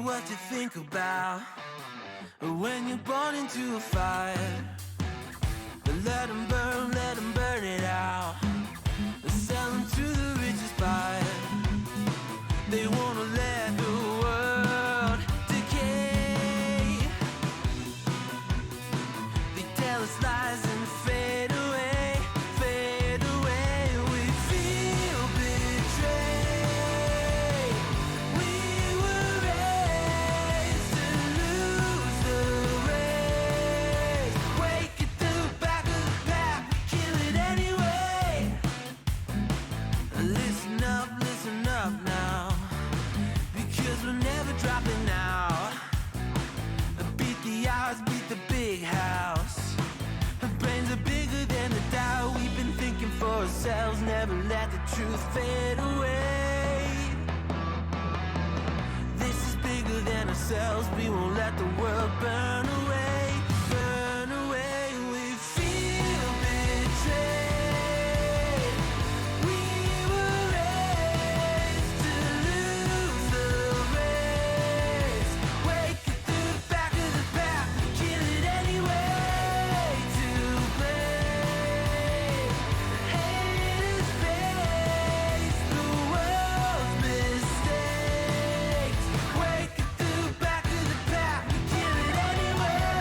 What you think about when you're born into a fire? Let them burn it out. Sell them to the richest buyer. They wanna let the world decay. They tell us lies and fade away, fade away. We feel betrayed. We were raised to lose the race. Wake at the back of the pack, kill it anyway. Listen up now, because we're never dropping out. Beat the odds, beat the big house. Our brains are bigger than the doubt. We've been thinking for ourselves, never let the truth fade away. This is bigger than ourselves, we won't let the world burn away, burn away. We feel betrayed. We were raised to lose the race. Wake it through the back of the pack, kill it anyway. To blame, haters face the world's mistakes. Wake it through the back of the pack, kill it anyway.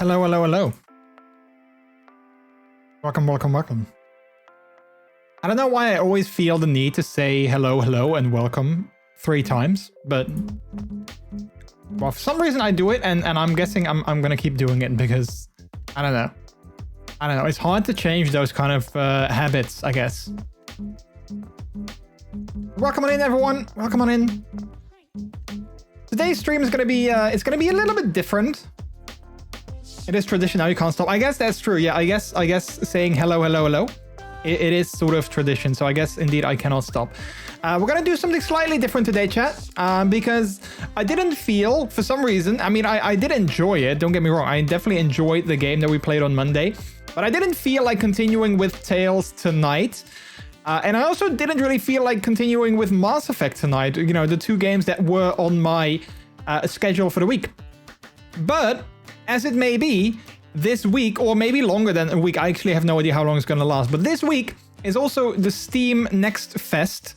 Hello, hello, hello. Welcome, welcome, welcome. I don't know why I always feel the need to say hello, hello, and welcome 3 times, but well, for some reason I do it, and I'm guessing I'm gonna keep doing it because I don't know. It's hard to change those kind of habits, I guess. Welcome on in, everyone. Welcome on in. Today's stream is gonna be it's gonna be a little bit different. It is tradition now, you can't stop. I guess that's true. Yeah, I guess saying hello, hello, hello. It is sort of tradition, so I guess indeed I cannot stop. We're gonna do something slightly different today, chat, because I didn't feel, for some reason, I mean, I did enjoy it, don't get me wrong, I definitely enjoyed the game that we played on Monday, but I didn't feel like continuing with Tales tonight, and I also didn't really feel like continuing with Mass Effect tonight, you know, the 2 games that were on my schedule for the week. But, as it may be, this week, or maybe longer than a week, I actually have no idea how long it's gonna last, but this week is also the Steam NextFest,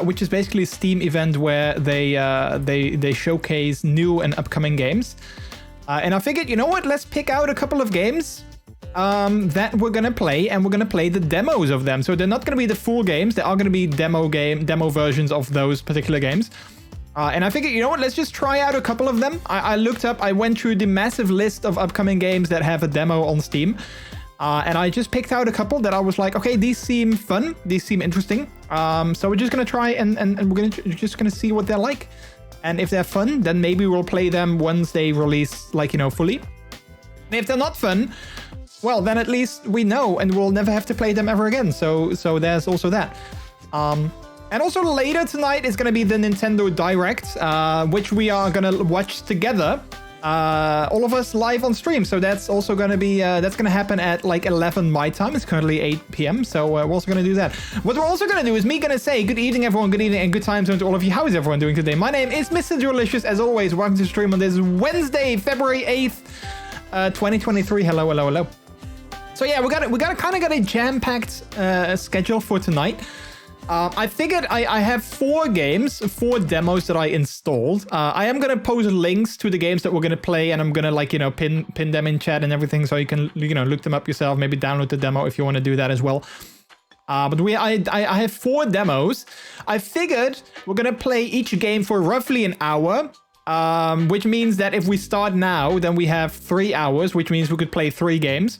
which is basically a Steam event where they showcase new and upcoming games. And I figured, you know what, let's pick out a couple of games that we're gonna play, and we're gonna play the demos of them. So they're not gonna be the full games, there are gonna be demo versions of those particular games. And I figured, you know what, let's just try out a couple of them. I looked up, I went through the massive list of upcoming games that have a demo on Steam. And I just picked out a couple that I was like, okay, these seem fun, these seem interesting. So we're just gonna try and we're just gonna see what they're like. And if they're fun, then maybe we'll play them once they release, like, you know, fully. And if they're not fun, well, then at least we know and we'll never have to play them ever again. So there's also that. And also later tonight is going to be the Nintendo Direct, which we are going to watch together, all of us live on stream. So that's also going to be, that's going to happen at like 11 my time. It's currently 8 p.m. So we're also going to do that. What we're also going to do is me going to say good evening, everyone. Good evening and good time zone to all of you. How is everyone doing today? My name is MrJordilicious. As always, welcome to the stream on this Wednesday, February 8th, 2023. Hello, hello, hello. So yeah, we got kind of got a jam-packed schedule for tonight. I figured I have 4 demos that I installed. I am gonna post links to the games that we're gonna play, and I'm gonna, like, you know, pin them in chat and everything, so you can, you know, look them up yourself. Maybe download the demo if you want to do that as well. But I have 4 demos. I figured we're gonna play each game for roughly an hour. Which means that if we start now, then we have 3 hours, which means we could play 3 games.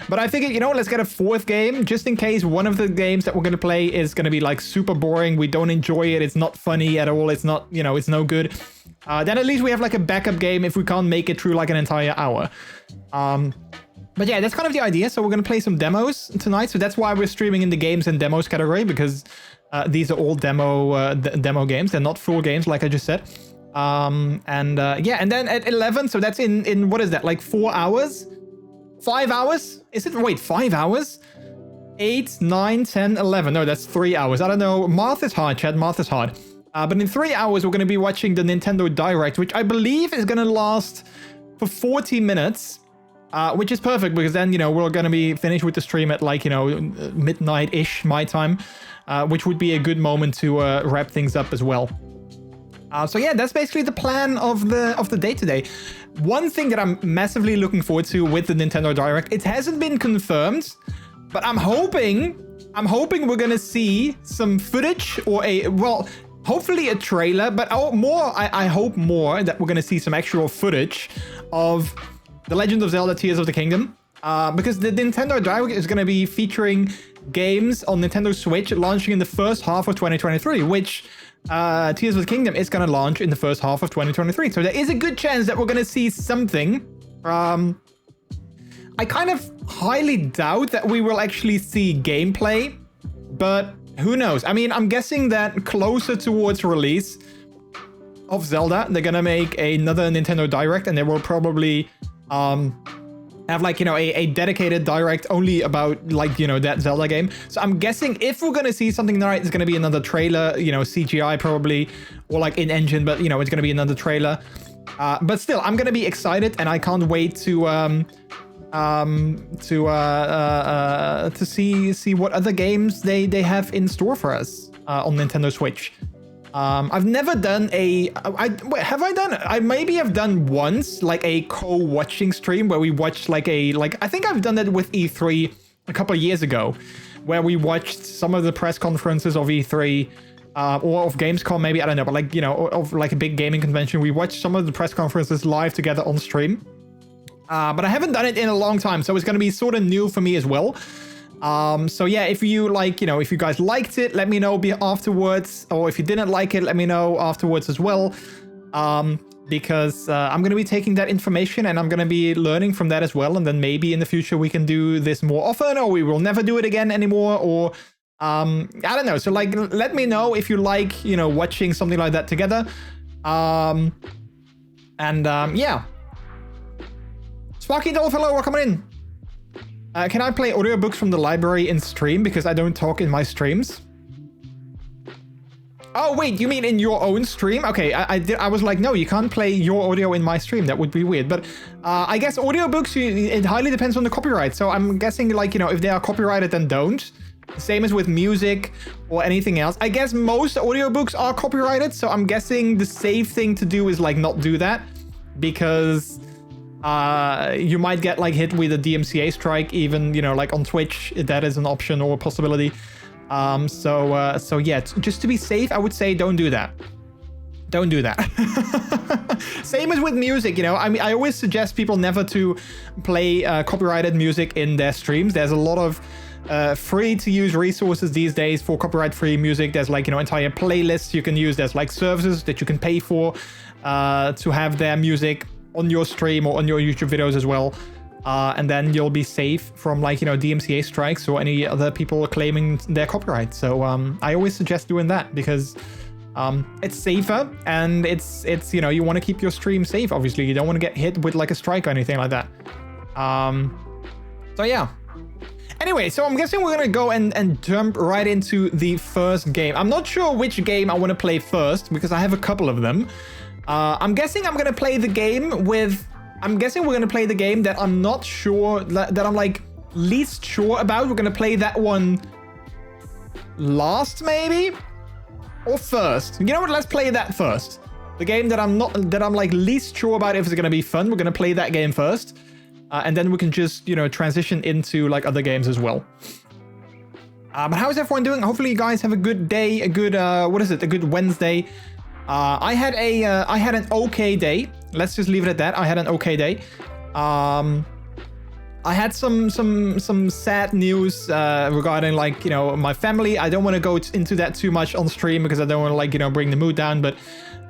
But I figured, you know, let's get a 4th game, just in case one of the games that we're going to play is going to be, like, super boring. We don't enjoy it. It's not funny at all. It's not, you know, it's no good. Then at least we have, like, a backup game if we can't make it through, like, an entire hour. But yeah, that's kind of the idea. So we're going to play some demos tonight. So that's why we're streaming in the games and demos category, because these are all demo games. They're not full games, like I just said. Yeah, and then at 11, so that's in what is that, like 4 hours? 5 hours? Is it? Wait, 5 hours? 8, 9, 10, 11. No, that's 3 hours. I don't know. Math is hard, Chad. Math is hard. But in 3 hours, we're going to be watching the Nintendo Direct, which I believe is going to last for 40 minutes, which is perfect because then, you know, we're going to be finished with the stream at, like, you know, midnight-ish my time, which would be a good moment to wrap things up as well. So yeah, that's basically the plan of the day today. One thing that I'm massively looking forward to with the Nintendo Direct, it hasn't been confirmed, but I'm hoping we're gonna see some footage or hopefully a trailer, but I hope more that we're gonna see some actual footage of The Legend of Zelda Tears of the Kingdom, because the Nintendo Direct is gonna be featuring games on Nintendo Switch launching in the first half of 2023, which Tears of the Kingdom is going to launch in the first half of 2023. So there is a good chance that we're going to see something. I kind of highly doubt that we will actually see gameplay, but who knows? I mean, I'm guessing that closer towards release of Zelda, they're going to make another Nintendo Direct, and they will probably have, like, you know, a dedicated Direct only about, like, you know, that Zelda game. So I'm guessing if we're going to see something tonight, it's going to be another trailer, you know, CGI probably, or like in-engine, but, you know, it's going to be another trailer. But still, I'm going to be excited, and I can't wait to see what other games they have in store for us on Nintendo Switch. I've never done I maybe have done once like a co-watching stream where we watched I think I've done that with E3 a couple of years ago, where we watched some of the press conferences of E3 or of Gamescom, maybe, I don't know, but like, you know, of like a big gaming convention. We watched some of the press conferences live together on stream. But I haven't done it in a long time, so it's going to be sort of new for me as well. So yeah, if you like, you know, if you guys liked it, let me know afterwards, or if you didn't like it, let me know afterwards as well. Because I'm going to be taking that information and I'm going to be learning from that as well. And then maybe in the future we can do this more often, or we will never do it again anymore, or I don't know. So like, let me know if you like, you know, watching something like that together. Yeah. Sparky Dolph, hello, welcome in. Can I play audiobooks from the library in stream because I don't talk in my streams? Oh wait, you mean in your own stream? Okay, I was like, no, you can't play your audio in my stream. That would be weird. But I guess audiobooks, it highly depends on the copyright. So I'm guessing, like, you know, if they are copyrighted, then don't. Same as with music or anything else. I guess most audiobooks are copyrighted, so I'm guessing the safe thing to do is like not do that, because you might get like hit with a DMCA strike, even, you know, like on Twitch, that is an option or a possibility. So yeah, just to be safe, I would say don't do that. Don't do that. Same as with music, you know, I mean, I always suggest people never to play copyrighted music in their streams. There's a lot of free to use resources these days for copyright free music. There's like, you know, entire playlists you can use. There's like services that you can pay for to have their music on your stream or on your YouTube videos as well. And then you'll be safe from, like, you know, DMCA strikes or any other people claiming their copyright. So I always suggest doing that because it's safer, and it's you know, you want to keep your stream safe. Obviously, you don't want to get hit with like a strike or anything like that. So yeah. Anyway, so I'm guessing we're gonna go and jump right into the first game. I'm not sure which game I want to play first because I have a couple of them. I'm guessing I'm gonna play the game with. I'm guessing we're gonna play the game that I'm not sure that I'm like least sure about. We're gonna play that one last, maybe, or first. You know what? Let's play that first. The game that I'm like least sure about if it's gonna be fun. We're gonna play that game first, and then we can just, you know, transition into like other games as well. But how is everyone doing? Hopefully you guys have a good day, a good what is it? A good Wednesday. I had an okay day. Let's just leave it at that. I had an okay day. I had some sad news regarding, like, you know, my family. I don't want to go into that too much on stream because I don't want to, like, you know, bring the mood down. But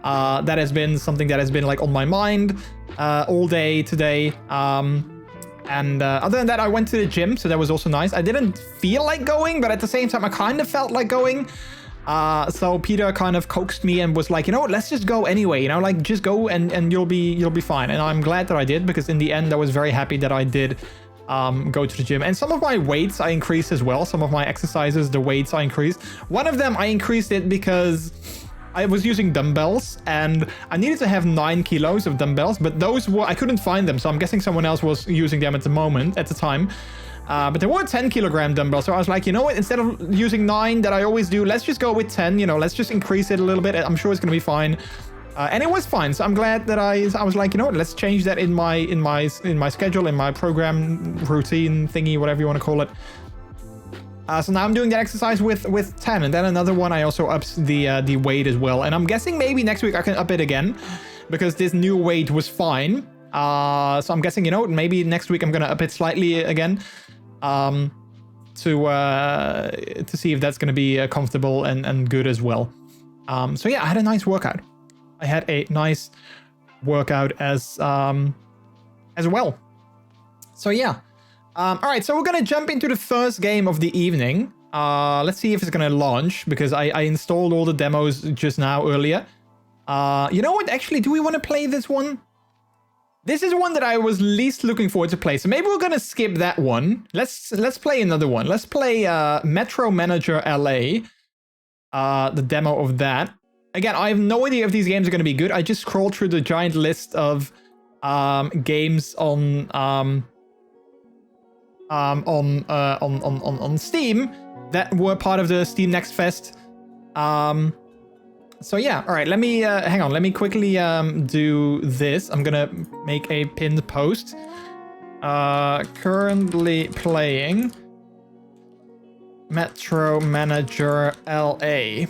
that has been something that has been like on my mind all day today. And other than that, I went to the gym, so that was also nice. I didn't feel like going, but at the same time, I kind of felt like going. So Peter kind of coaxed me and was like, you know what, let's just go anyway, you know, like just go and you'll be fine. And I'm glad that I did, because in the end I was very happy that I did go to the gym. And some of my weights I increased as well. Some of my exercises, the weights I increased. One of them I increased it because I was using dumbbells and I needed to have 9 kilos of dumbbells, but those were, I couldn't find them. So I'm guessing someone else was using them at the time. But there were 10 kilogram dumbbells. So I was like, you know what, instead of using 9 that I always do, let's just go with 10, you know, let's just increase it a little bit. I'm sure it's going to be fine. And it was fine. So I'm glad that I was like, you know what, let's change that in my schedule, in my program routine thingy, whatever you want to call it. So now I'm doing that exercise with 10, and then another one I also ups the weight as well. And I'm guessing maybe next week I can up it again, because this new weight was fine. So I'm guessing, you know, maybe next week I'm gonna up it slightly again, to see if that's gonna be comfortable and good as well. So yeah, I had a nice workout. I had a nice workout as well. So yeah. All right, so we're gonna jump into the first game of the evening. Let's see if it's gonna launch, because I installed all the demos just now earlier. You know what? Actually, do we want to play this one? This is one that I was least looking forward to play, so maybe we're gonna skip that one. Let's play another one. Let's play Metro Manager LA. The demo of that. Again, I have no idea if these games are gonna be good. I just scrolled through the giant list of games on Steam that were part of the Steam NextFest. So yeah, all right, let me, hang on, let me quickly do this. I'm gonna make a pinned post. Currently playing Metro Manager LA.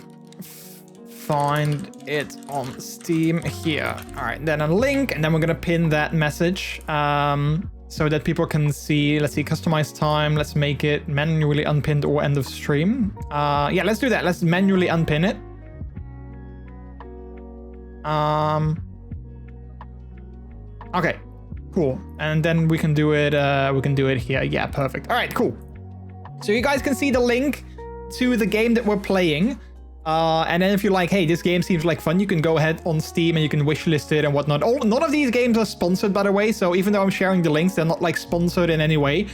Find it on Steam here. All right, then a link, and then we're gonna pin that message so that people can see. Let's see, customize time. Let's make it manually unpinned or end of stream. Yeah, let's do that. Let's manually unpin it. Okay, cool. And then we can do it. We can do it here. Yeah, perfect. All right, cool. So you guys can see the link to the game that we're playing. And then if you're like, hey, this game seems like fun, you can go ahead on Steam and you can wishlist it and whatnot. Oh, none of these games are sponsored, by the way. So even though I'm sharing the links, they're not like sponsored in any way.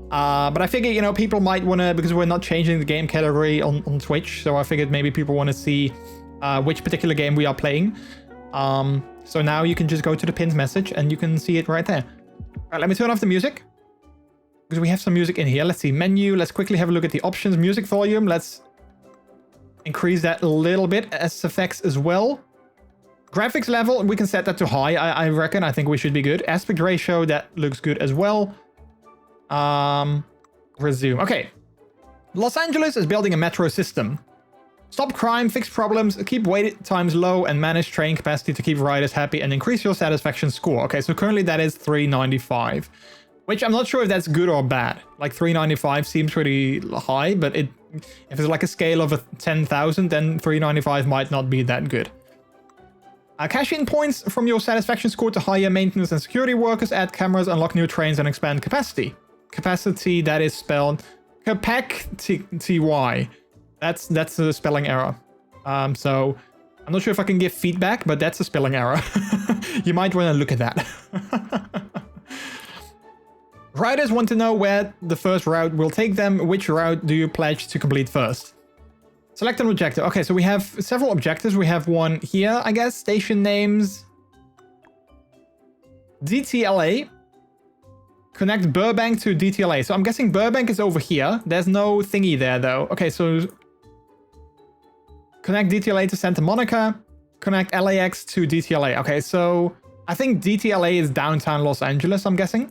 But I figured, you know, people might want to, because we're not changing the game category on Twitch. So I figured maybe people want to see which particular game we are playing. So now you can just go to the pinned message and you can see it right there. All right, let me turn off the music, because we have some music in here. Let's see, menu. Let's quickly have a look at the options. Music volume. Let's increase that a little bit. SFX as well. Graphics level, we can set that to high. I reckon. I think we should be good. Aspect ratio, that looks good as well. Resume. Okay. Los Angeles is building a metro system. Stop crime, fix problems, keep wait times low, and manage train capacity to keep riders happy and increase your satisfaction score. Okay, so currently that is 395, which I'm not sure if that's good or bad. Like 395 seems pretty high, but if it's like a scale of 10,000, then 395 might not be that good. Cash in points from your satisfaction score to hire maintenance and security workers, add cameras, unlock new trains, and expand capacity. Capacity, that is spelled Capacity. That's a spelling error. So I'm not sure if I can give feedback, but that's a spelling error. You might want to look at that. Riders want to know where the first route will take them. Which route do you pledge to complete first? Select an objective. Okay, so we have several objectives. We have one here, I guess. Station names. DTLA. Connect Burbank to DTLA. So I'm guessing Burbank is over here. There's no thingy there, though. Okay, so connect DTLA to Santa Monica. Connect LAX to DTLA. Okay, so I think DTLA is downtown Los Angeles, I'm guessing.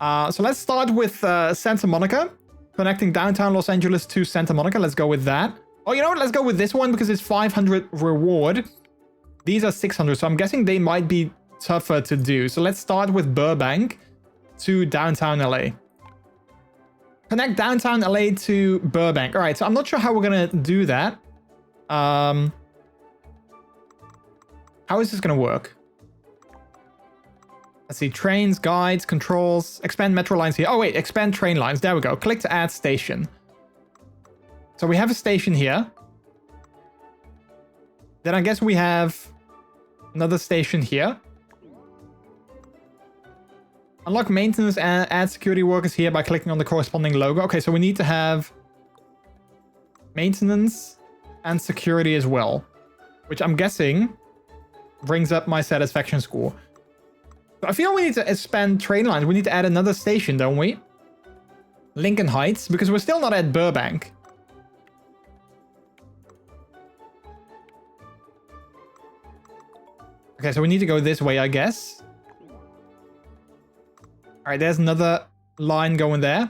So let's start with Santa Monica. Connecting downtown Los Angeles to Santa Monica. Let's go with that. Oh, you know what? Let's go with this one because it's 500 reward. These are 600, so I'm guessing they might be tougher to do. So let's start with Burbank to downtown LA. Connect downtown LA to Burbank. All right, so I'm not sure how we're gonna do that. How is this gonna work? Let's see, trains, guides, controls, expand metro lines here. Oh wait, expand train lines. There we go. Click to add station. So we have a station here. Then I guess we have another station here. Unlock maintenance and add security workers here by clicking on the corresponding logo. Okay, so we need to have maintenance and security as well, which I'm guessing brings up my satisfaction score. I feel we need to expand train lines. We need to add another station, don't we? Lincoln Heights, because we're still not at Burbank. Okay, so we need to go this way, I guess. All right, there's another line going there.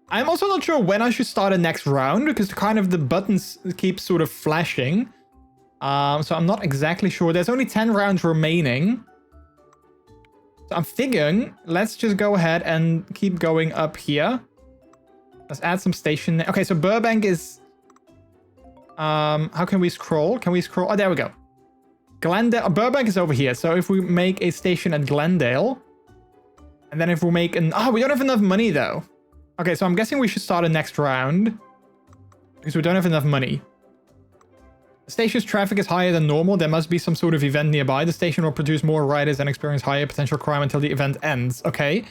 I'm also not sure when I should start a next round, because kind of the buttons keep sort of flashing. So I'm not exactly sure. There's only 10 rounds remaining. So I'm figuring, let's just go ahead and keep going up here. Let's add some station. Okay, so Burbank is... how can we scroll? Can we scroll? Oh, there we go. Glendale. Burbank is over here. So if we make a station at Glendale, and then if we make an... Oh, we don't have enough money, though. Okay, so I'm guessing we should start a next round, because we don't have enough money. The station's traffic is higher than normal. There must be some sort of event nearby. The station will produce more riders and experience higher potential crime until the event ends. Okay.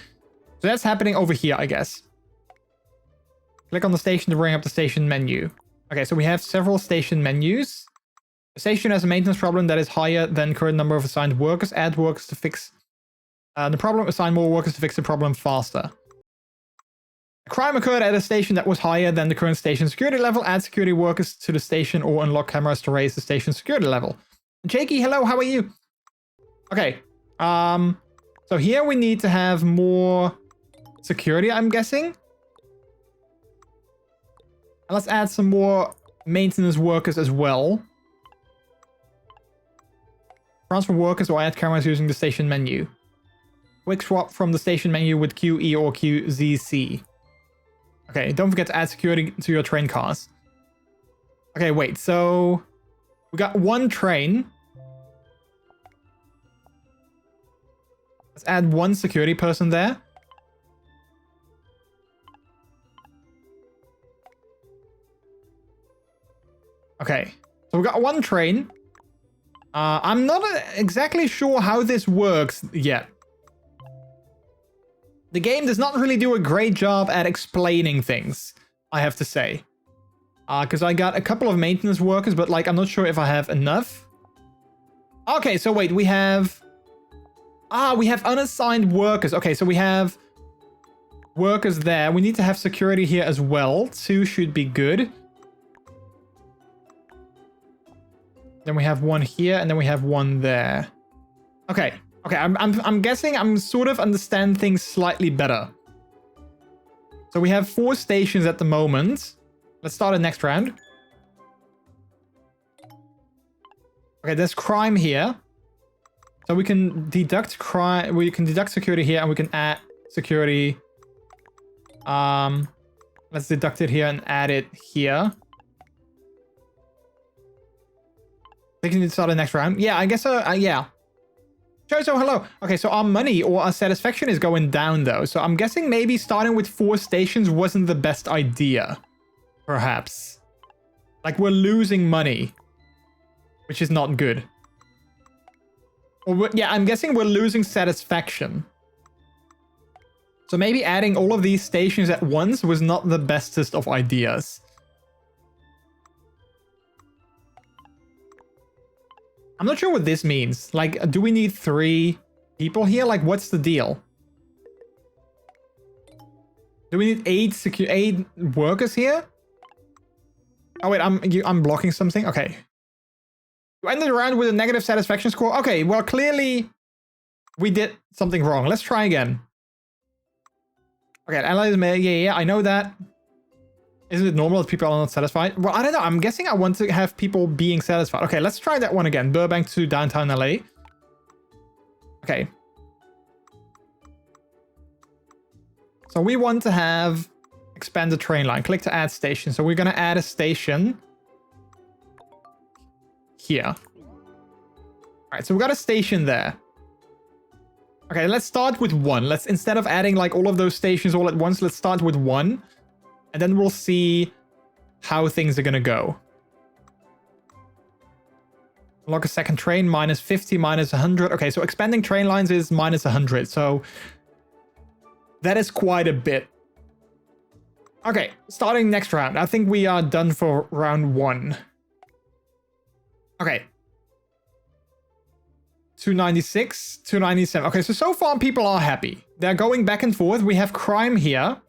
So that's happening over here, I guess. Click on the station to bring up the station menu. Okay, so we have several station menus. The station has a maintenance problem that is higher than current number of assigned workers. Add workers to fix the problem. Assign more workers to fix the problem faster. A crime occurred at a station that was higher than the current station security level. Add security workers to the station or unlock cameras to raise the station security level. Jakey, hello, how are you? Okay. So here we need to have more security, I'm guessing. And let's add some more maintenance workers as well. Transfer workers or add cameras using the station menu. Quick swap from the station menu with QE or QZC. Okay, don't forget to add security to your train cars. Okay, wait, so we got one train. Let's add one security person there. Okay, so we got one train. I'm not exactly sure how this works yet. The game does not really do a great job at explaining things, I have to say. Because I got a couple of maintenance workers, but like I'm not sure if I have enough. Okay, so wait, we have... we have unassigned workers. Okay, so we have workers there. We need to have security here as well. 2 should be good. Then we have one here, and then we have one there. Okay. Okay, I'm guessing I'm sort of understand things slightly better. So we have 4 stations at the moment. Let's start the next round. Okay, there's crime here. So we can deduct crime. We can deduct security here, and we can add security. Let's deduct it here and add it here. We can start the next round. Yeah, I guess so. Yeah. Chozo, hello. Okay, so our money or our satisfaction is going down though. So I'm guessing maybe starting with 4 stations wasn't the best idea. Perhaps. Like we're losing money. Which is not good. Or yeah, I'm guessing we're losing satisfaction. So maybe adding all of these stations at once was not the bestest of ideas. I'm not sure what this means. Like, do we need 3 people here? Like, what's the deal? Do we need 8 workers here? Oh wait, I'm blocking something. Okay. You ended the round with a negative satisfaction score. Okay, well clearly we did something wrong. Let's try again. Okay, analyze me. Yeah, I know that. Isn't it normal that people are not satisfied? Well, I don't know. I'm guessing I want to have people being satisfied. Okay, let's try that one again. Burbank to downtown LA. Okay. So we want to have expanded train line. Click to add station. So we're going to add a station here. All right, so we got a station there. Okay, let's start with 1. Let's, instead of adding like all of those stations all at once, let's start with 1. And then we'll see how things are going to go. Unlock a second train, minus 50, minus 100. Okay, so expanding train lines is minus 100. So that is quite a bit. Okay, starting next round. I think we are done for round 1. Okay. 296, 297. Okay, so far people are happy. They're going back and forth. We have crime here.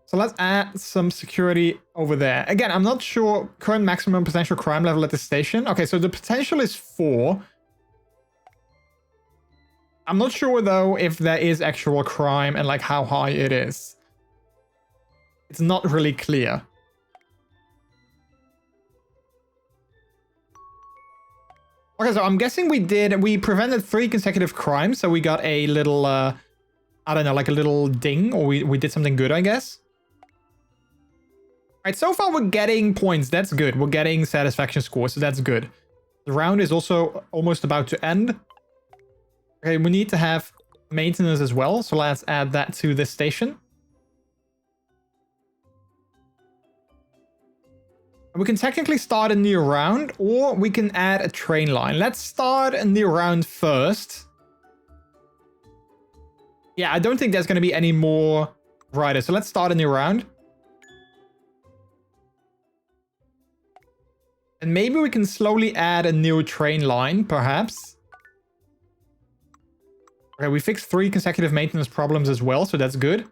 So let's add some security over there. Again, I'm not sure current maximum potential crime level at the station. Okay, so the potential is 4. I'm not sure though if there is actual crime and like how high it is. It's not really clear. Okay, so I'm guessing we prevented 3 consecutive crimes. So we got a little, I don't know, like a little ding, or we did something good, I guess. All right, so far we're getting points. That's good. We're getting satisfaction scores, so that's good. The round is also almost about to end. Okay, we need to have maintenance as well, so let's add that to this station. We can technically start a new round, or we can add a train line. Let's start a new round first. Yeah, I don't think there's going to be any more riders, so let's start a new round. And maybe we can slowly add a new train line, perhaps. Okay, we fixed 3 consecutive maintenance problems as well, so that's good.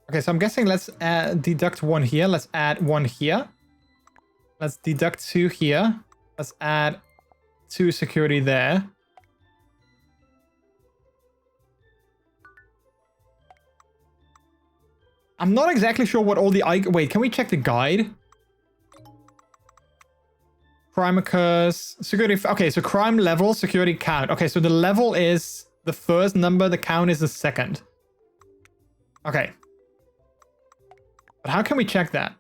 Okay, so I'm guessing let's deduct 1 here. Let's add 1 here. Let's deduct 2 here. Let's add 2 security there. I'm not exactly sure what all the... Wait, can we check the guide? Crime occurs. Security... Okay, so crime level, security count. Okay, so the level is the first number, the count is the second. Okay. But how can we check that?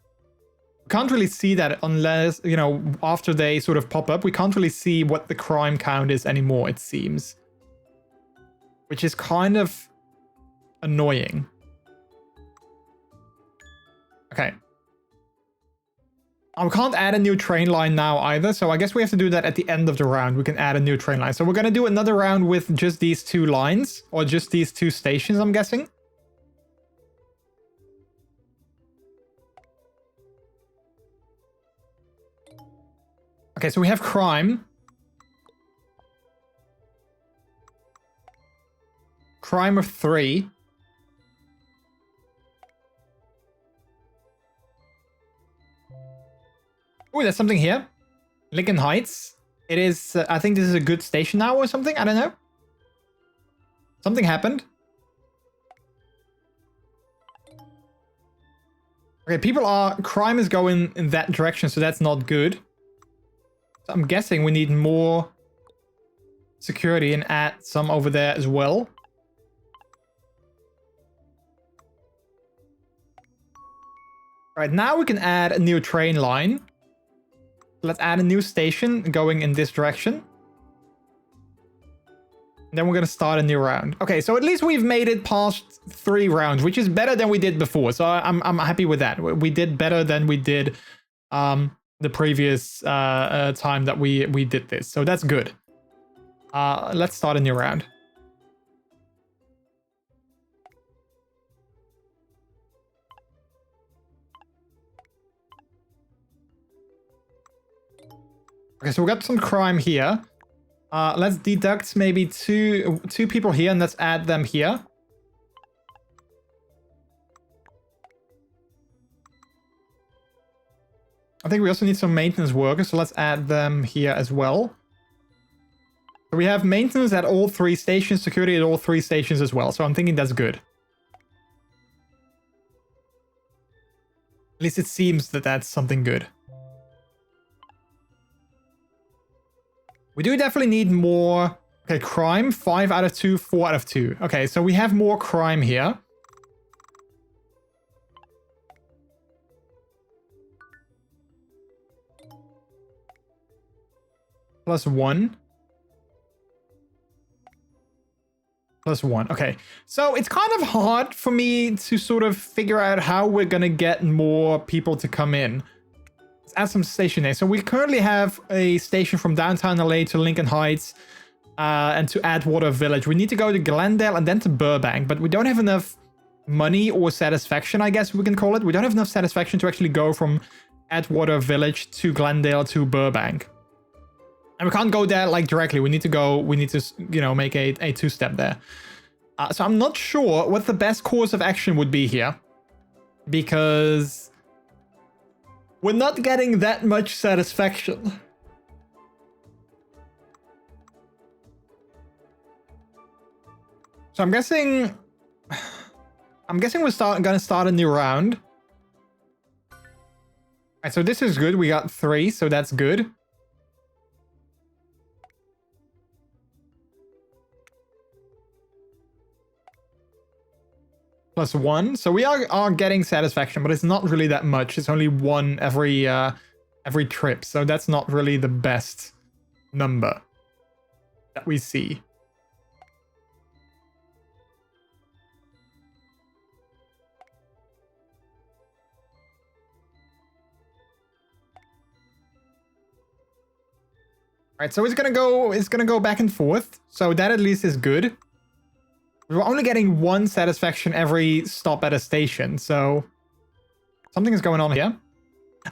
We can't really see that unless, you know, after they sort of pop up, we can't really see what the crime count is anymore, it seems. Which is kind of annoying. Okay. We can't add a new train line now either, so I guess we have to do that at the end of the round. We can add a new train line. So we're going to do another round with just these 2 lines, or just these 2 stations, I'm guessing. Okay, so we have crime. Crime of 3. Oh, there's something here. Lincoln Heights. It is, I think this is a good station now or something. I don't know. Something happened. Okay, crime is going in that direction, so that's not good. So I'm guessing we need more security and add some over there as well. Right, now we can add a new train line. Let's add a new station going in this direction. And then we're going to start a new round. Okay, so at least we've made it past 3 rounds, which is better than we did before. So I'm happy with that. We did better than we did the previous time that we did this. So that's good. Let's start a new round. Okay, so we got some crime here. Let's deduct maybe two people here and let's add them here. I think we also need some maintenance workers, so let's add them here as well. So we have maintenance at all 3 stations, security at all 3 stations as well, so I'm thinking that's good. At least it seems that that's something good. We do definitely need more... Okay, crime, 5 out of 2, 4 out of 2. Okay, so we have more crime here. +1. +1. Okay, so it's kind of hard for me to sort of figure out how we're gonna get more people to come in. Let's add some station names. So we currently have a station from downtown LA to Lincoln Heights and to Atwater Village. We need to go to Glendale and then to Burbank, but we don't have enough money or satisfaction, I guess we can call it. We don't have enough satisfaction to actually go from Atwater Village to Glendale to Burbank. And we can't go there like directly. We need to, you know, make a 2-step there. So I'm not sure what the best course of action would be here. Because we're not getting that much satisfaction. So I'm guessing we're gonna start a new round. Alright, so this is good. We got 3, so that's good. +1, so we are getting satisfaction, but it's not really that much. It's only 1 every trip, so that's not really the best number that we see. All right, so it's gonna go back and forth, so that at least is good. We're only getting 1 satisfaction every stop at a station, so something is going on here.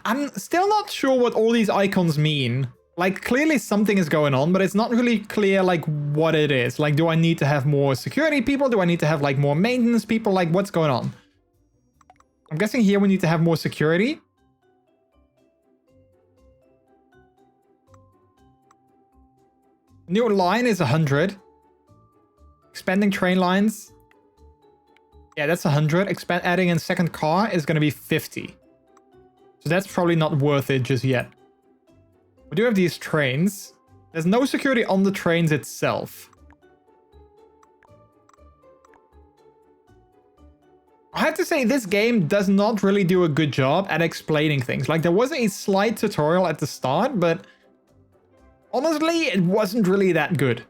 I'm still not sure what all these icons mean. Like, clearly something is going on, but it's not really clear, like, what it is. Like, do I need to have more security people? Do I need to have, like, more maintenance people? Like, what's going on? I'm guessing here we need to have more security. New line is 100. Expanding train lines. Yeah, that's 100. Adding in second car is going to be 50. So that's probably not worth it just yet. We do have these trains. There's no security on the trains itself. I have to say, this game does not really do a good job at explaining things. Like, there was a slight tutorial at the start, but honestly, it wasn't really that good.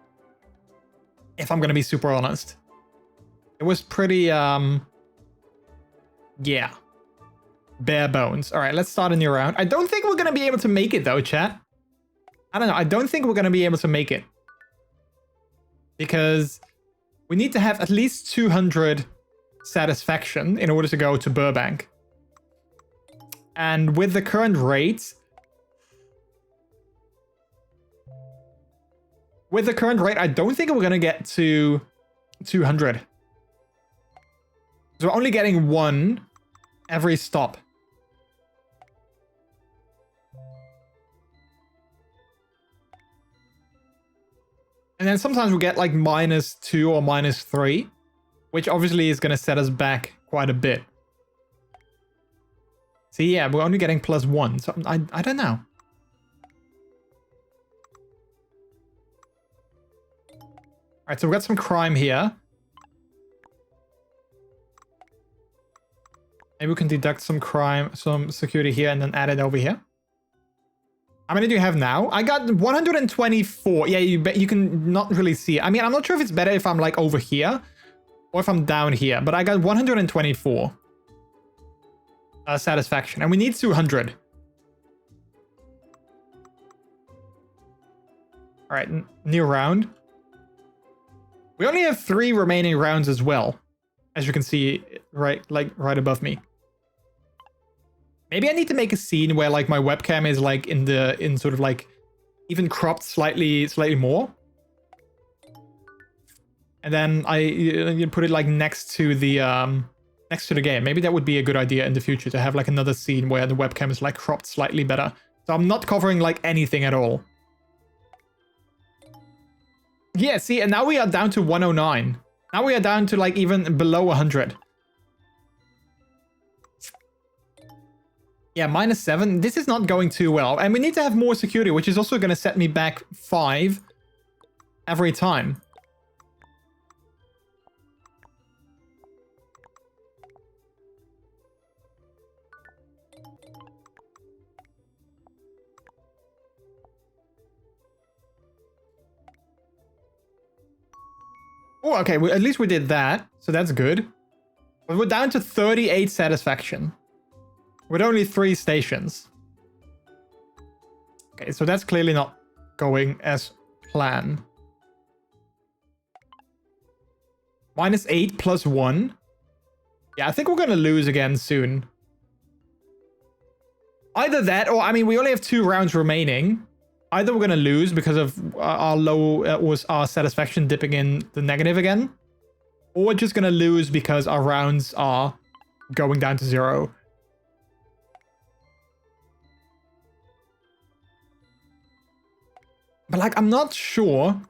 If I'm gonna be super honest. It was pretty, yeah. Bare bones. All right, let's start a new round. I don't think we're gonna be able to make it though, chat. I don't know. I don't think we're gonna be able to make it. Because we need to have at least 200 satisfaction in order to go to Burbank. And with the current rates... With the current rate, I don't think we're gonna get to 200. So we're only getting 1 every stop. And then sometimes we get like -2 or -3, which obviously is gonna set us back quite a bit. So yeah, we're only getting +1, so I don't know. Alright, so we've got some crime here. Maybe we can deduct some crime, some security here, and then add it over here. How many do you have now? I got 124. Yeah, you can not really see it. I mean, I'm not sure if it's better if I'm like over here or if I'm down here, but I got 124 satisfaction, and we need 200. All right, new round. We only have 3 remaining rounds as well, as you can see right above me. Maybe I need to make a scene where like my webcam is like in sort of like even cropped slightly more. And then you put it like next to the game. Maybe that would be a good idea in the future, to have like another scene where the webcam is like cropped slightly better. So I'm not covering like anything at all. Yeah, see, and now we are down to 109. Now we are down to like even below 100. Yeah, -7. This is not going too well. And we need to have more security, which is also going to set me back 5 every time. Oh, okay, at least we did that, so that's good. But we're down to 38 satisfaction. With only 3 stations. Okay, so that's clearly not going as planned. -8 plus 1. Yeah, I think we're gonna lose again soon. Either that, or I mean, we only have 2 rounds remaining. Either we're gonna lose because of our low was our satisfaction dipping in the negative again, or we're just gonna lose because our rounds are going down to 0. But like, I'm not sure.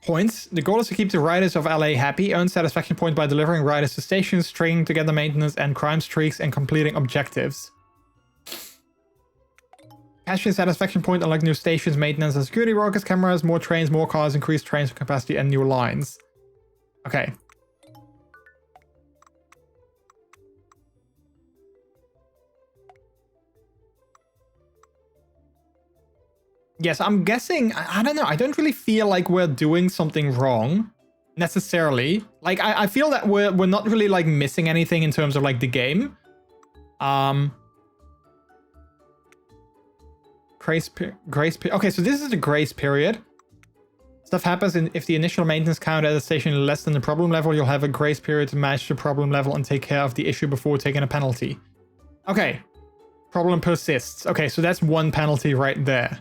Points. The goal is to keep the riders of LA happy. Earn satisfaction points by delivering riders to stations, stringing together maintenance and crime streaks, and completing objectives. Cash in satisfaction point unlock new stations, maintenance and security workers, cameras, more trains, more cars, increased trains capacity, and new lines. Okay. Yes, I'm guessing, I don't know, I don't really feel like we're doing something wrong, necessarily. Like, I feel that we're not really, like, missing anything in terms of, like, the game. Grace period. Okay, so this is the grace period. Stuff happens if the initial maintenance count at a station is less than the problem level, you'll have a grace period to match the problem level and take care of the issue before taking a penalty. Okay. Problem persists. Okay, so that's one penalty right there.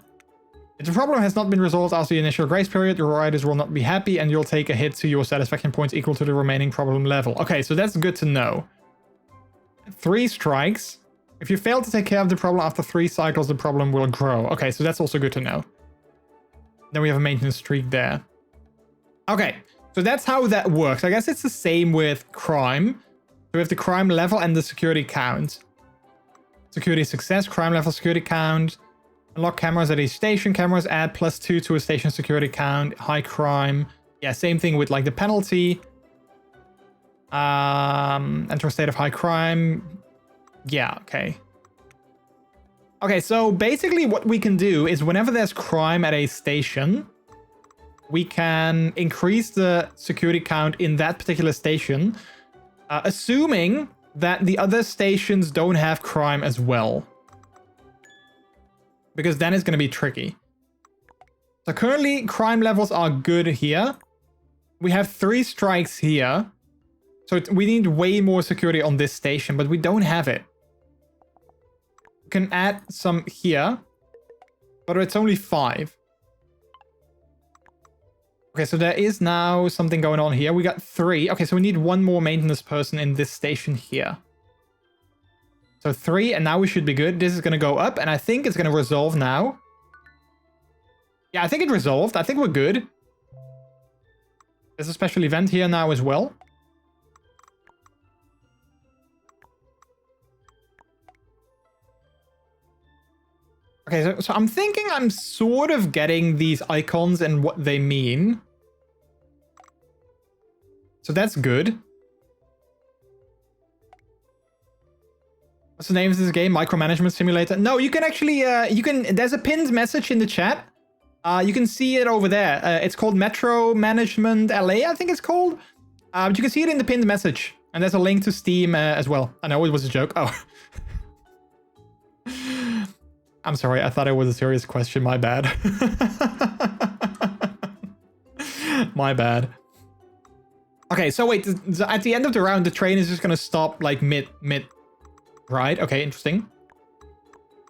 If the problem has not been resolved after the initial grace period, your riders will not be happy and you'll take a hit to your satisfaction points equal to the remaining problem level. Okay, so that's good to know. 3 strikes. If you fail to take care of the problem after 3 cycles, the problem will grow. Okay, so that's also good to know. Then we have a maintenance streak there. Okay, so that's how that works. I guess it's the same with crime. So we have the crime level and the security count. Security success, crime level, security count. Unlock cameras at each station. Cameras add +2 to a station security count. High crime. Yeah, same thing with like the penalty. Enter a state of high crime. Yeah, okay. Okay, so basically what we can do is whenever there's crime at a station, we can increase the security count in that particular station, assuming that the other stations don't have crime as well. Because then it's going to be tricky. So currently, crime levels are good here. We have 3 strikes here. So we need way more security on this station, but we don't have it. We can add some here, but it's only 5. Okay, so there is now something going on here. We got 3. Okay, so we need 1 more maintenance person in this station here. So 3, and now we should be good. This is going to go up, and I think it's going to resolve now. Yeah, I think it resolved. I think we're good. There's a special event here now as well. Okay, so I'm thinking I'm sort of getting these icons and what they mean. So that's good. What's the name of this game? Micromanagement Simulator? No, you can actually, there's a pinned message in the chat. You can see it over there. It's called Metro Management LA, I think it's called. But you can see it in the pinned message. And there's a link to Steam as well. I know it was a joke. Oh. I'm sorry, I thought it was a serious question. My bad. My bad. Okay, so wait, at the end of the round, the train is just gonna stop like mid, right? Okay, interesting.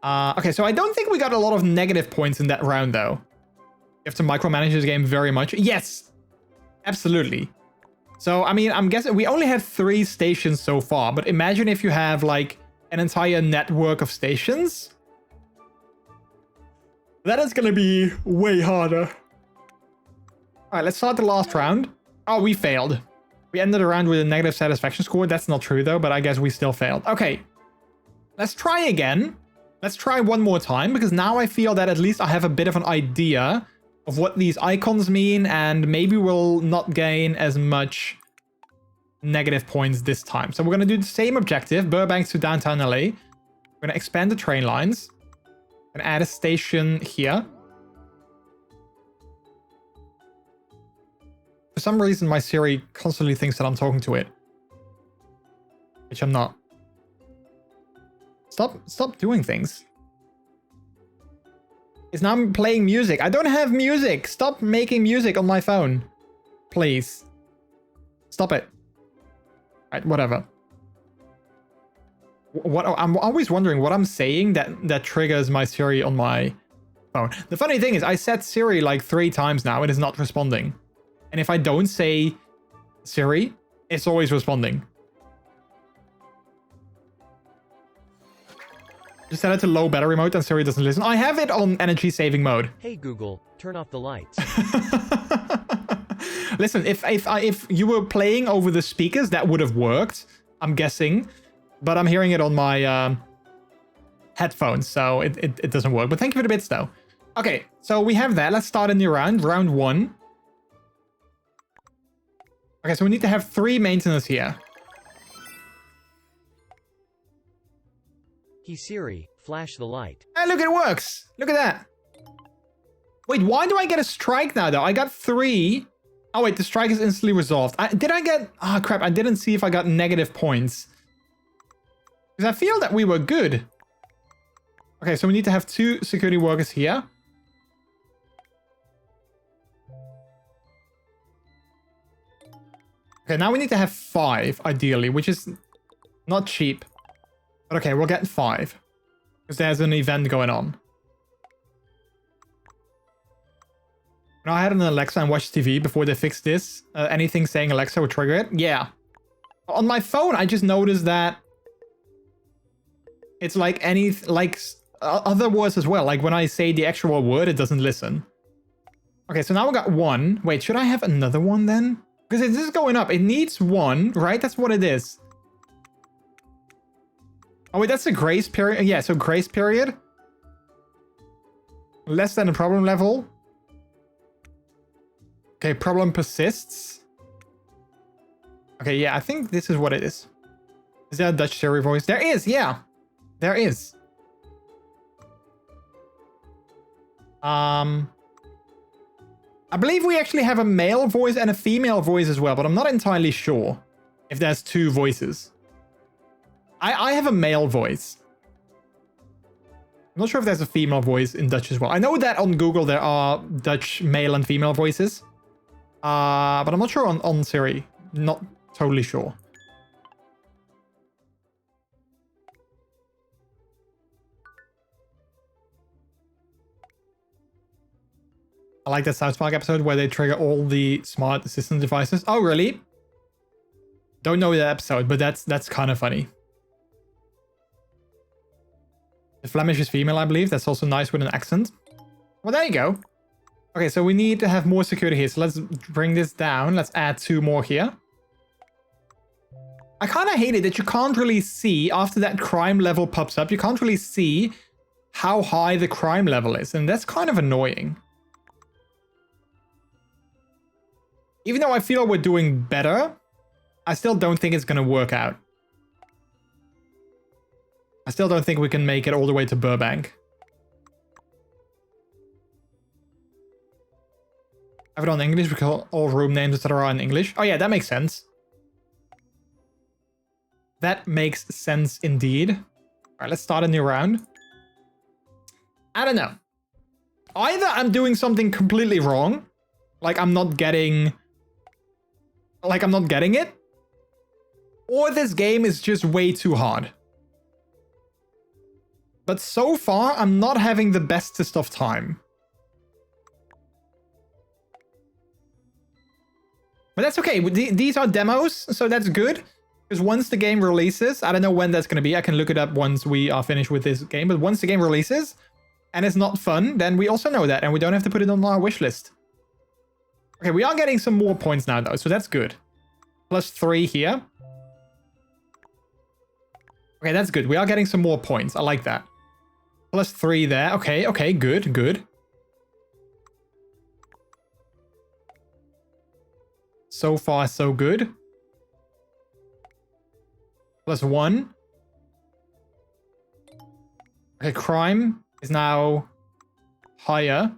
Okay, so I don't think we got a lot of negative points in that round, though. You have to micromanage this game very much. Yes, absolutely. So, I mean, I'm guessing we only have 3 stations so far, but imagine if you have like an entire network of stations. That is gonna be way harder. All right, let's start the last round. Oh, we failed. We ended the round with a negative satisfaction score. That's not true, though, but I guess we still failed. Okay, let's try again. Let's try one more time, because now I feel that at least I have a bit of an idea of what these icons mean, and maybe we'll not gain as much negative points this time. So we're going to do the same objective, Burbank to downtown LA. We're going to expand the train lines and add a station here. For some reason, my Siri constantly thinks that I'm talking to it, which I'm not. Stop doing things. It's now playing music. I don't have music. Stop making music on my phone. Please. Stop it. Right, whatever. What I'm always wondering what I'm saying that triggers my Siri on my phone. The funny thing is I set Siri like 3 times now. It is not responding. And if I don't say Siri, it's always responding. Just set it to low battery mode and Siri doesn't listen. I have it on energy saving mode. Hey Google, turn off the lights. Listen, if you were playing over the speakers, that would have worked, I'm guessing. But I'm hearing it on my headphones, so it doesn't work. But thank you for the bits, though. Okay, so we have that. Let's start a new round. Round 1. Okay, so we need to have 3 maintenance here. Hey Siri, flash the light. Hey, look, it works. Look at that. Wait, why do I get a strike now, though? I got 3. Oh, wait, the strike is instantly resolved. Did I get... Oh, crap. I didn't see if I got negative points. Because I feel that we were good. Okay, so we need to have 2 security workers here. Okay, now we need to have 5, ideally, which is not cheap. But okay, we'll get 5. Because there's an event going on. When I had an Alexa and watched TV before they fixed this, anything saying Alexa would trigger it. Yeah. On my phone, I just noticed that it's like other words as well. Like when I say the actual word, it doesn't listen. Okay, so now we got 1. Wait, should I have another one then? Because this is going up. It needs 1, right? That's what it is. Oh, wait, that's a grace period. Yeah, so grace period. Less than the problem level. Okay, problem persists. Okay, yeah, I think this is what it is. Is there a Dutch Siri voice? There is, yeah. There is. I believe we actually have a male voice and a female voice as well, but I'm not entirely sure if there's 2 voices. I have a male voice. I'm not sure if there's a female voice in Dutch as well. I know that on Google there are Dutch male and female voices. But I'm not sure on Siri. Not totally sure. I like that South Park episode where they trigger all the smart assistant devices. Oh, really? Don't know that episode, but that's kind of funny. The Flemish is female, I believe. That's also nice with an accent. Well, there you go. Okay, so we need to have more security here. So let's bring this down. Let's add 2 more here. I kind of hate it that you can't really see, after that crime level pops up, you can't really see how high the crime level is. And that's kind of annoying. Even though I feel we're doing better, I still don't think it's going to work out. I still don't think we can make it all the way to Burbank. I have it on English because all room names, etc. are in English. Oh yeah, that makes sense. That makes sense indeed. All right, let's start a new round. I don't know. Either I'm doing something completely wrong, like I'm not getting it, or this game is just way too hard. But so far, I'm not having the bestest of time. But that's okay. These are demos, so that's good. Because once the game releases, I don't know when that's going to be. I can look it up once we are finished with this game. But once the game releases, and it's not fun, then we also know that. And we don't have to put it on our wish list. Okay, we are getting some more points now, though. So that's good. +3 here. Okay, that's good. We are getting some more points. I like that. +3 there. Okay, okay, good, good. So far, so good. +1. Okay, crime is now higher.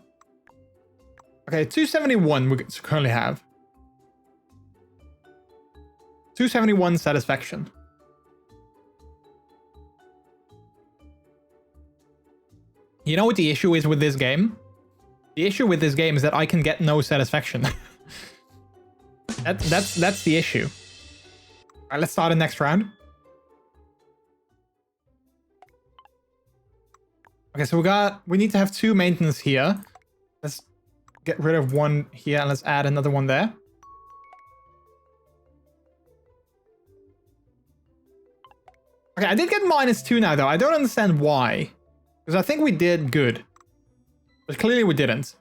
Okay, 271 we currently have. 271 satisfaction. You know what the issue is with this game? The issue with this game is that I can get no satisfaction. That's the issue. All right, let's start the next round. Okay, so we need to have 2 maintenance here. Let's get rid of 1 here and let's add another one there. Okay, I did get -2 now though. I don't understand why. Because I think we did good. But clearly we didn't.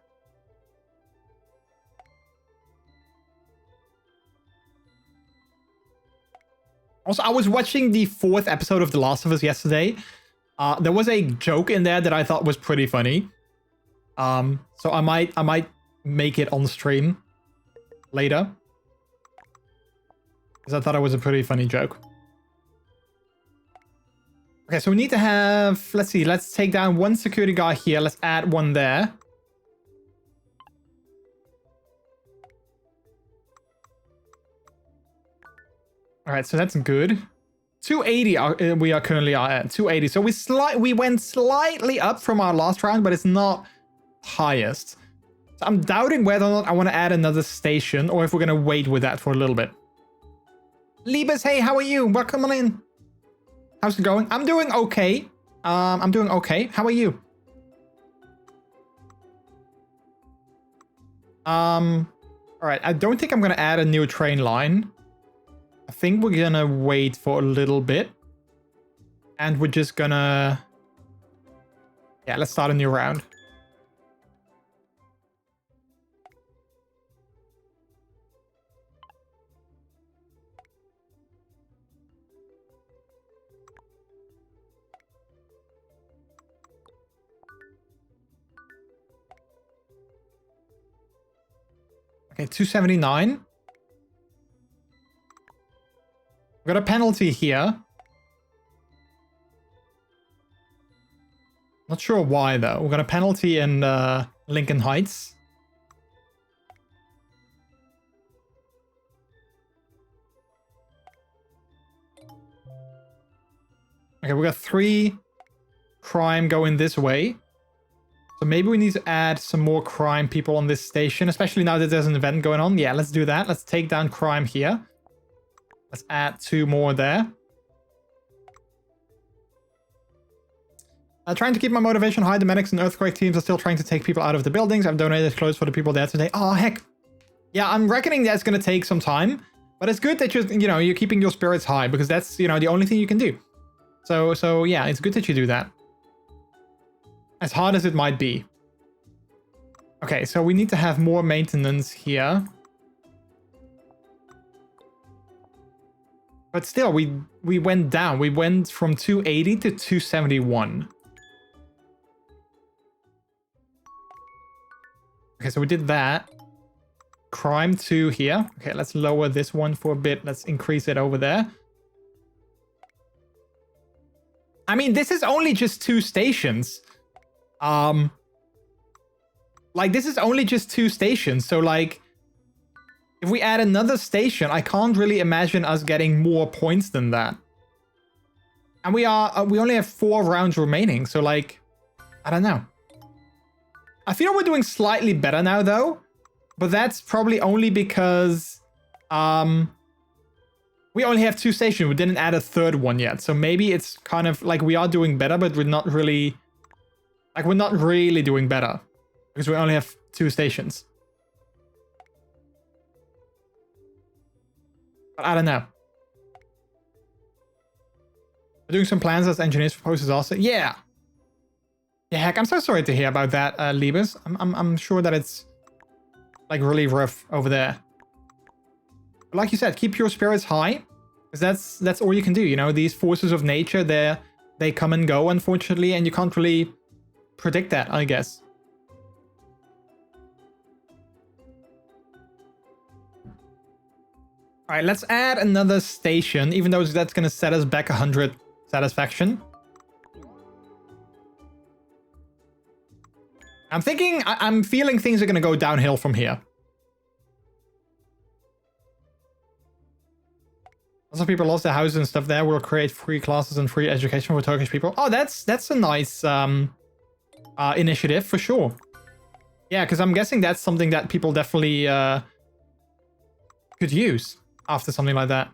Also, I was watching the 4th episode of The Last of Us yesterday. There was a joke in there that I thought was pretty funny. So I might make it on stream later. Because I thought it was a pretty funny joke. Okay, so we need to have, let's see, let's take down 1 security guard here. Let's add 1 there. All right, so that's good. 280 we are currently at 280. So we went slightly up from our last round, but it's not highest. So I'm doubting whether or not I want to add another station or if we're going to wait with that for a little bit. Liebes, hey, how are you? Welcome on in. How's it going? I'm doing okay. I'm doing okay. How are you? All right. I don't think I'm gonna add a new train line. I think we're gonna wait for a little bit, and we're just gonna, yeah, let's start a new round. Okay, 279. We got a penalty here. Not sure why though. We got a penalty in Lincoln Heights. Okay, we got 3 crime going this way. So maybe we need to add some more crime people on this station, especially now that there's an event going on. Yeah, let's do that. Let's take down crime here. Let's add 2 more there. Trying to keep my motivation high. The medics and earthquake teams are still trying to take people out of the buildings. I've donated clothes for the people there today. Oh, heck. Yeah, I'm reckoning that's going to take some time. But it's good that you're keeping your spirits high, because that's, the only thing you can do. So yeah, it's good that you do that. As hard as it might be. Okay, so we need to have more maintenance here. But still, we went down. We went from 280 to 271. Okay, so we did that. Crime 2 here. Okay, let's lower this one for a bit. Let's increase it over there. I mean, this is only just 2 stations. Like, this is only just 2 stations, so like, if we add another station, I can't really imagine us getting more points than that. And we only have 4 rounds remaining, so like, I don't know. I feel we're doing slightly better now though, but that's probably only because we only have 2 stations. We didn't add a 3rd one yet, so maybe it's kind of like we are doing better, but we're not really, like, we're not really doing better because we only have 2 stations. But I don't know. We're doing some plans as engineers proposes also. Yeah. Yeah, heck, I'm so sorry to hear about that, Liebes. I'm sure that it's like really rough over there. But like you said, keep your spirits high, because that's all you can do. These forces of nature, they come and go, unfortunately, and you can't really predict that, I guess. All right, let's add another station, even though that's going to set us back 100 satisfaction. I'm feeling things are going to go downhill from here. Lots of people lost their houses and stuff there. We'll create free classes and free education for Turkish people. Oh, that's a nice initiative for sure. Yeah, because I'm guessing that's something that people definitely could use after something like that.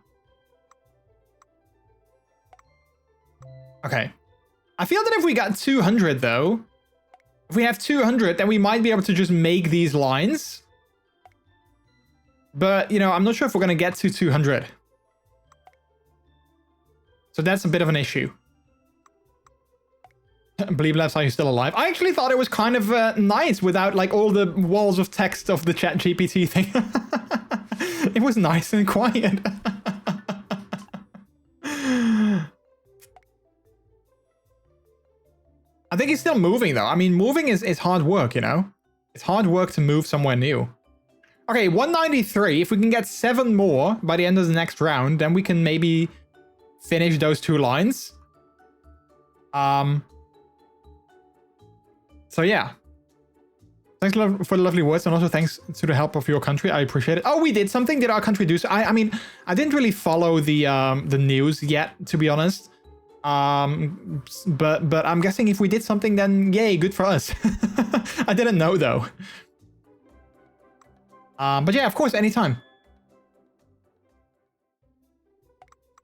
Okay. I feel that if we got 200 though, if we have 200, then we might be able to just make these lines. But, I'm not sure if we're going to get to 200. So that's a bit of an issue. Believe Labs, are you still alive? I actually thought it was kind of nice without like all the walls of text of the chat GPT thing. It was nice and quiet. I think he's still moving though. I mean, moving is hard work, It's hard work to move somewhere new. Okay, 193. If we can get 7 more by the end of the next round, then we can maybe finish those 2 lines. So yeah. Thanks for the lovely words, and also thanks to the help of your country. I appreciate it. Oh, we did something. Did our country do so? I mean, I didn't really follow the news yet, to be honest. But I'm guessing if we did something, then yay, good for us. I didn't know though. But yeah, of course, anytime.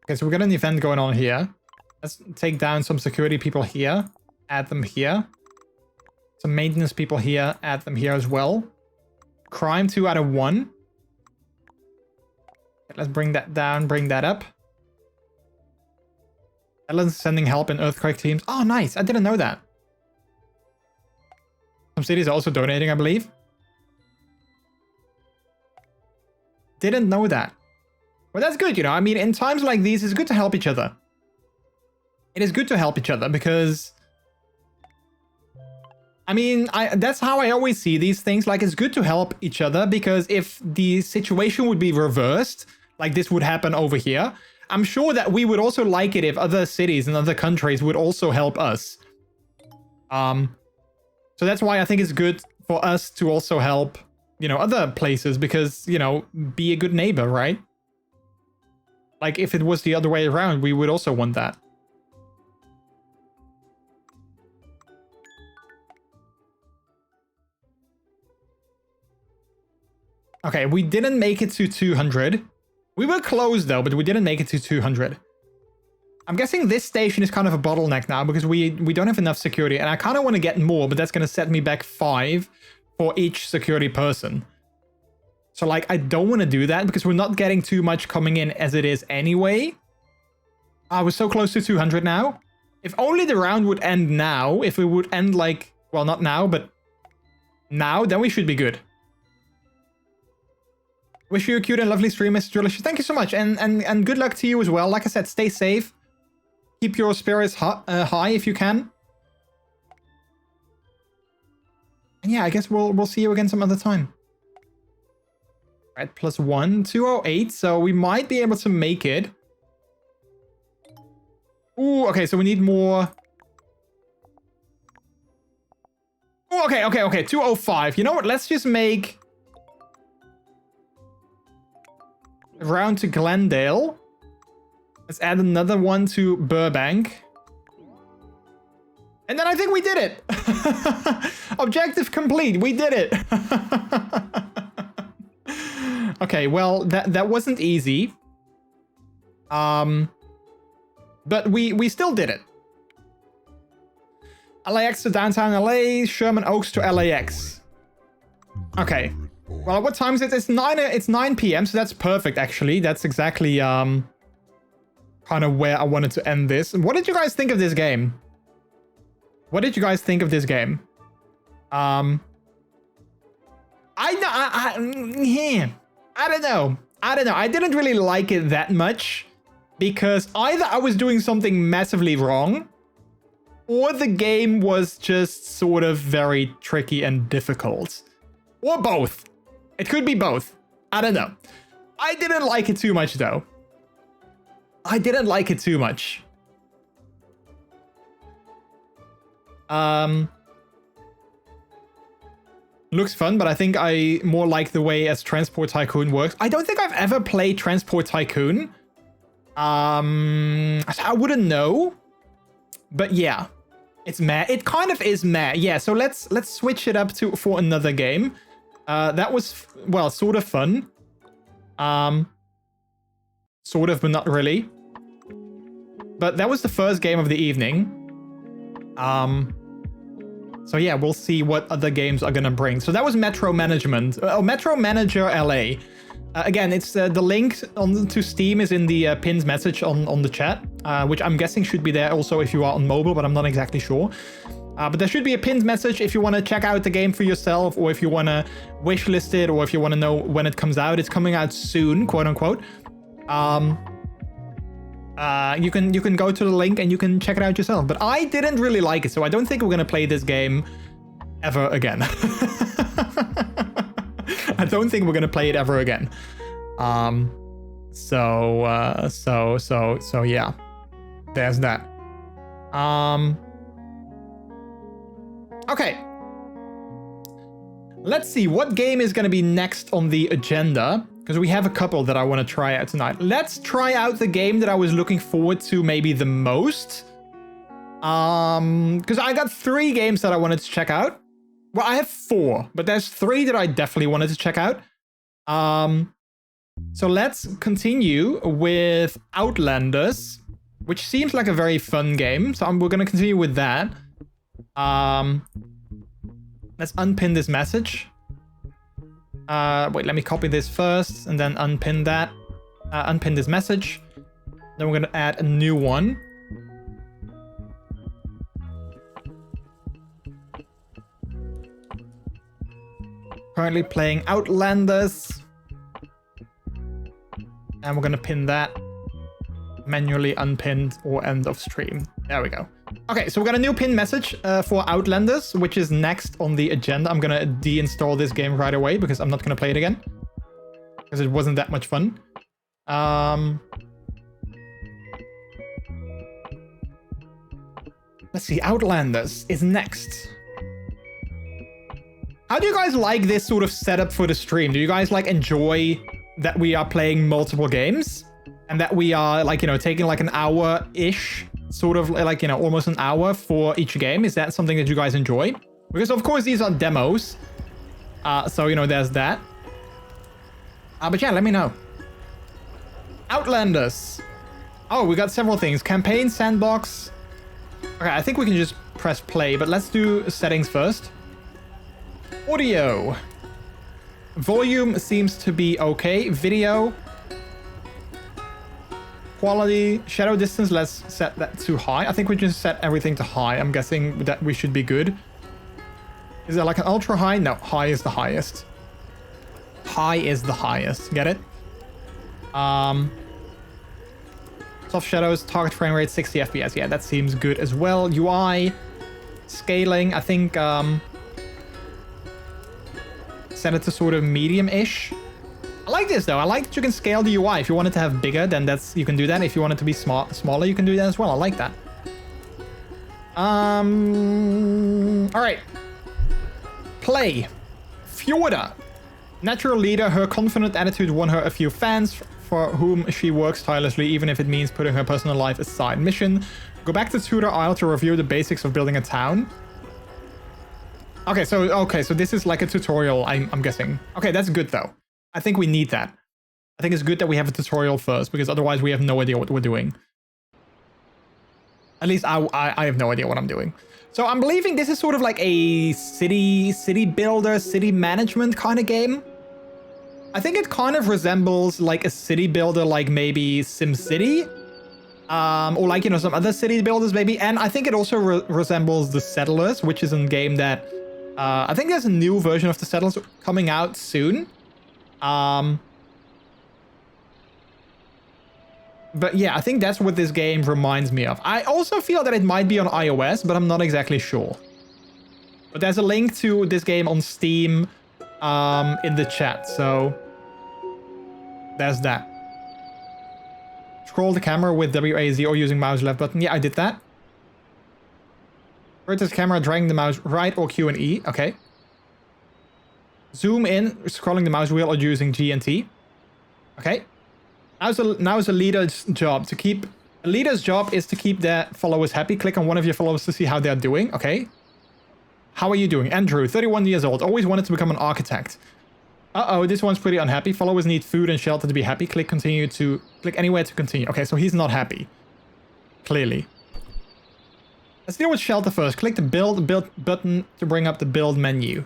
Okay, so we got an event going on here. Let's take down some security people here. Add them here. Some maintenance people here. Add them here as well. Crime 2 out of 1. Okay, let's bring that down. Bring that up. Ellen's sending help in earthquake teams. Oh, nice. I didn't know that. Some cities are also donating, I believe. Didn't know that. Well, that's good, you know. I mean, in times like these, it's good to help each other. It is good to help each other because... I mean, that's how I always see these things. Like, it's good to help each other because if the situation would be reversed, like this would happen over here, I'm sure that we would also like it if other cities and other countries would also help us. So that's why I think it's good for us to also help, you know, other places because, you know, be a good neighbor, right? Like, if it was the other way around, we would also want that. Okay, we didn't make it to 200. We were close though, but we didn't make it to 200. I'm guessing this station is kind of a bottleneck now because we don't have enough security and I kind of want to get more, but that's going to set me back 5 for each security person. So like, I don't want to do that because we're not getting too much coming in as it is anyway. We're so close to 200 now. If only the round would end now, if it would end like, well, not now, but now, then we should be good. Wish you a cute and lovely stream, MrJordilicious. Thank you so much, and good luck to you as well. Like I said, stay safe. Keep your spirits high if you can. And yeah, I guess we'll see you again some other time. Right, +1, 208. So we might be able to make it. Ooh, okay. So we need more. Ooh, okay. 205. You know what? Let's just make. Round to Glendale. Let's add another one to Burbank. And then I think we did it. Objective complete. We did it. Okay, well, that wasn't easy. But we still did it. LAX to downtown LA, Sherman Oaks to LAX. Okay. Well, what time is it? It's 9 p.m, so that's perfect, actually. That's exactly, kind of where I wanted to end this. What did you guys think of this game? What did you guys think of this game? I don't know. I didn't really like it that much because either I was doing something massively wrong or the game was just sort of very tricky and difficult. Or both. It could be both. I don't know. I didn't like it too much, though. I didn't like it too much. Looks fun, but I think I more like the way as Transport Tycoon works. I don't think I've ever played Transport Tycoon. I wouldn't know. But yeah. It's meh. It kind of is meh. Yeah, so let's switch it up for another game. That was, well, sort of fun. Sort of, but not really. But that was the first game of the evening. So yeah, we'll see what other games are gonna bring. So that was Metro Management. Metro Manager LA. Again, it's the link to Steam is in the pinned message on the chat, which I'm guessing should be there also if you are on mobile, but I'm not exactly sure. But there should be a pinned message if you want to check out the game for yourself, or if you want to wishlist it, or if you want to know when it comes out. It's coming out soon, quote unquote. You can go to the link and you can check it out yourself. But I didn't really like it, so I don't think we're gonna play this game ever again. I don't think we're gonna play it ever again. So yeah, there's that. Okay. Let's see what game is gonna be next on the agenda, because we have a couple that I want to try out tonight. Let's try out the game that I was looking forward to maybe the most. Because I got 3 games that I wanted to check out. Well, I have 4, but there's 3 that I definitely wanted to check out. So let's continue with Outlanders, which seems like a very fun game. So we're going to continue with that. Let's unpin this message. Wait, let me copy this first and then unpin that. Unpin this message. Then we're going to add a new one. Currently playing Outlanders. And we're going to pin that. Manually unpinned or end of stream. There we go. Okay, so we got a new pin message for Outlanders, which is next on the agenda. I'm going to deinstall this game right away because I'm not going to play it again. Because it wasn't that much fun. Let's see, Outlanders is next. How do you guys like this sort of setup for the stream? Do you guys like enjoy that we are playing multiple games? And that we are like, you know, taking like an hour-ish, sort of like, you know, almost an hour for each game? Is that something that you guys enjoy? Because of course these are demos. So, you know, there's that. But yeah, let me know. Outlanders. Oh, we got several things. Campaign, sandbox. Okay, I think we can just press play, but let's do settings first. Audio. Volume seems to be okay. Video. Quality. Shadow distance, let's set that to high. I think we just set everything to high. I'm guessing that we should be good. Is there like an ultra high? No, high is the highest. High is the highest. Get it? Soft shadows, target frame rate 60 FPS. Yeah, that seems good as well. UI, scaling, I think set it to sort of medium-ish. I like this though. I like that you can scale the UI. If you want it to have bigger, then you can do that. If you want it to be smaller, you can do that as well. I like that. All right. Play. Fjorda. Natural leader, her confident attitude won her a few fans for whom she works tirelessly, even if it means putting her personal life aside. Mission: go back to Tudor Isle to review the basics of building a town. Okay, so this is like a tutorial, I'm guessing. Okay, that's good though. I think we need that. I think it's good that we have a tutorial first, because otherwise we have no idea what we're doing. At least I have no idea what I'm doing. So I'm believing this is sort of like a city builder, city management kind of game. I think it kind of resembles like a city builder, like maybe SimCity. Or like, you know, some other city builders maybe. And I think it also resembles The Settlers, which is a game that... I think there's a new version of The Settlers coming out soon. But yeah, I think that's what this game reminds me of. I also feel that it might be on iOS, but I'm not exactly sure. But there's a link to this game on Steam in the chat, so there's that. Scroll the camera with WASD or using mouse left button. Yeah, I did that. Rotate the camera, dragging the mouse right or Q and E. Okay. Zoom in, scrolling the mouse wheel or using G and T. Okay. Now is a leader's job to keep... A leader's job is to keep their followers happy. Click on one of your followers to see how they're doing. Okay. How are you doing? Andrew, 31 years old. Always wanted to become an architect. Uh-oh, this one's pretty unhappy. Followers need food and shelter to be happy. Click anywhere to continue. Okay, so he's not happy. Clearly. Let's deal with shelter first. Click the build button to bring up the build menu.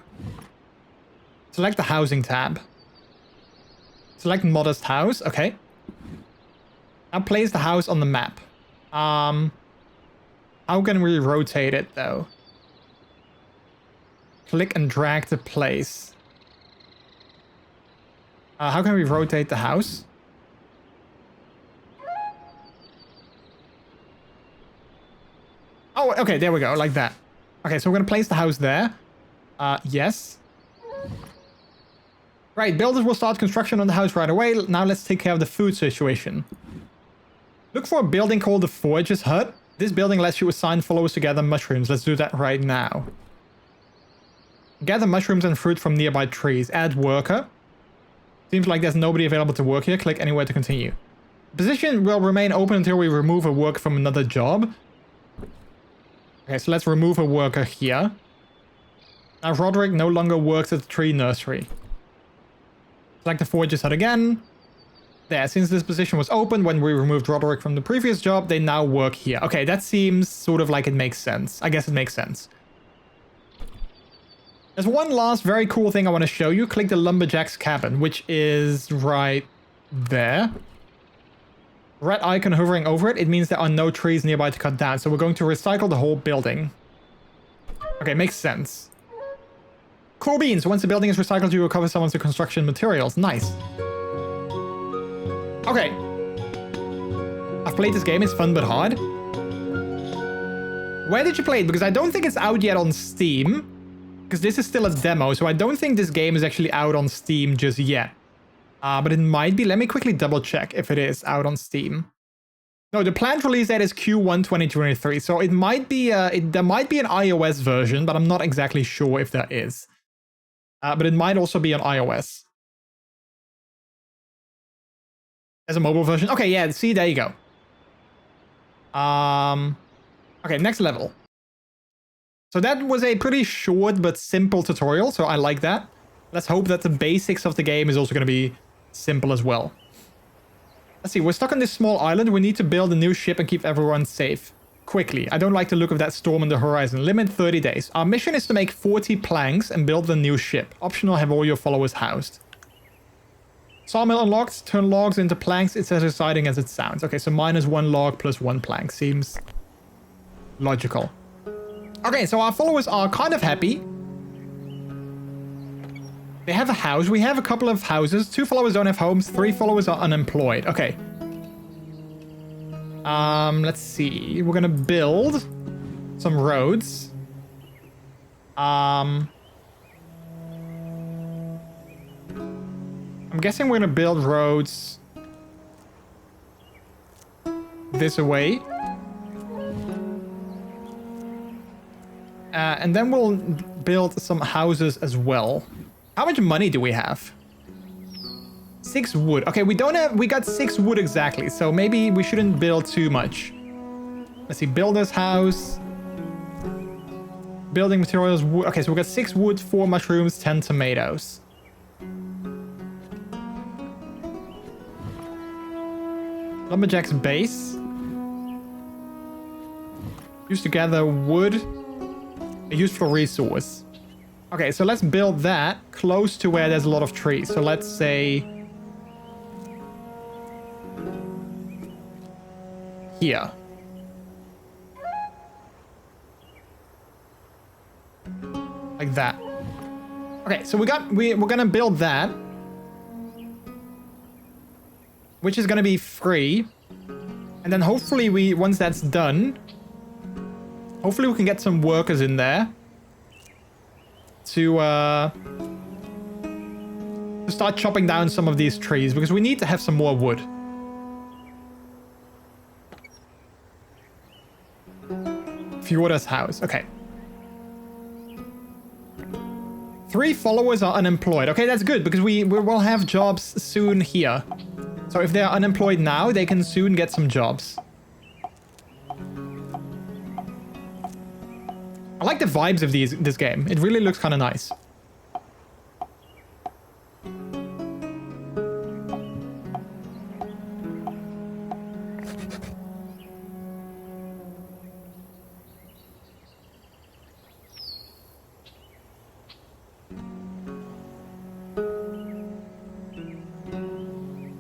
Select the housing tab. Select modest house. Okay. Now place the house on the map. How can we rotate it though? Click and drag to place. How can we rotate the house? Oh, okay, there we go, like that. Okay, so we're gonna place the house there. Yes. Right, builders will start construction on the house right away. Now let's take care of the food situation. Look for a building called the Forger's Hut. This building lets you assign followers to gather mushrooms. Let's do that right now. Gather mushrooms and fruit from nearby trees. Add worker. Seems like there's nobody available to work here. Click anywhere to continue. Position will remain open until we remove a worker from another job. Okay, so let's remove a worker here. Now Roderick no longer works at the tree nursery. Select the Forger's Hut again. there. Since this position was open when we removed Roderick from the previous job, they now work here. Okay, that seems sort of like it makes sense. I guess it makes sense. There's one last very cool thing I want to show you. Click the Lumberjack's cabin, which is right there. Red icon hovering over it. It means there are no trees nearby to cut down. So we're going to recycle the whole building. Okay, makes sense. Cool beans. Once the building is recycled, you recover some of the construction materials. Nice. Okay. I've played this game. It's fun but hard. Where did you play it? Because I don't think it's out yet on Steam. Because this is still a demo, so I don't think this game is actually out on Steam just yet. But it might be. Let me quickly double check if it is out on Steam. No, the planned release date is Q1 2023, so it might be. There might be an iOS version, but I'm not exactly sure if there is. But it might also be on iOS. There's a mobile version. Okay, yeah. See, there you go. Okay, next level. So that was a pretty short but simple tutorial, so I like that. Let's hope that the basics of the game is also going to be simple as well. Let's see, we're stuck on this small island. We need to build a new ship and keep everyone safe. Quickly. I don't like the look of that storm on the horizon. Limit 30 days. Our mission is to make 40 planks and build the new ship. Optional, have all your followers housed. Sawmill unlocked. Turn logs into planks. It's as exciting as it sounds. Okay, so -1 log plus 1 plank. Seems logical. Okay, so our followers are kind of happy. They have a house. We have a couple of houses. 2 followers don't have homes. 3 followers are unemployed. Okay. Let's see. We're gonna build some roads. I'm guessing we're gonna build roads this way. And then we'll build some houses as well. How much money do we have? 6 wood. Okay, we got 6 wood exactly, so maybe we shouldn't build too much. Let's see, builder's house. Building materials, wood. Okay, so we got 6 wood, 4 mushrooms, 10 tomatoes. Lumberjack's base. Used to gather wood. A useful resource. Okay, so let's build that close to where there's a lot of trees. So let's say here. Like that. Okay, so we're gonna build that, which is gonna be free. And then hopefully once that's done, hopefully we can get some workers in there to start chopping down some of these trees, because we need to have some more wood. Fjorda's house. Okay. 3 followers are unemployed. Okay, that's good, because we will have jobs soon here. So if they're unemployed now, they can soon get some jobs. I like the vibes of this game. It really looks kind of nice.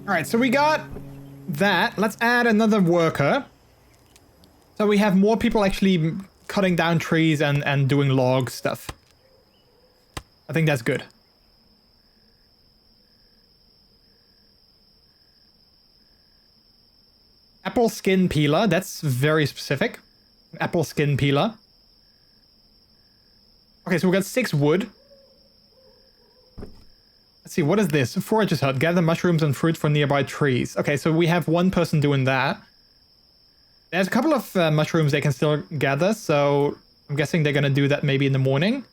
All right, so we got that. Let's add another worker. So we have more people actually cutting down trees and doing log stuff. I think that's good. Apple skin peeler. That's very specific. Apple skin peeler. Okay, so we got 6 wood. Let's see, what is this? Forager's hut. Gather mushrooms and fruit from nearby trees. Okay, so we have 1 person doing that. There's a couple of mushrooms they can still gather, so I'm guessing they're gonna do that maybe in the morning.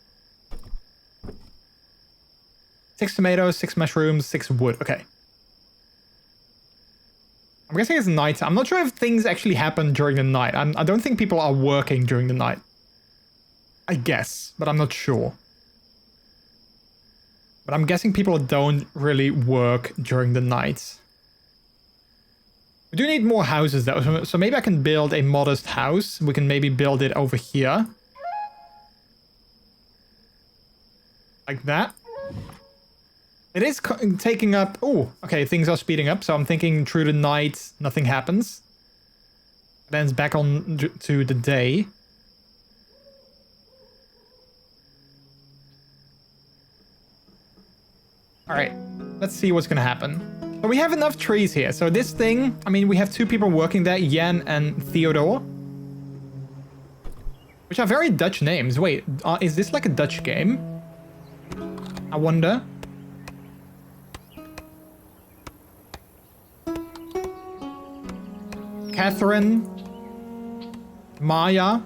6 tomatoes, 6 mushrooms, 6 wood. Okay. I'm guessing it's night. I'm not sure if things actually happen during the night. I don't think people are working during the night. I guess, but I'm not sure. But I'm guessing people don't really work during the night. We do need more houses though, so maybe I can build a modest house. We can maybe build it over here. Like that. It is taking up... Oh, okay, things are speeding up, so I'm thinking through the night, nothing happens. Then it's back on to the day. Alright, let's see what's gonna happen. So we have enough trees here. So this thing, I mean, we have 2 people working there, Jan and Theodore. Which are very Dutch names. Wait, is this like a Dutch game? I wonder. Catherine. Maya.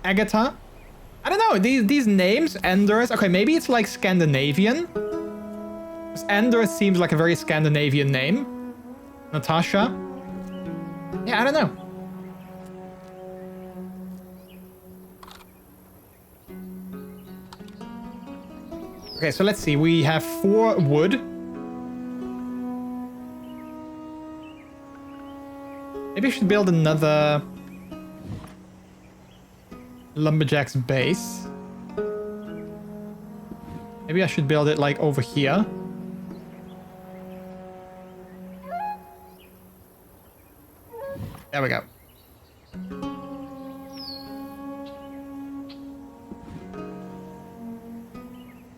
Agatha. I don't know, these names, Anders. Okay, maybe it's like Scandinavian. Anders seems like a very Scandinavian name. Natasha. Yeah, I don't know. Okay, so let's see. We have 4 wood. Maybe I should build another lumberjack's base. Maybe I should build it like over here. There we go.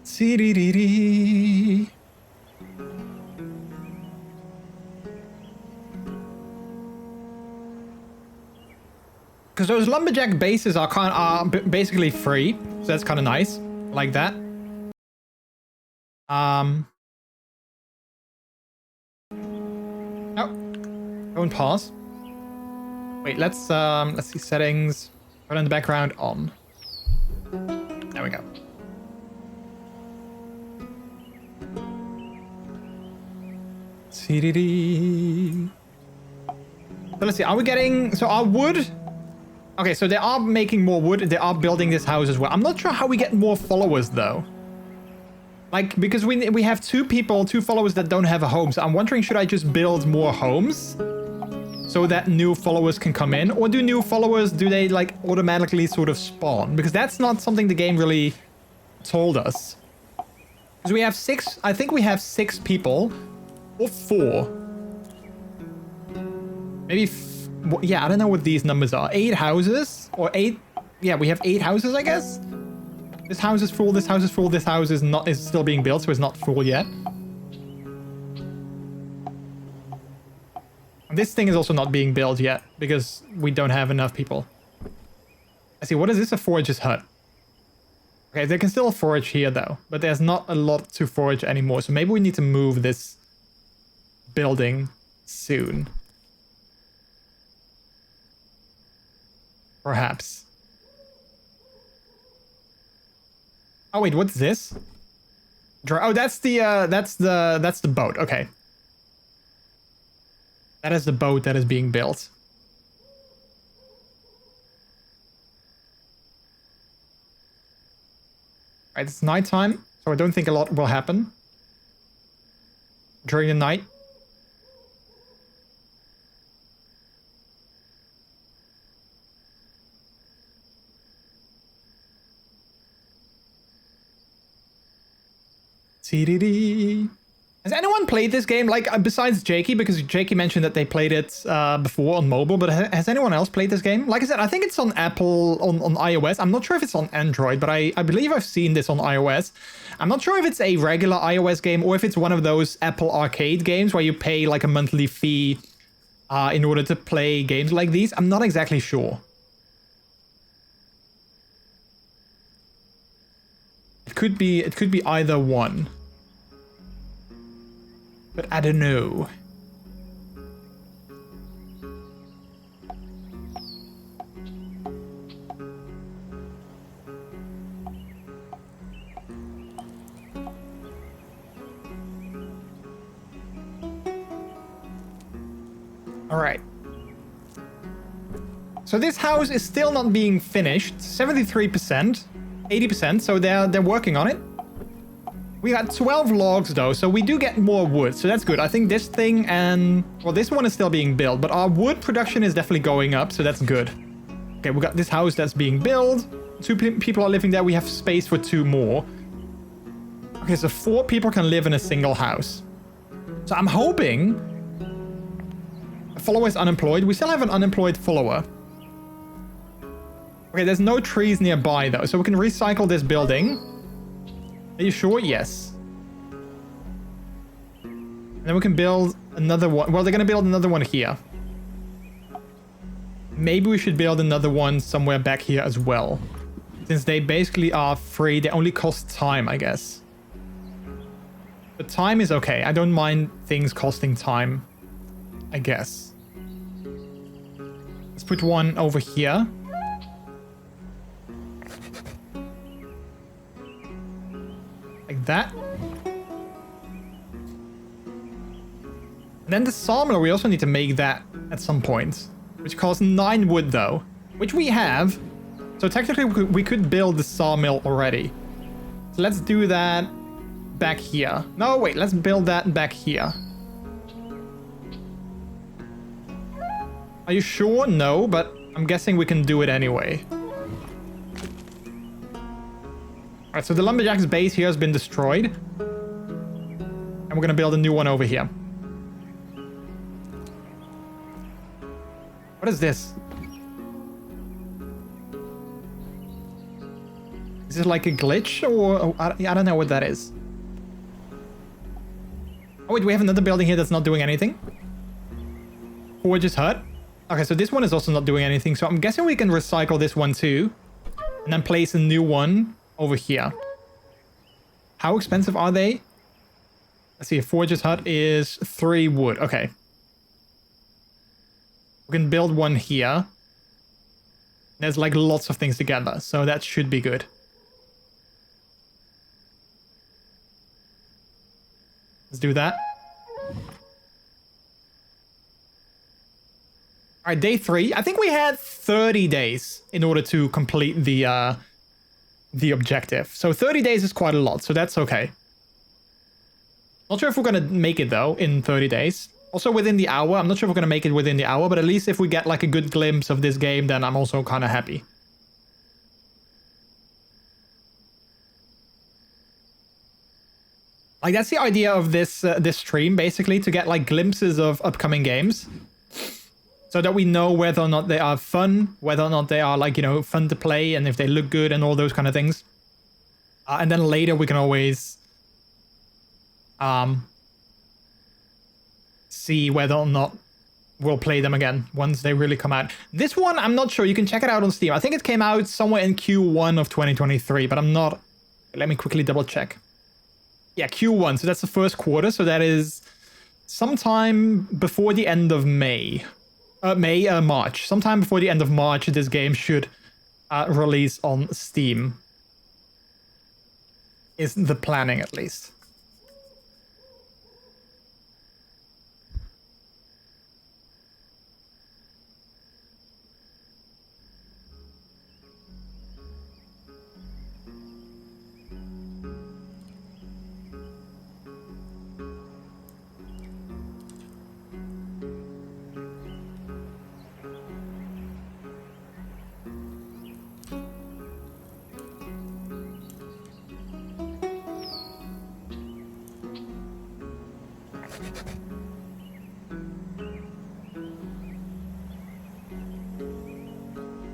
See-dee-dee-dee. Because those lumberjack bases are basically free, so that's kind of nice, like that. Oh, don't pause. Wait, let's see settings. Put in the background on. There we go. See-dee-dee. So let's see. Are we getting? So our wood. Okay, so they are making more wood. They are building this house as well. I'm not sure how we get more followers though. Like, because we have 2 followers that don't have a home. So I'm wondering, should I just build more homes so that new followers can come in? Or do new followers, do they like automatically sort of spawn? Because that's not something the game really told us. Because we have 6, I think we have 6 people. Or 4. Maybe, yeah, I don't know what these numbers are. 8 houses? Or 8, yeah, we have 8 houses, I guess? This house is full, this house is full, this house is still being built, so it's not full yet. This thing is also not being built yet, because we don't have enough people. I see, what is this? A forager's hut. Okay, they can still forage here though, but there's not a lot to forage anymore, so maybe we need to move this building soon. Perhaps. Oh wait, what's this? Oh, that's the boat. Okay. That is the boat that is being built. Right, it's nighttime, so I don't think a lot will happen during the night. CDD. Has anyone played this game? Like, besides Jakey, because Jakey mentioned that they played it before on mobile, but has anyone else played this game? Like I said, I think it's on Apple, on iOS. I'm not sure if it's on Android, but I believe I've seen this on iOS. I'm not sure if it's a regular iOS game or if it's one of those Apple Arcade games where you pay like a monthly fee in order to play games like these. I'm not exactly sure. It could be either one. But I don't know. All right. So this house is still not being finished. 73%, 80%. So they're working on it. We got 12 logs though, so we do get more wood, so that's good. I think this thing and... Well, this one is still being built, but our wood production is definitely going up, so that's good. Okay, we got this house that's being built. 2 people are living there. We have space for 2 more. Okay, so 4 people can live in a single house. So I'm hoping... A follower is unemployed. We still have an unemployed follower. Okay, there's no trees nearby though, so we can recycle this building. Are you sure? Yes. And then we can build another one. Well, they're going to build another one here. Maybe we should build another one somewhere back here as well. Since they basically are free, they only cost time, I guess. But time is okay. I don't mind things costing time, I guess. Let's put one over here. Like that. And then the sawmill, we also need to make that at some point. Which costs 9 wood though. Which we have. So technically we could build the sawmill already. So let's do that back here. No, wait, let's build that back here. Are you sure? No, but I'm guessing we can do it anyway. Alright, so the lumberjack's base here has been destroyed. And we're gonna build a new one over here. What is this? Is it like a glitch or... I don't know what that is. Oh wait, we have another building here that's not doing anything. Forge's hut. Okay, so this one is also not doing anything. So I'm guessing we can recycle this one too. And then place a new one over here. How expensive are they? Let's see, a Forge's hut is 3 wood. Okay. We can build one here. There's like lots of things together, so that should be good. Let's do that. Alright, day 3. I think we had 30 days in order to complete the objective. So 30 days is quite a lot, so that's okay. Not sure if we're gonna make it though in 30 days. Also within the hour. I'm not sure if we're gonna make it within the hour, but at least if we get like a good glimpse of this game, then I'm also kind of happy. Like that's the idea of this this stream, basically, to get like glimpses of upcoming games. So that we know whether or not they are fun, whether or not they are like, you know, fun to play, and if they look good and all those kind of things. And then later we can always see whether or not we'll play them again once they really come out. This one, I'm not sure. You can check it out on Steam. I think it came out somewhere in Q1 of 2023, but I'm not... Let me quickly double check. Yeah, Q1. So that's the first quarter. So that is sometime before the end of May. March. Sometime before the end of March, this game should release on Steam. Is the planning, at least.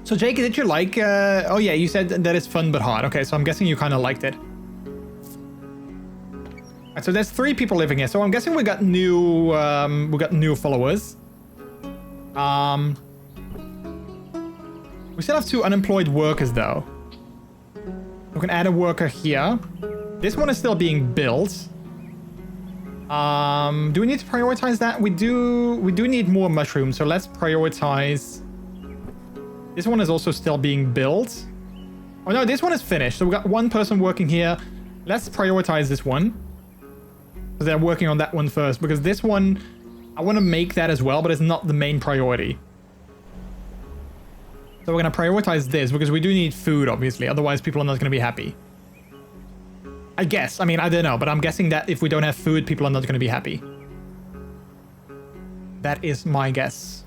So Jake, did you like, oh yeah, you said that it's fun but hard. Okay, so I'm guessing you kind of liked it. Alright, so there's 3 people living here. So I'm guessing we got new followers. We still have 2 unemployed workers though. We can add a worker here. This one is still being built. Do we need to prioritize that? We do need more mushrooms, so let's prioritize. This one is also still being built. Oh no, this one is finished. So we got 1 person working here. Let's prioritize this one. Because they're working on that one first. Because this one, I want to make that as well, but it's not the main priority. So we're going to prioritize this because we do need food, obviously. Otherwise, people are not going to be happy. I guess. I mean, I don't know, but I'm guessing that if we don't have food, people are not going to be happy. That is my guess.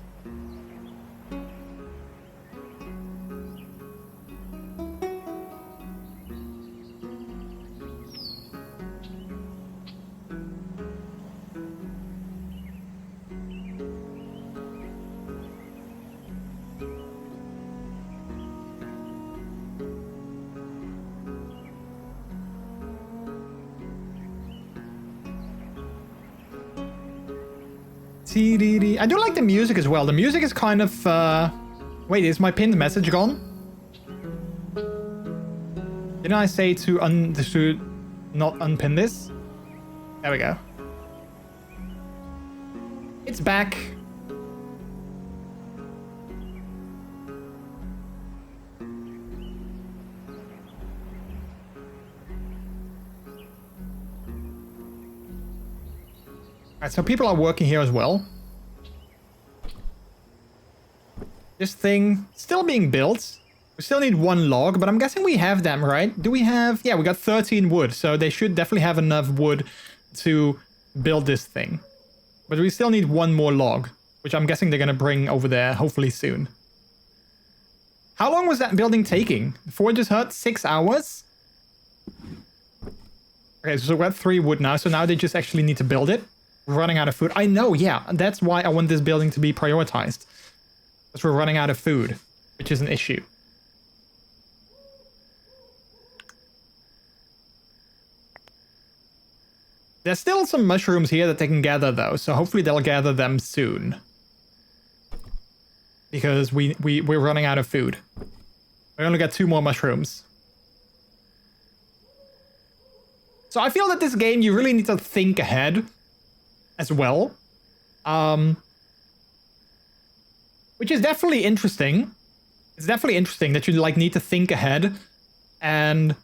I do like the music as well. The music is kind of... Wait, is my pinned message gone? Didn't I say to not unpin this? There we go. It's back. Alright, so people are working here as well. This thing still being built. We still need 1 log, but I'm guessing we have them, right? Do we have... Yeah, we got 13 wood, so they should definitely have enough wood to build this thing. But we still need 1 more log, which I'm guessing they're going to bring over there hopefully soon. How long was that building taking? Forge's hut, 6 hours? Okay, so we're at 3 wood now, so now they just actually need to build it. We're running out of food. I know, yeah. That's why I want this building to be prioritized. Because we're running out of food, which is an issue. There's still some mushrooms here that they can gather, though. So hopefully they'll gather them soon. Because we're running out of food. We only got 2 more mushrooms. So I feel that this game, you really need to think ahead as well. Which is definitely interesting. It's definitely interesting that you like need to think ahead and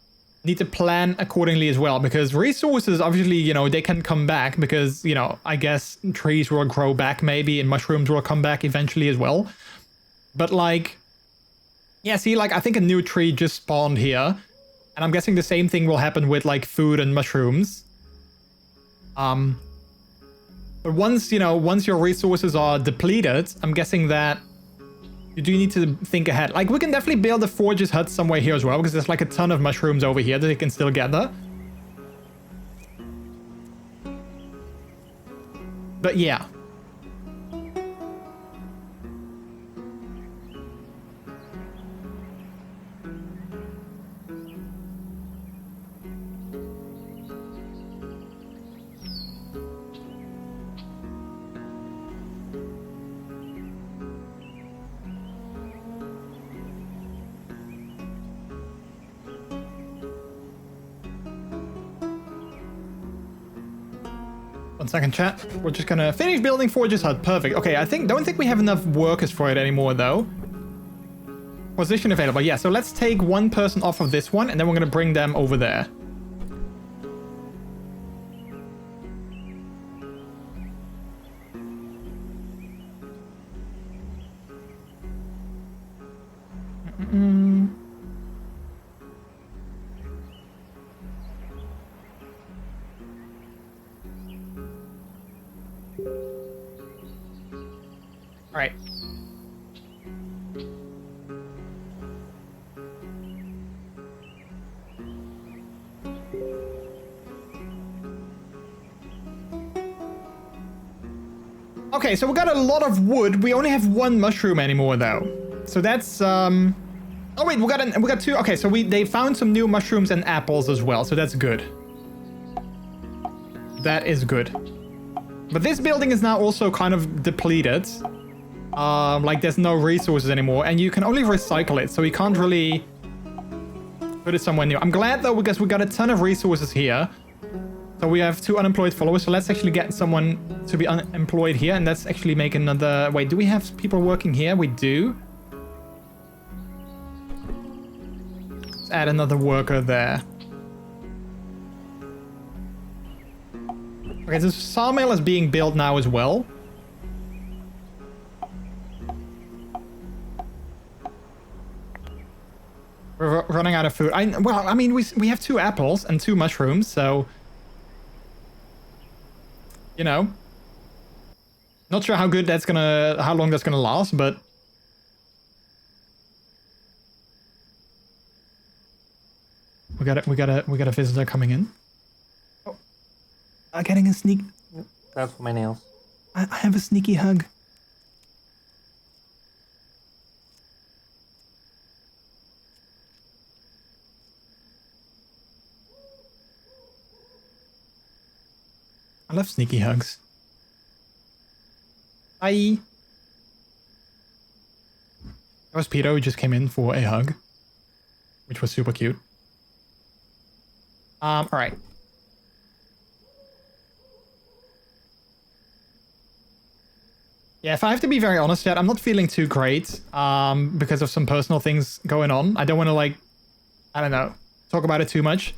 need to plan accordingly as well, because resources obviously, you know, they can come back because, you know, I guess trees will grow back maybe and mushrooms will come back eventually as well. But like, yeah, see, like I think a new tree just spawned here, and I'm guessing the same thing will happen with like food and mushrooms. But once, you know, once your resources are depleted, I'm guessing that you do need to think ahead. Like, we can definitely build a forger's hut somewhere here as well, because there's like a ton of mushrooms over here that they can still gather. But yeah. Second chat. We're just gonna finish building Forge's hut. Perfect. Okay, don't think we have enough workers for it anymore though. Position available. Yeah, so let's take 1 person off of this one and then we're gonna bring them over there. Alright. Okay, so we got a lot of wood. We only have 1 mushroom anymore though. So that's oh wait, we got 2. Okay, so they found some new mushrooms and apples as well, so that's good. That is good. But this building is now also kind of depleted. Like there's no resources anymore, and you can only recycle it, so you can't really put it somewhere new. I'm glad though, because we got a ton of resources here. So we have 2 unemployed followers, so let's actually get someone to be unemployed here, and let's actually make another... Wait, do we have people working here? We do. Let's add another worker there. Okay, so sawmill is being built now as well. We're running out of food. Well, I mean, we have 2 apples and 2 mushrooms, so... You know. Not sure how long that's gonna last, but... We got a visitor coming in. Oh. Getting a sneak... That's for my nails. I have a sneaky hug. I love sneaky hugs. Hi. That was Peter who just came in for a hug, which was super cute. All right. Yeah, if I have to be very honest yet, I'm not feeling too great because of some personal things going on. I don't want to, like, I don't know, talk about it too much.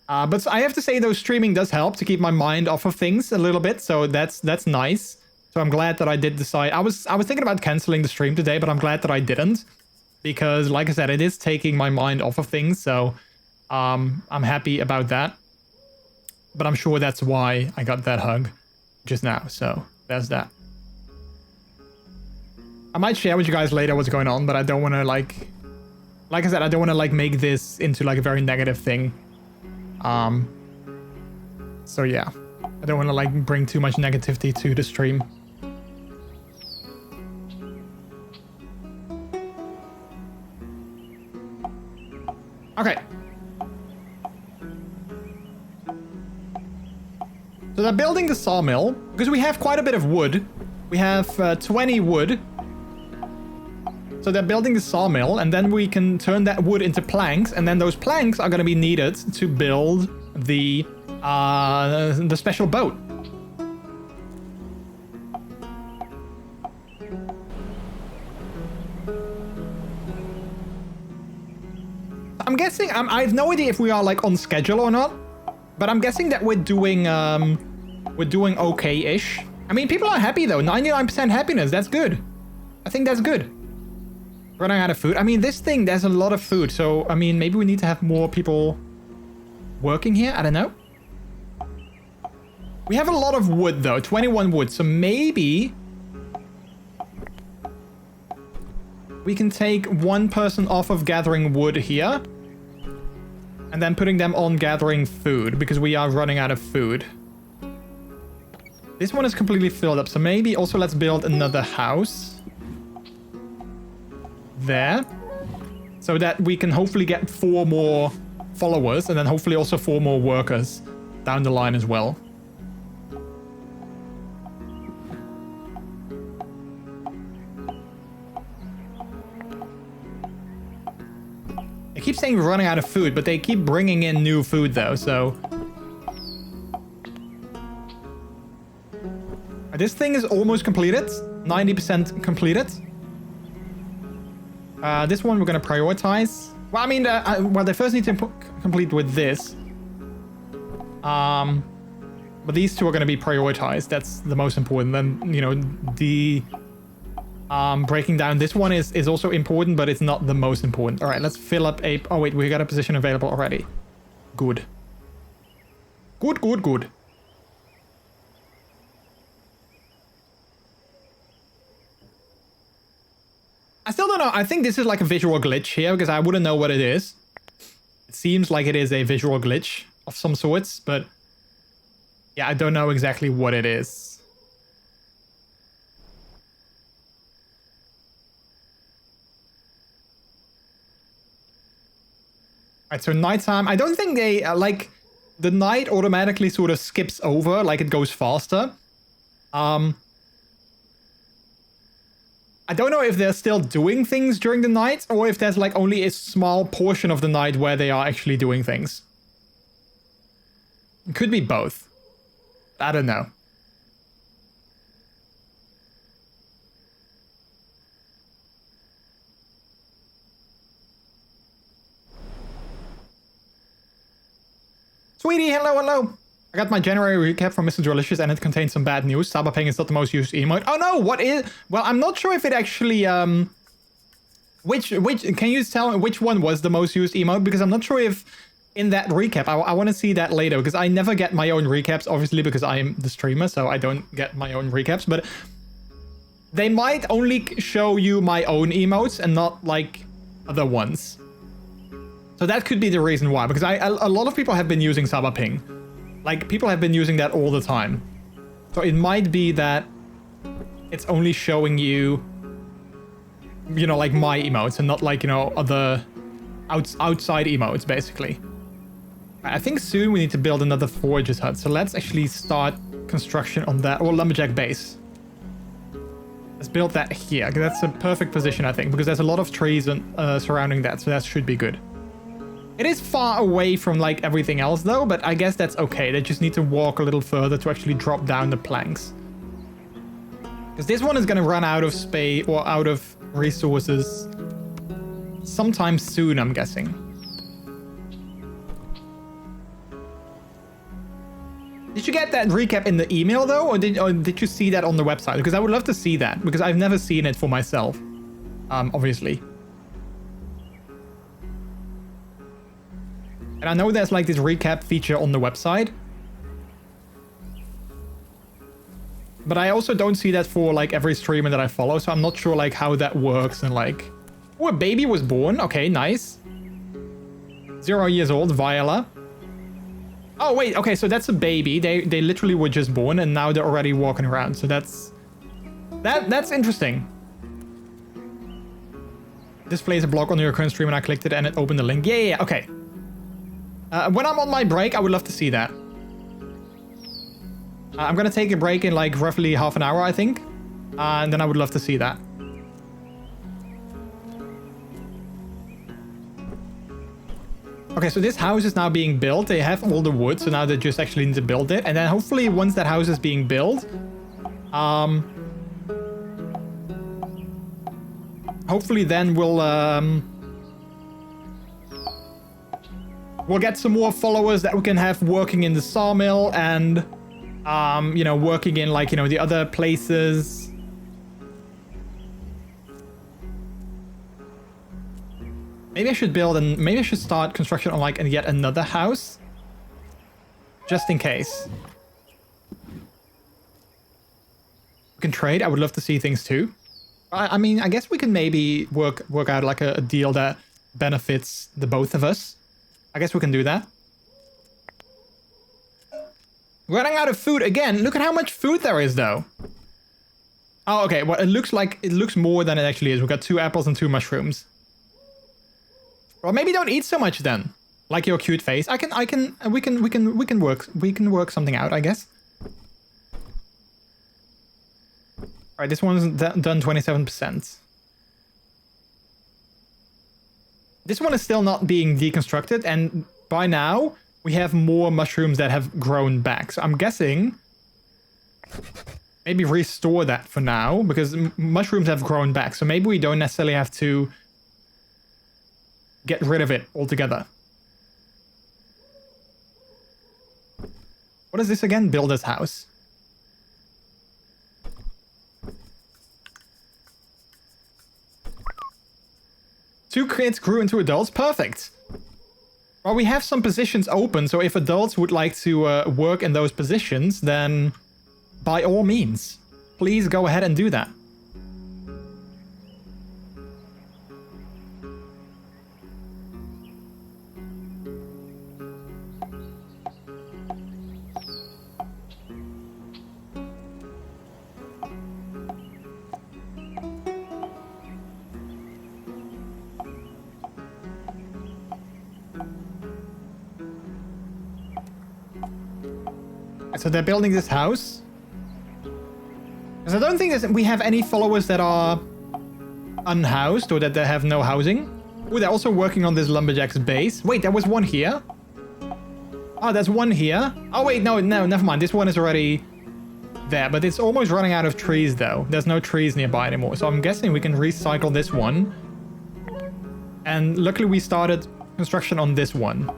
But I have to say, though, streaming does help to keep my mind off of things a little bit, so that's nice. So I'm glad that I did decide. I was thinking about canceling the stream today, but I'm glad that I didn't, because, like I said, it is taking my mind off of things. So I'm happy about that. But I'm sure that's why I got that hug just now. So there's that. I might share with you guys later what's going on, but I don't want to, like I said, I don't want to, like, make this into, like, a very negative thing. So yeah, I don't want to, like, bring too much negativity to the stream. Okay. So they're building the sawmill because we have quite a bit of wood. We have 20 wood. So they're building the sawmill, and then we can turn that wood into planks, and then those planks are going to be needed to build the special boat. I'm guessing, I have no idea if we are, like, on schedule or not, but I'm guessing that we're doing okay-ish. I mean, people are happy though. 99% happiness. That's good. I think that's good. Running out of food. I mean, this thing, there's a lot of food. So, I mean, maybe we need to have more people working here. I don't know. We have a lot of wood, though. 21 wood. So maybe we can take one person off of gathering wood here and then putting them on gathering food because we are running out of food. This one is completely filled up. So maybe also let's build another house there, so that we can hopefully get 4 more followers and then hopefully also 4 more workers down the line as well. They keep saying we're running out of food, but they keep bringing in new food though, so... This thing is almost completed. 90% completed. This one we're going to prioritize. Well, I mean, well, they first need to complete with this. But these 2 are going to be prioritized. That's the most important. Then, you know, the breaking down this one is also important, but it's not the most important. All right, let's fill up a... Oh, wait, we got a position available already. Good. Good, good, good. I still don't know. I think this is like a visual glitch here because I wouldn't know what it is. It seems like it is a visual glitch of some sorts, but yeah, I don't know exactly what it is. Alright, so nighttime. I don't think they like the night automatically sort of skips over, like it goes faster. I don't know if they're still doing things during the night or if there's like only a small portion of the night where they are actually doing things. It could be both. I don't know. Sweetie, hello, hello. I got my January recap from MrJordilicious and it contains some bad news. Sabapeng is not the most used emote. Oh no, what is... Well, I'm not sure if it actually Which can you tell me which one was the most used emote? Because I'm not sure if in that recap, I want to see that later, because I never get my own recaps, obviously, because I'm the streamer, so I don't get my own recaps, but they might only show you my own emotes and not like other ones. So that could be the reason why, because a lot of people have been using Sabaping. Like, people have been using that all the time. So it might be that it's only showing you, you know, like my emotes and not like, you know, other outside emotes, basically. I think soon we need to build another forger's hut. So let's actually start construction on that, or lumberjack base. Let's build that here. That's a perfect position, I think, because there's a lot of trees surrounding that, so that should be good. It is far away from like everything else though, but I guess that's okay. They just need to walk a little further to actually drop down the planks. Because this one is going to run out of space or out of resources sometime soon, I'm guessing. Did you get that recap in the email though, or did you see that on the website? Because I would love to see that, because I've never seen it for myself, obviously. And I know there's like this recap feature on the website, but I also don't see that for like every streamer that I follow, so I'm not sure like how that works. And like, oh, a baby was born. Okay, nice. 0 years old, Viola. Oh wait, okay, so that's a baby. They literally were just born and now they're already walking around. So that's interesting. Displays a block on your current stream and I clicked it and it opened the link. Yeah, okay. When I'm on my break, I would love to see that. I'm gonna take a break in like roughly half an hour, I think. And then I would love to see that. Okay, so this house is now being built. They have all the wood, so now they just actually need to build it. And then hopefully once that house is being built, hopefully then we'll get some more followers that we can have working in the sawmill and, you know, working in like, you know, the other places. Maybe I should build and maybe I should start construction on like yet another house. Just in case. We can trade. I would love to see things too. I mean, I guess we can maybe work out like a deal that benefits the both of us. I guess we can do that. Running out of food again. Look at how much food there is though. Oh, okay. Well, it looks more than it actually is. We've got 2 apples and 2 mushrooms. Well, maybe don't eat so much then. Like your cute face. We can work something out, I guess. All right, this one's done 27%. This one is still not being deconstructed, and by now we have more mushrooms that have grown back. So I'm guessing maybe restore that for now, because mushrooms have grown back. So maybe we don't necessarily have to get rid of it altogether. What is this again? Builder's house. Two kids grew into adults. Perfect. Well, we have some positions open, so if adults would like to work in those positions, then by all means, please go ahead and do that. So they're building this house. Because I don't think we have any followers that are unhoused or that they have no housing. Oh, they're also working on this lumberjack's base. Wait, there was one here. Oh, there's one here. Oh, wait, no, never mind. This one is already there, but it's almost running out of trees, though. There's no trees nearby anymore. So I'm guessing we can recycle this one. And luckily we started construction on this one.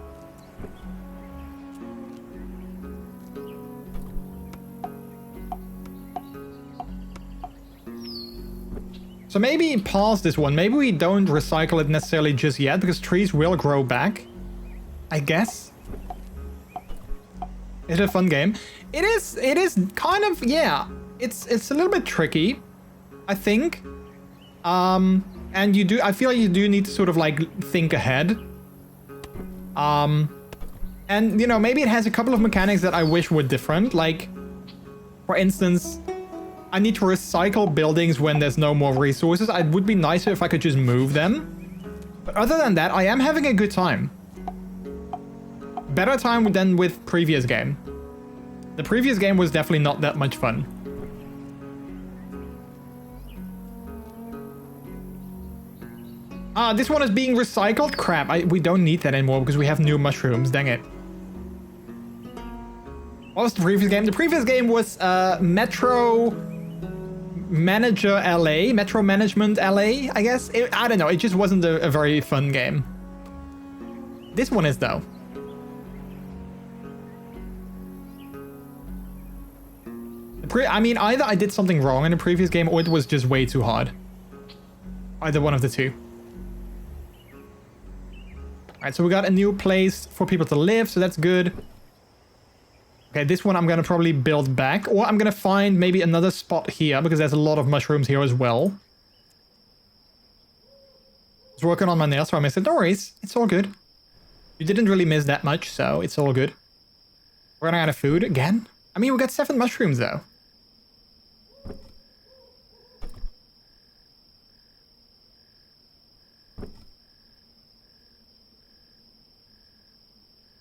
So maybe pause this one. Maybe we don't recycle it necessarily just yet, because trees will grow back, I guess. Is it a fun game? It is kind of, yeah. It's a little bit tricky, I think. And I feel like you do need to sort of like think ahead. And you know, maybe it has a couple of mechanics that I wish were different. Like, for instance, I need to recycle buildings when there's no more resources. It would be nicer if I could just move them. But other than that, I am having a good time. Better time than with previous game. The previous game was definitely not that much fun. This one is being recycled? Crap, we don't need that anymore because we have new mushrooms. Dang it. What was the previous game? The previous game was Metro Manager LA. Metro Management LA, I guess? I don't know, it just wasn't a very fun game. This one is, though. I mean, either I did something wrong in the previous game or it was just way too hard. Either one of the two. Alright, so we got a new place for people to live, so that's good. Okay, this one I'm gonna probably build back, or I'm gonna find maybe another spot here, because there's a lot of mushrooms here as well. I was working on my nails, so I missed it. No worries, it's all good. You didn't really miss that much, so it's all good. We're running out of food again. I mean, we got 7 mushrooms, though.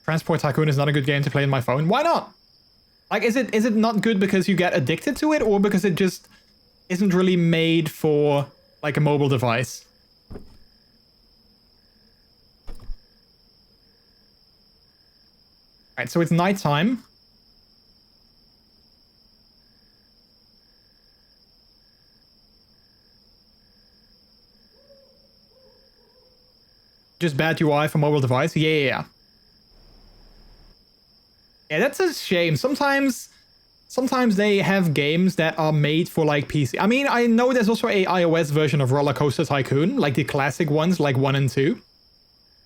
Transport Tycoon is not a good game to play on my phone. Why not? Like, is it not good because you get addicted to it, or because it just isn't really made for, like, a mobile device? Alright, so it's nighttime. Just bad UI for mobile device? Yeah. Yeah, that's a shame. Sometimes they have games that are made for, like, PC. I mean, I know there's also a iOS version of Roller Coaster Tycoon, like the classic ones, like 1 and 2.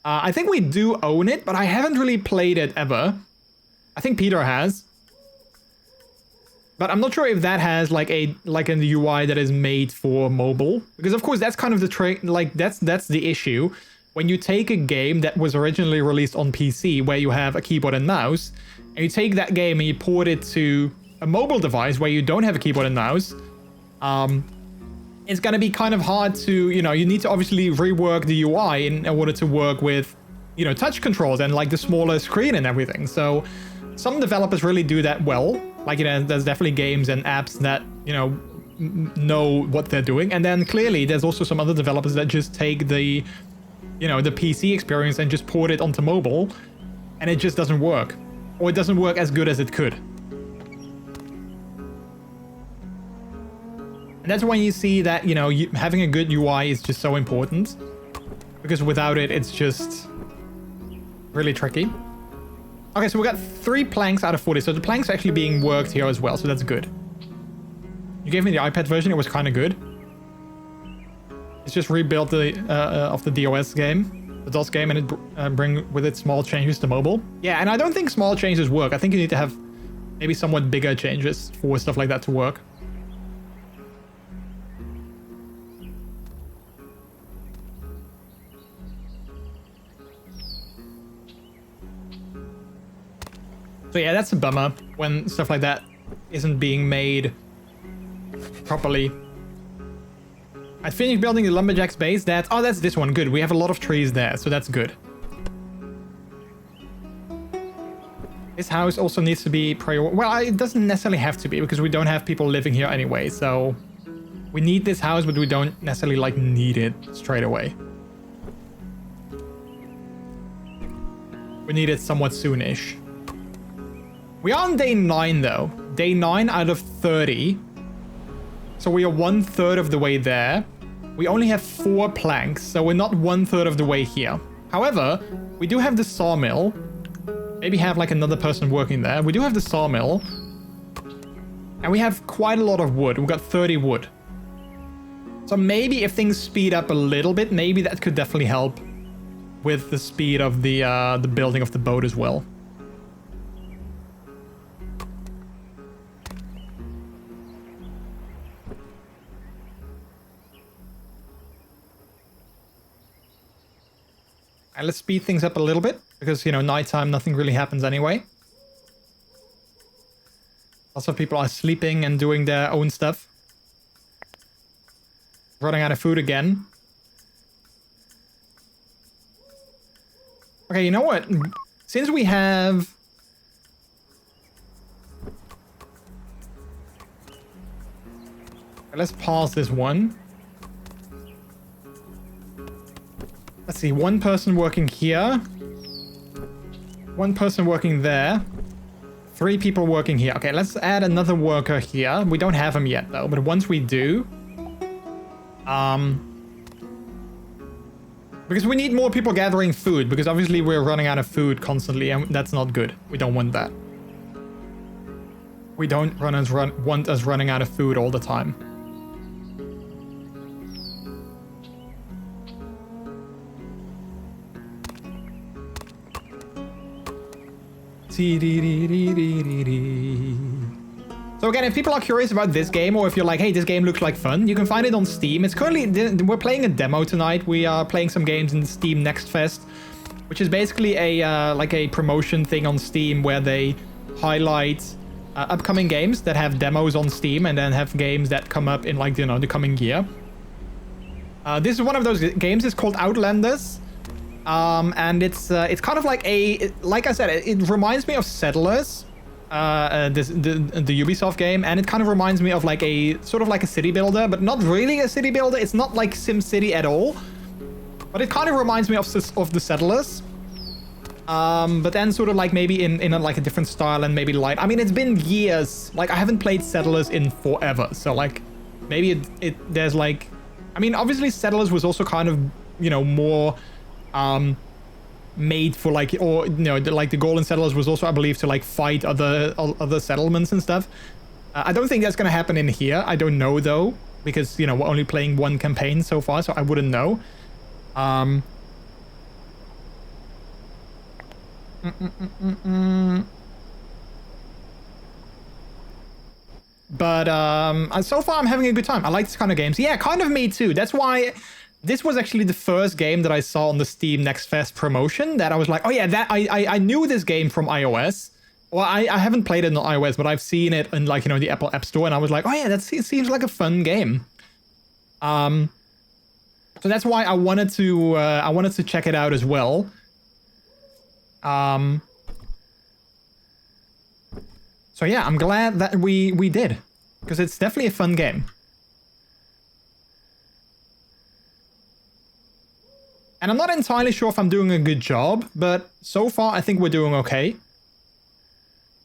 I think we do own it, but I haven't really played it ever. I think Peter has. But I'm not sure if that has, like, an UI that is made for mobile. Because, of course, that's kind of the that's the issue. When you take a game that was originally released on PC, where you have a keyboard and mouse, and you take that game and you port it to a mobile device where you don't have a keyboard and mouse, it's going to be kind of hard to, you know, you need to obviously rework the UI in order to work with, you know, touch controls and, like, the smaller screen and everything. So some developers really do that well. Like, you know, there's definitely games and apps that, you know what they're doing. And then clearly there's also some other developers that just take the, you know, the PC experience and just port it onto mobile, and it just doesn't work. Or it doesn't work as good as it could. And that's when you see that, you know, having a good UI is just so important. Because without it, it's just really tricky. Okay, so we got 3 planks out of 40. So the planks are actually being worked here as well, so that's good. You gave me the iPad version, it was kind of good. It's just rebuilt of the DOS game. The DOS game, and it bring with it small changes to mobile. Yeah, and I don't think small changes work. I think you need to have maybe somewhat bigger changes for stuff like that to work. So yeah, that's a bummer when stuff like that isn't being made properly. I finished building the lumberjack's base. Oh, that's this one. Good. We have a lot of trees there, so that's good. This house also needs to be well, it doesn't necessarily have to be, because we don't have people living here anyway, so we need this house, but we don't necessarily, like, need it straight away. We need it somewhat soonish. We are on day 9, though. Day 9 out of 30. So we are 1/3 of the way there. We only have 4 planks, so we're not 1/3 of the way here. However, we do have the sawmill. Maybe have, like, another person working there. We do have the sawmill. And we have quite a lot of wood. We've got 30 wood. So maybe if things speed up a little bit, maybe that could definitely help with the speed of the building of the boat as well. And let's speed things up a little bit because, you know, nighttime, nothing really happens anyway. Lots of people are sleeping and doing their own stuff. Running out of food again. Okay, you know what? Since we have... Let's pause this one. Let's see, one person working here. One person working there. 3 people working here. Okay, let's add another worker here. We don't have him yet, though, but once we do... Because we need more people gathering food, because obviously we're running out of food constantly, and that's not good. We don't want that. We don't want us running out of food all the time. So again, if people are curious about this game, or if you're like, hey, this game looks like fun, you can find it on Steam. It's currently, we're playing a demo tonight. We are playing some games in the Steam NextFest, which is basically a like a promotion thing on Steam where they highlight upcoming games that have demos on Steam and then have games that come up in, like, you know, the coming year. This is one of those games. It's called Outlanders. And it's kind of like like I said, it reminds me of Settlers, the Ubisoft game, and it kind of reminds me of like a sort of like a city builder, but not really a city builder. It's not like SimCity at all, but it kind of reminds me of the Settlers. But then sort of like maybe in like a different style and maybe light. I mean, it's been years. Like, I haven't played Settlers in forever, so like maybe there's like, I mean, obviously Settlers was also kind of, you know, more made for like, or, you know, like the Golden Settlers was also, I believe, to like fight other settlements and stuff. I don't think that's gonna happen in here. I don't know though, because, you know, we're only playing one campaign so far, so I wouldn't know. But so far I'm having a good time. I like this kind of games. Yeah, kind of me too. That's why this was actually the first game that I saw on the Steam NextFest promotion that I was like, oh yeah, that I knew this game from iOS. Well, I haven't played it on iOS, but I've seen it in, like, you know, the Apple App Store, and I was like, oh yeah, it seems like a fun game. So that's why I wanted to check it out as well. So yeah, I'm glad that we did, because it's definitely a fun game. And I'm not entirely sure if I'm doing a good job, but so far I think we're doing okay.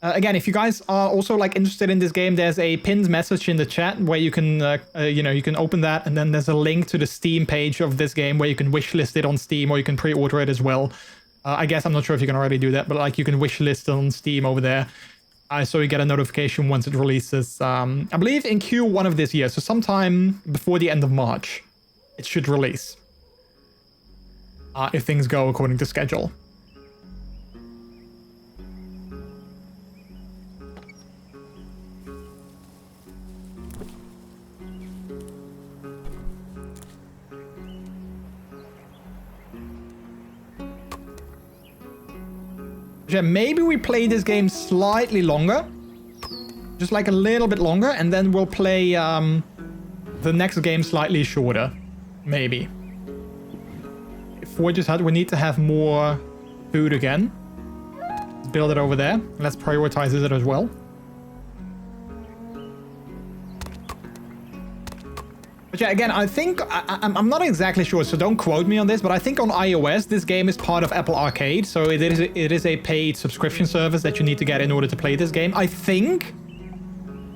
Again, if you guys are also like interested in this game, there's a pinned message in the chat where you can, you know, you can open that, and then there's a link to the Steam page of this game where you can wishlist it on Steam, or you can pre-order it as well. I guess I'm not sure if you can already do that, but like you can wishlist it on Steam over there. So you get a notification once it releases. I believe in Q1 of this year, so sometime before the end of March, it should release. If things go according to schedule. Yeah, maybe we play this game slightly longer. Just like a little bit longer, and then we'll play the next game slightly shorter. Maybe. We need to have more food again. Let's build it over there. Let's prioritize it as well. But yeah, again, I think I'm not exactly sure, so don't quote me on this, but I think on iOS this game is part of Apple Arcade, so it is a paid subscription service that you need to get in order to play this game, I think.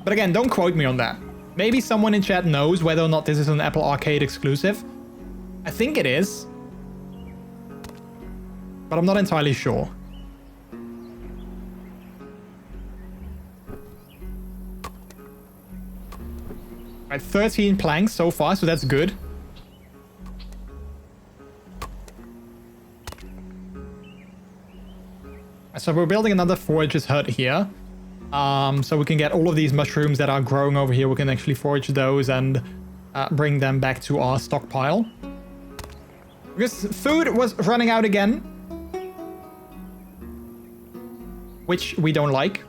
But again, don't quote me on that. Maybe someone in chat knows whether or not this is an Apple Arcade exclusive. I think it is, but I'm not entirely sure. Right, 13 planks so far, so that's good. So we're building another forager's hut here. So we can get all of these mushrooms that are growing over here. We can actually forage those and bring them back to our stockpile. Because food was running out again. Which we don't like.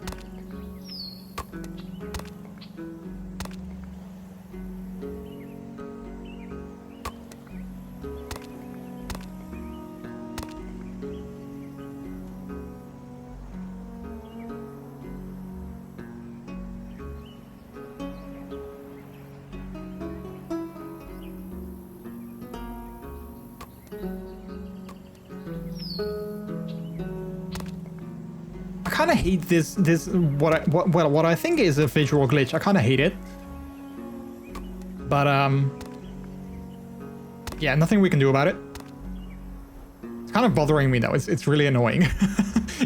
I kind of hate this what I think is a visual glitch. I kind of hate it. But yeah, nothing we can do about it. It's kind of bothering me though. It's really annoying.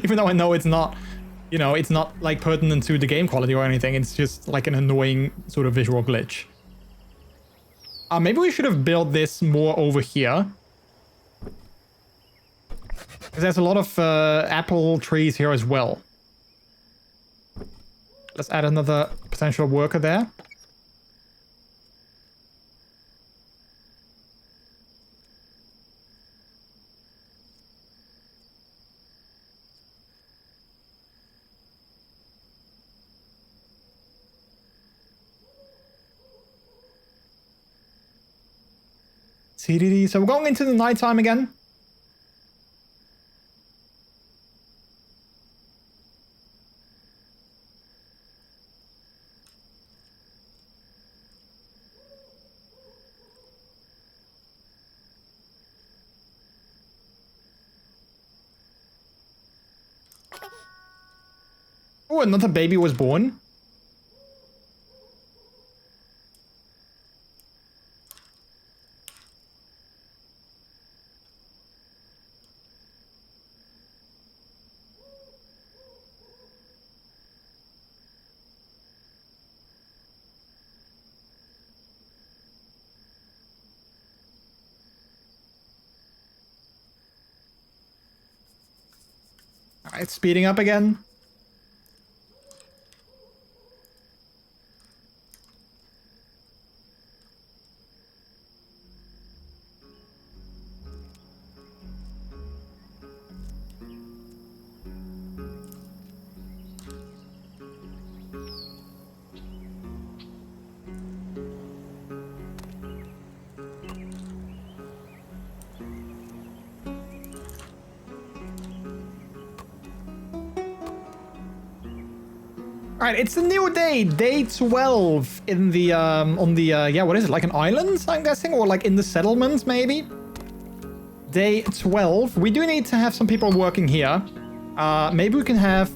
Even though I know it's not, you know, it's not like pertinent to the game quality or anything. It's just like an annoying sort of visual glitch. Maybe we should have built this more over here. Because there's a lot of apple trees here as well. Let's add another potential worker there. CDD. So we're going into the nighttime again. Oh, another baby was born. All right, speeding up again. All right, it's a new day, day 12 in the, on the, yeah, what is it, like an island, I'm guessing, or like in the settlements, maybe? Day 12. We do need to have some people working here. Maybe we can have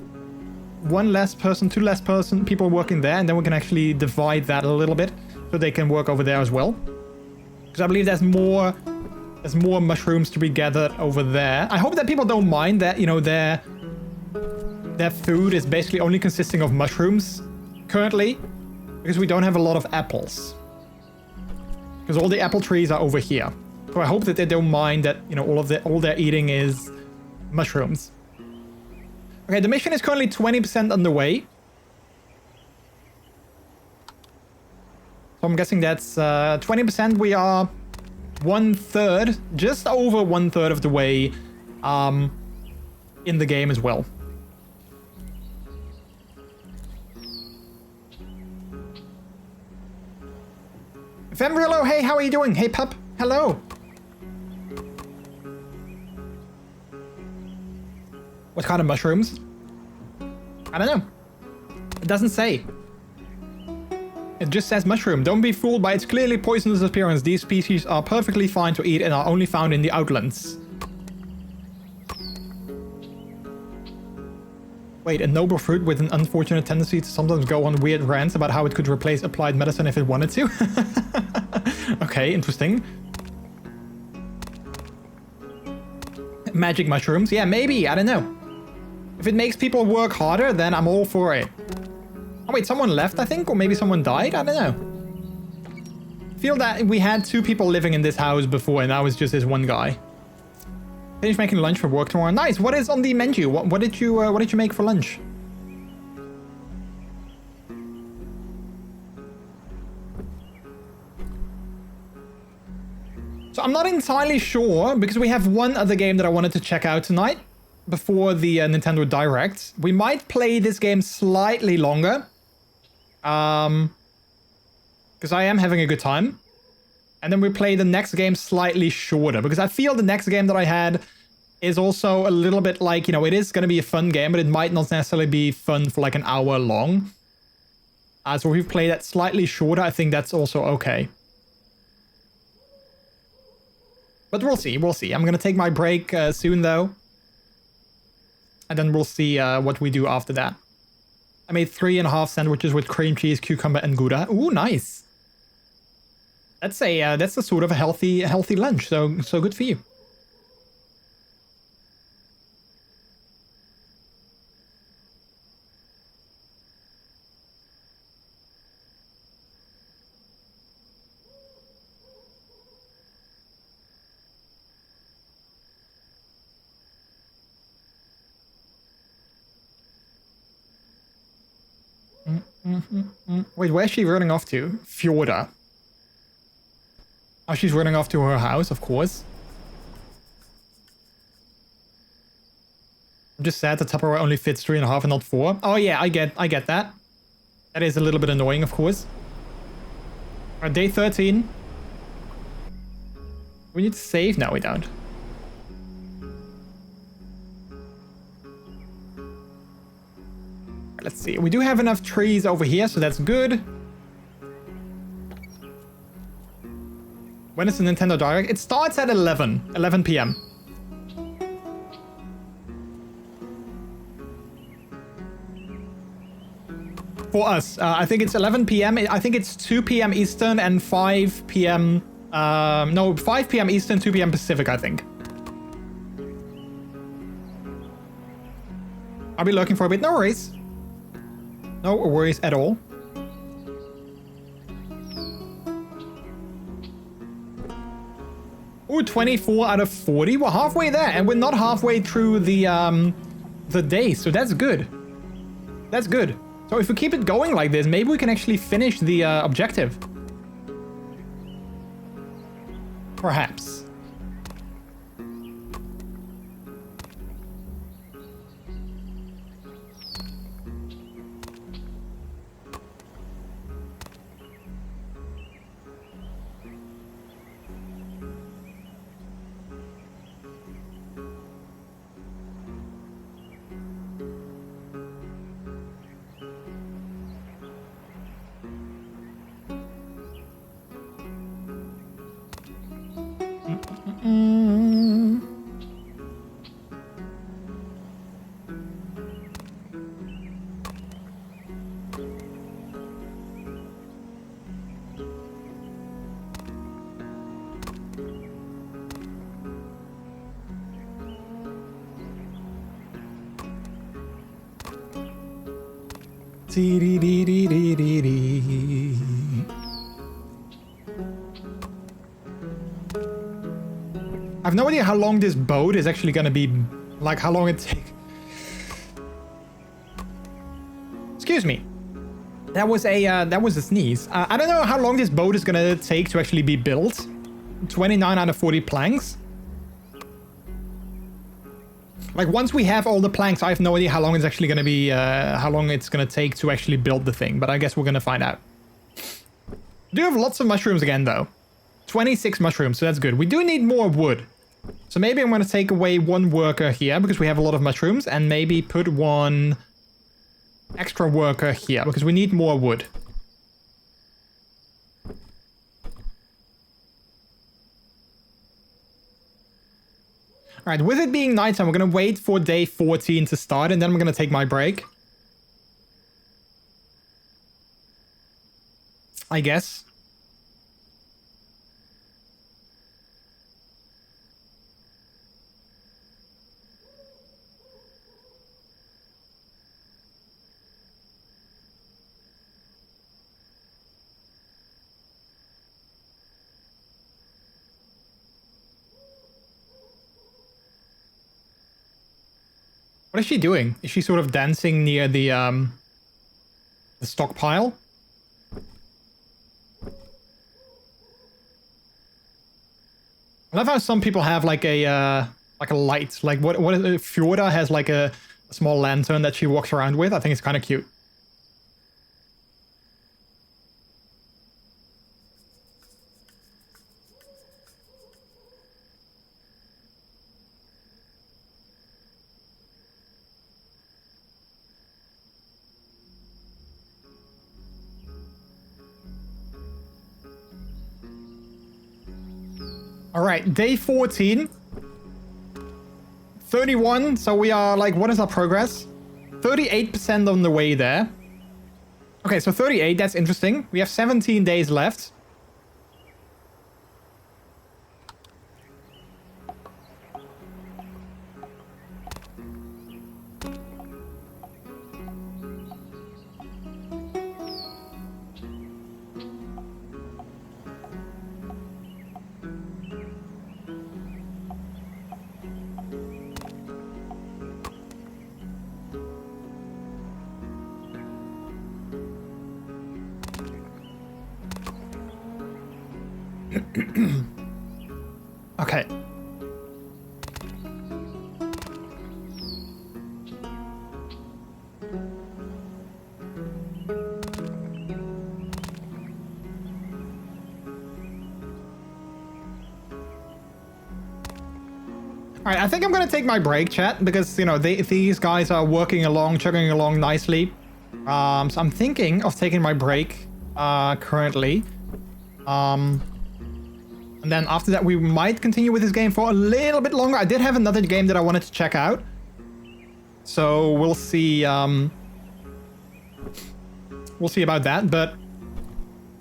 one less person, two less people working there, and then we can actually divide that a little bit so they can work over there as well. Because I believe there's more mushrooms to be gathered over there. I hope that people don't mind that, you know, their food is basically only consisting of mushrooms currently, because we don't have a lot of apples. Because all the apple trees are over here. So I hope that they don't mind that, you know, all they're eating is mushrooms. Okay, the mission is currently 20% underway. So I'm guessing that's 20%. We are 1/3, just over 1/3 of the way in the game as well. Fembrilo, hey, how are you doing? Hey, pup, hello. What kind of mushrooms? I don't know. It doesn't say. It just says mushroom. Don't be fooled by its clearly poisonous appearance. These species are perfectly fine to eat and are only found in the outlands. Wait, a noble fruit with an unfortunate tendency to sometimes go on weird rants about how it could replace applied medicine if it wanted to? Okay, interesting. Magic mushrooms. Yeah, maybe. I don't know. If it makes people work harder, then I'm all for it. Oh, wait, someone left, I think? Or maybe someone died? I don't know. feel that we had 2 people living in this house before, and now it's just this one guy. Finish making lunch for work tomorrow. Nice. What is on the menu? What did you make for lunch? So I'm not entirely sure, because we have one other game that I wanted to check out tonight before the Nintendo Direct. We might play this game slightly longer. Because I am having a good time. And then we play the next game slightly shorter, because I feel the next game that I had is also a little bit like, you know, it is going to be a fun game, but it might not necessarily be fun for like an hour long. So if we play that slightly shorter, I think that's also okay. But we'll see, we'll see. I'm going to take my break soon, though. And then we'll see what we do after that. I made 3.5 sandwiches with cream cheese, cucumber, and Gouda. Ooh, nice. That's a sort of a healthy lunch. So good for you. Wait, where's she running off to? Fjorda. Oh, she's running off to her house, of course. I'm just sad the Tupperware only fits 3.5 and not 4. Oh yeah, I get that. That is a little bit annoying, of course. Alright, day 13. We need to save? No, we don't. Let's see. We do have enough trees over here, so that's good. When is the Nintendo Direct? It starts at 11 p.m. For us, I think it's 11 p.m. I think it's 2 p.m. Eastern and 5 p.m. No, 5 p.m. Eastern, 2 p.m. Pacific, I think. I'll be lurking for a bit. No worries. No worries at all. Ooh, 24 out of 40. We're halfway there, and we're not halfway through the day, so that's good. That's good. So if we keep it going like this, maybe we can actually finish the objective. Perhaps. I have no idea how long this boat is actually gonna be, like how long it takes. Excuse me. That was a sneeze. I don't know how long this boat is gonna take to actually be built. 29 out of 40 planks. Like once we have all the planks, I have no idea how long it's actually gonna be, how long it's gonna take to actually build the thing. But I guess we're gonna find out. We do have lots of mushrooms again, though. 26 mushrooms, so that's good. We do need more wood. So maybe I'm going to take away one worker here because we have a lot of mushrooms, and maybe put one extra worker here because we need more wood. Alright, with it being nighttime, we're going to wait for day 14 to start, and then I'm going to take my break. I guess. What is she doing? Is she sort of dancing near the stockpile? I love how some people have like a light. Like what is it? Fjorda has like a small lantern that she walks around with. I think it's kind of cute. All right, day 14. 31, so we are like, what is our progress? 38% on the way there. Okay, so 38, that's interesting. We have 17 days left. Okay. All right, I think I'm gonna take my break, chat, because, you know, these guys are working along, chugging along nicely. So I'm thinking of taking my break currently. And then after that, we might continue with this game for a little bit longer. I did have another game that I wanted to check out. So we'll see. We'll see about that. But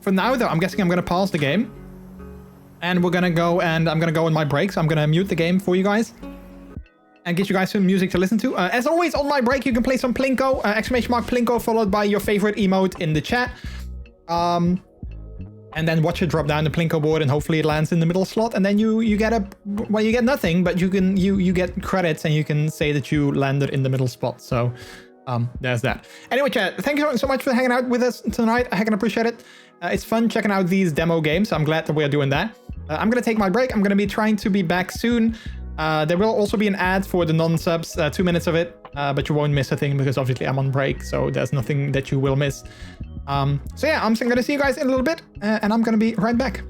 for now, though, I'm guessing I'm gonna pause the game. And we're gonna go, and I'm gonna go on my break, so I'm gonna mute the game for you guys. And get you guys some music to listen to. As always, on my break, you can play some Plinko, !Plinko, followed by your favorite emote in the chat. And then watch it drop down the Plinko board, and hopefully it lands in the middle slot. And then you get a, well, you get nothing, but you get credits, and you can say that you landed in the middle spot. So there's that. Anyway, chat, thank you so much for hanging out with us tonight. I can appreciate it. It's fun checking out these demo games. So I'm glad that we're doing that. I'm gonna take my break. I'm gonna be trying to be back soon. There will also be an ad for the non-subs, 2 minutes of it, but you won't miss a thing because obviously I'm on break, so there's nothing that you will miss. So yeah, I'm gonna see you guys in a little bit, and I'm gonna be right back.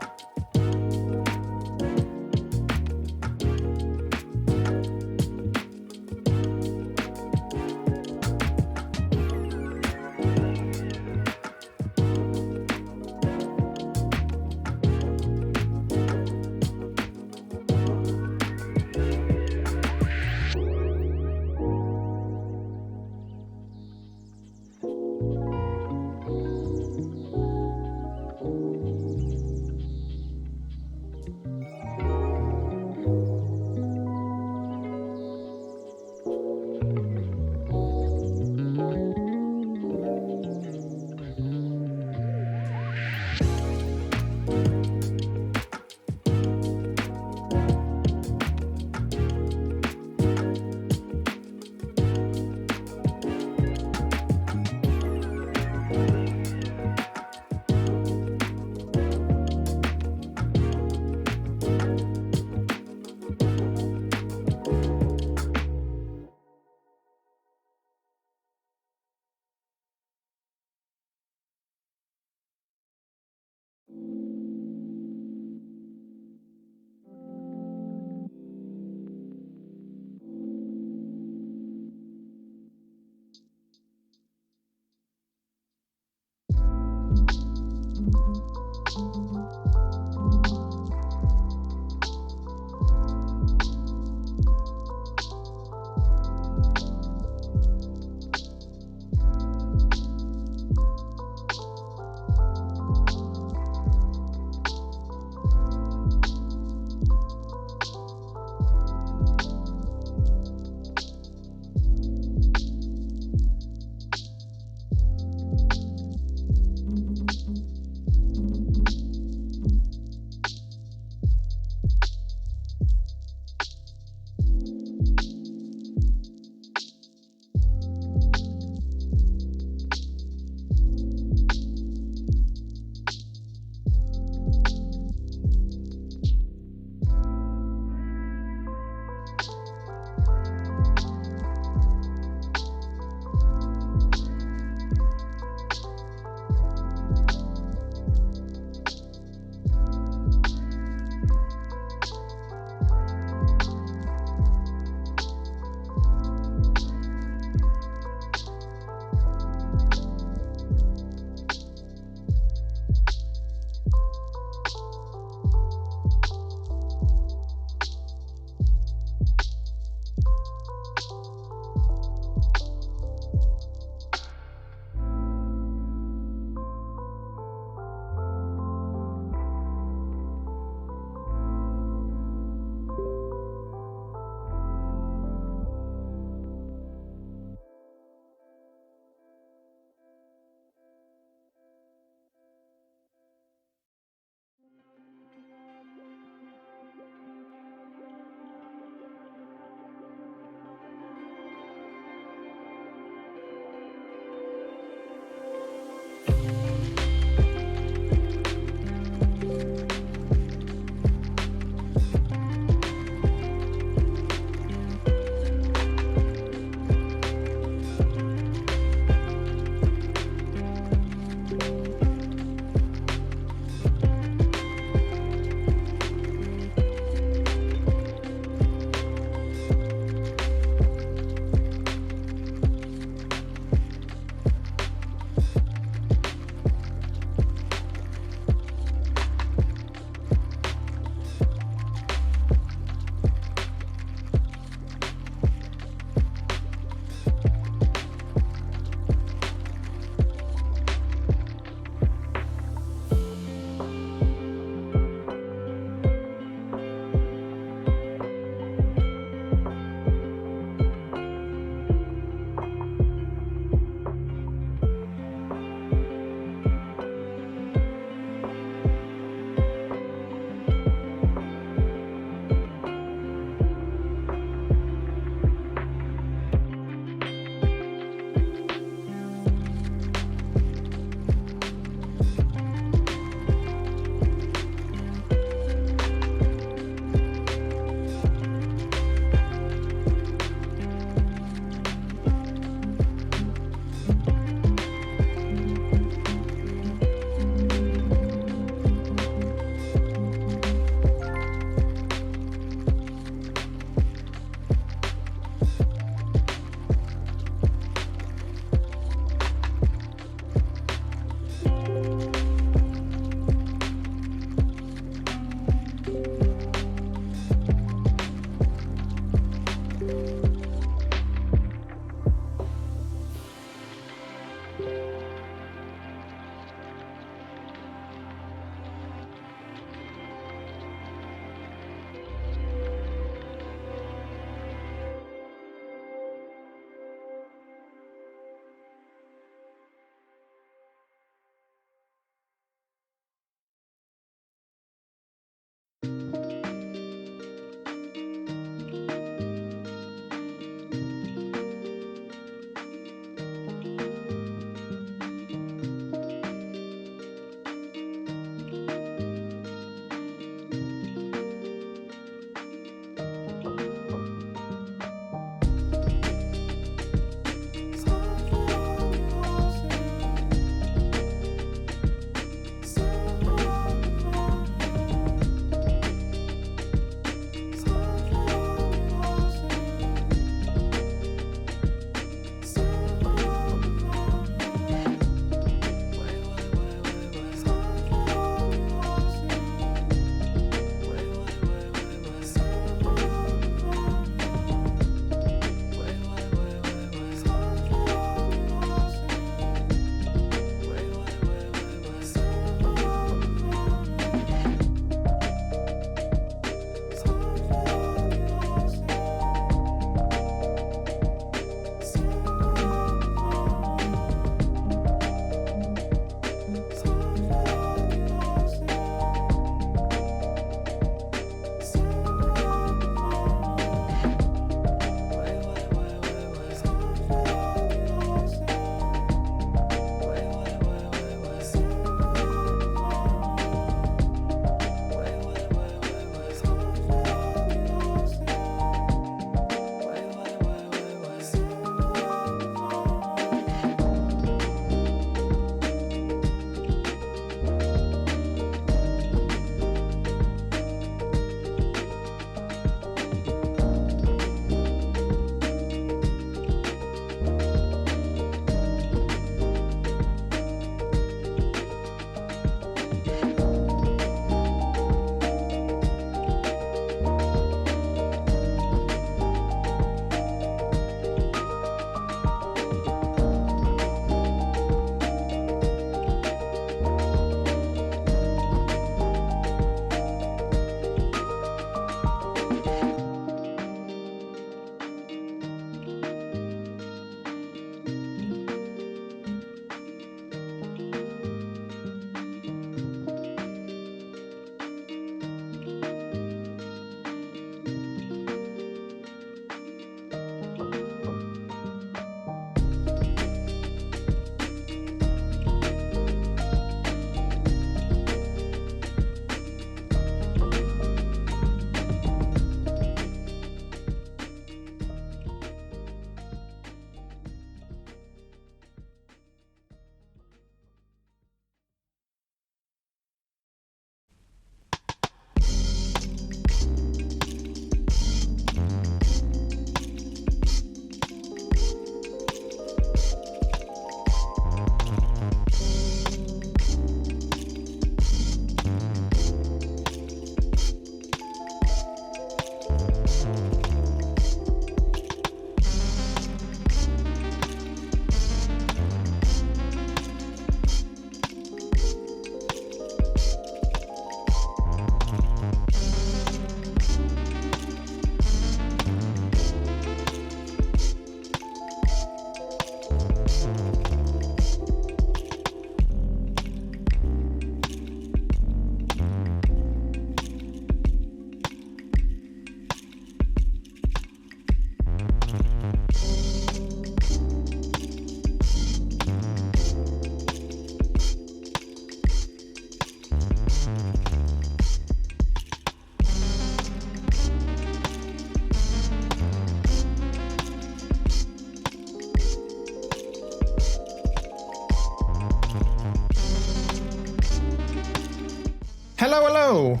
Hello, hello.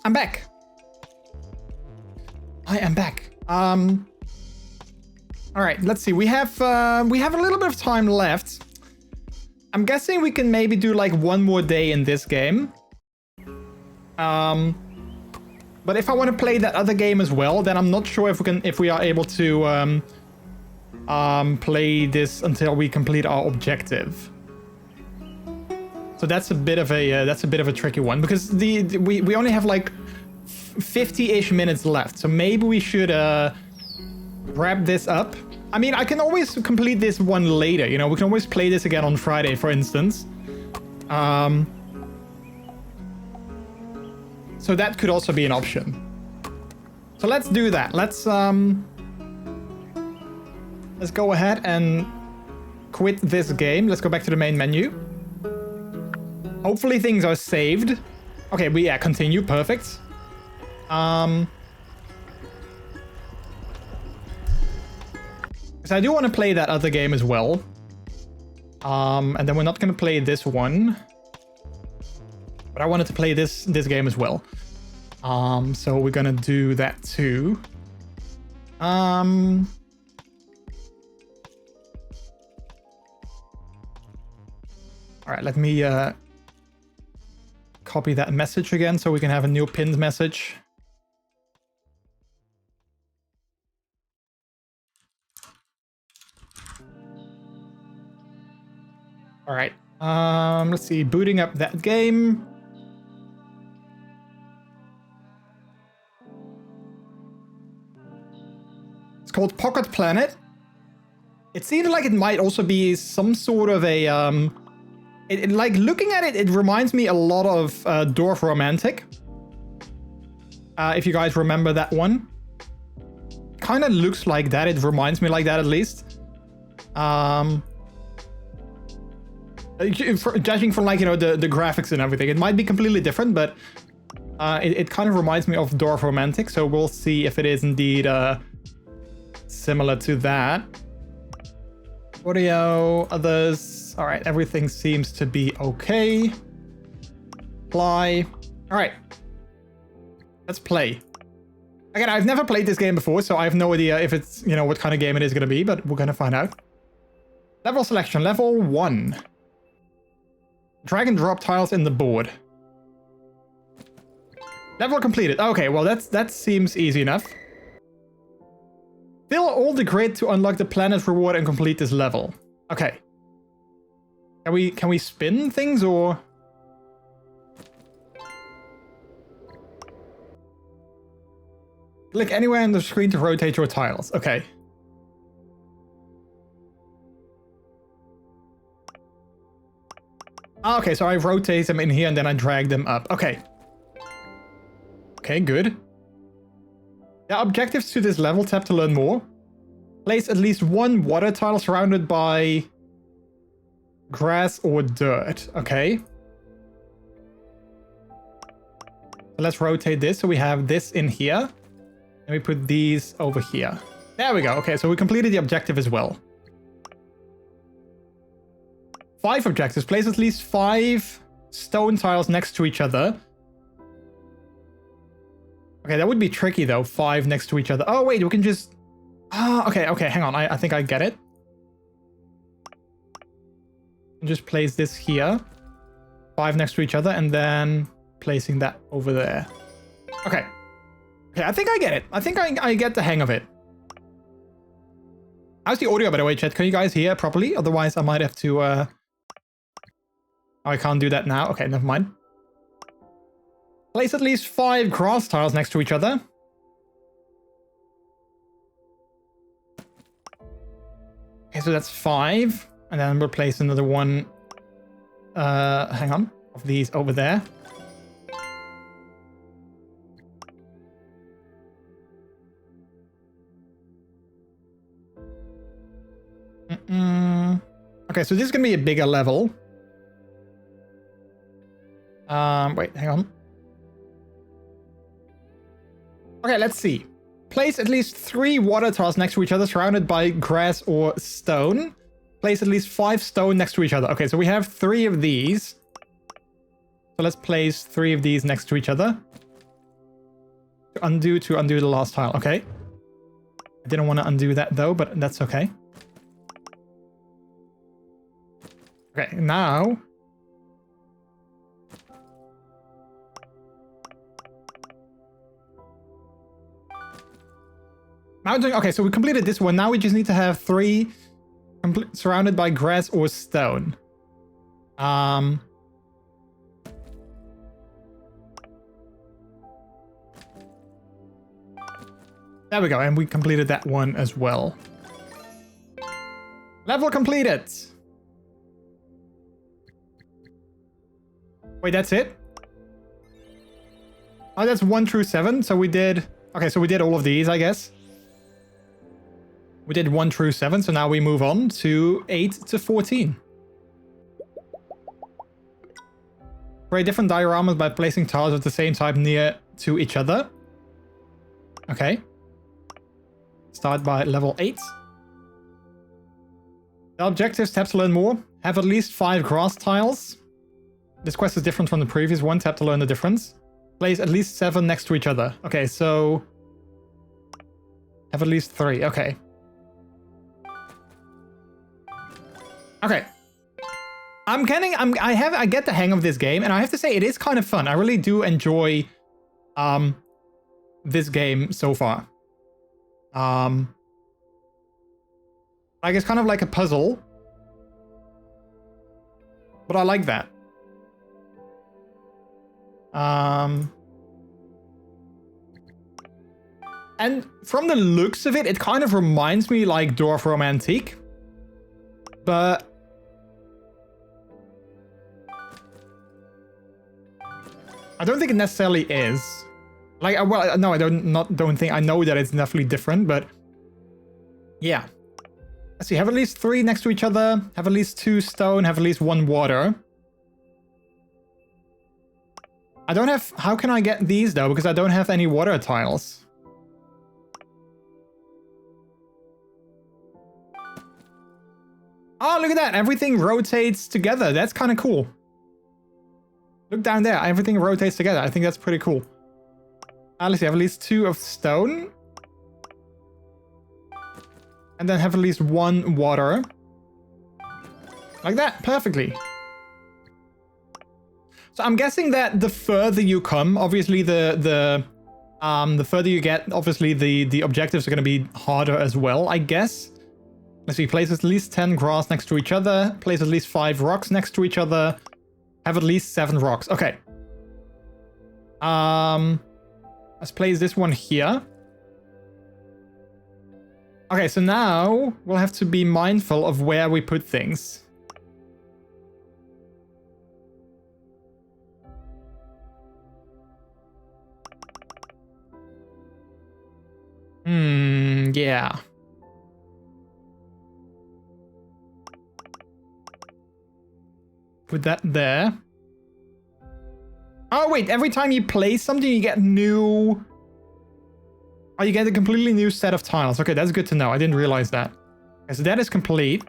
I'm back. I am back. All right, let's see. We have a little bit of time left. I'm guessing we can maybe do like one more day in this game. But if I want to play that other game as well, then I'm not sure if we are able to play this until we complete our objective. So that's a bit of a tricky one because we only have like 50-ish minutes left. So maybe we should wrap this up. I mean, I can always complete this one later. You know, we can always play this again on Friday, for instance. So that could also be an option. So let's do that. Let's go ahead and quit this game. Let's go back to the main menu. Hopefully things are saved. Okay, continue. Perfect. So I do want to play that other game as well. And then we're not going to play this one. But I wanted to play this game as well. So we're going to do that too. All right, let me copy that message again so we can have a new pinned message. All right, let's see, booting up that game. It's called Pocket Planet. It seems like it might also be some sort of a, like looking at it, it reminds me a lot of Dwarf Romantic. If you guys remember that one. Kind of looks like that, it reminds me like that at least. Judging from like, you know, the graphics and everything, it might be completely different, but it kind of reminds me of Dwarf Romantic, so we'll see if it is indeed similar to that. Audio, others. All right, everything seems to be okay. Apply. All right, let's play. Again, I've never played this game before, so I have no idea if it's, you know, what kind of game it is going to be, but we're going to find out. Level selection, level 1. Drag and drop tiles in the board. Level completed. Okay, well that seems easy enough. Fill all the grid to unlock the planet reward and complete this level. Okay. Can we spin things or? Click anywhere on the screen to rotate your tiles. Okay. Okay, so I rotate them in here and then I drag them up. Okay. Okay, good. The objectives to this level, tap to learn more. Place at least one water tile surrounded by grass or dirt. Okay. So let's rotate this. So we have this in here. And we put these over here. There we go. Okay, so we completed the objective as well. 5 objectives. Place at least 5 stone tiles next to each other. Okay, that would be tricky though. 5 next to each other. Oh wait, we can just... okay, hang on. I think I get it. Just place this here. 5 next to each other and then placing that over there. Okay. Okay, I think I get it. I think I get the hang of it. How's the audio, by the way, chat? Can you guys hear properly? Otherwise, I might have to... Oh, I can't do that now. Okay, never mind. Place at least 5 grass tiles next to each other. Okay, so that's 5. And then we'll place another one... hang on. Of these over there. Okay, so this is going to be a bigger level. Wait, hang on. Okay, let's see. Place at least 3 water tiles next to each other, surrounded by grass or stone. Place at least 5 stone next to each other. Okay, so we have 3 of these. So let's place 3 of these next to each other. To undo the last tile. Okay. I didn't want to undo that though, but that's okay. Okay, now... Okay, so we completed this one. Now we just need to have 3 surrounded by grass or stone. There we go, and we completed that one as well. Level completed! Wait, that's it? Oh, that's 1 through 7, so we did... Okay, so we did all of these, I guess. We did 1 through 7, so now we move on to 8 to 14. Create different dioramas by placing tiles of the same type near to each other. Okay. Start by level 8. The objectives, tap to learn more. Have at least 5 grass tiles. This quest is different from the previous one. Tap to learn the difference. Place at least 7 next to each other. Okay, so... have at least 3. Okay. Okay. I get the hang of this game, and I have to say it is kind of fun. I really do enjoy this game so far. Like it's kind of like a puzzle. But I like that. And from the looks of it, it kind of reminds me like Dwarf Romantique. But I don't think it necessarily is. Like, well, no, I don't think. I know that it's definitely different, but yeah. Let's see. Have at least 3 next to each other. Have at least 2 stone. Have at least 1 water. I don't have. How can I get these though? Because I don't have any water tiles. Oh, look at that. Everything rotates together. That's kind of cool. Look down there. Everything rotates together. I think that's pretty cool. Let's see. Have at least 2 of stone. And then have at least 1 water. Like that. Perfectly. So I'm guessing that the further you come, obviously the further you get, obviously the objectives are going to be harder as well, I guess. Let's see. Place at least 10 grass next to each other. Place at least 5 rocks next to each other. Have at least 7 rocks. Okay. Let's place this one here. Okay, so now we'll have to be mindful of where we put things. Yeah. Put that there. Oh, wait, every time you place something, you get new... Oh, you get a completely new set of tiles. Okay, that's good to know. I didn't realize that. Okay, so that is complete.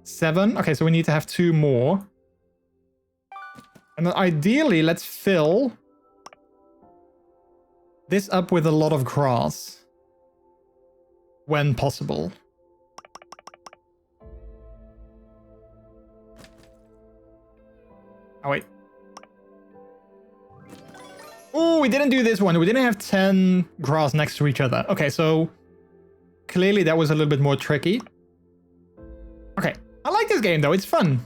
7. Okay, so we need to have 2 more. And then ideally, let's fill this up with a lot of grass. When possible. Oh, wait. Oh, we didn't do this one. We didn't have 10 grass next to each other. Okay, so clearly that was a little bit more tricky. Okay, I like this game though. It's fun.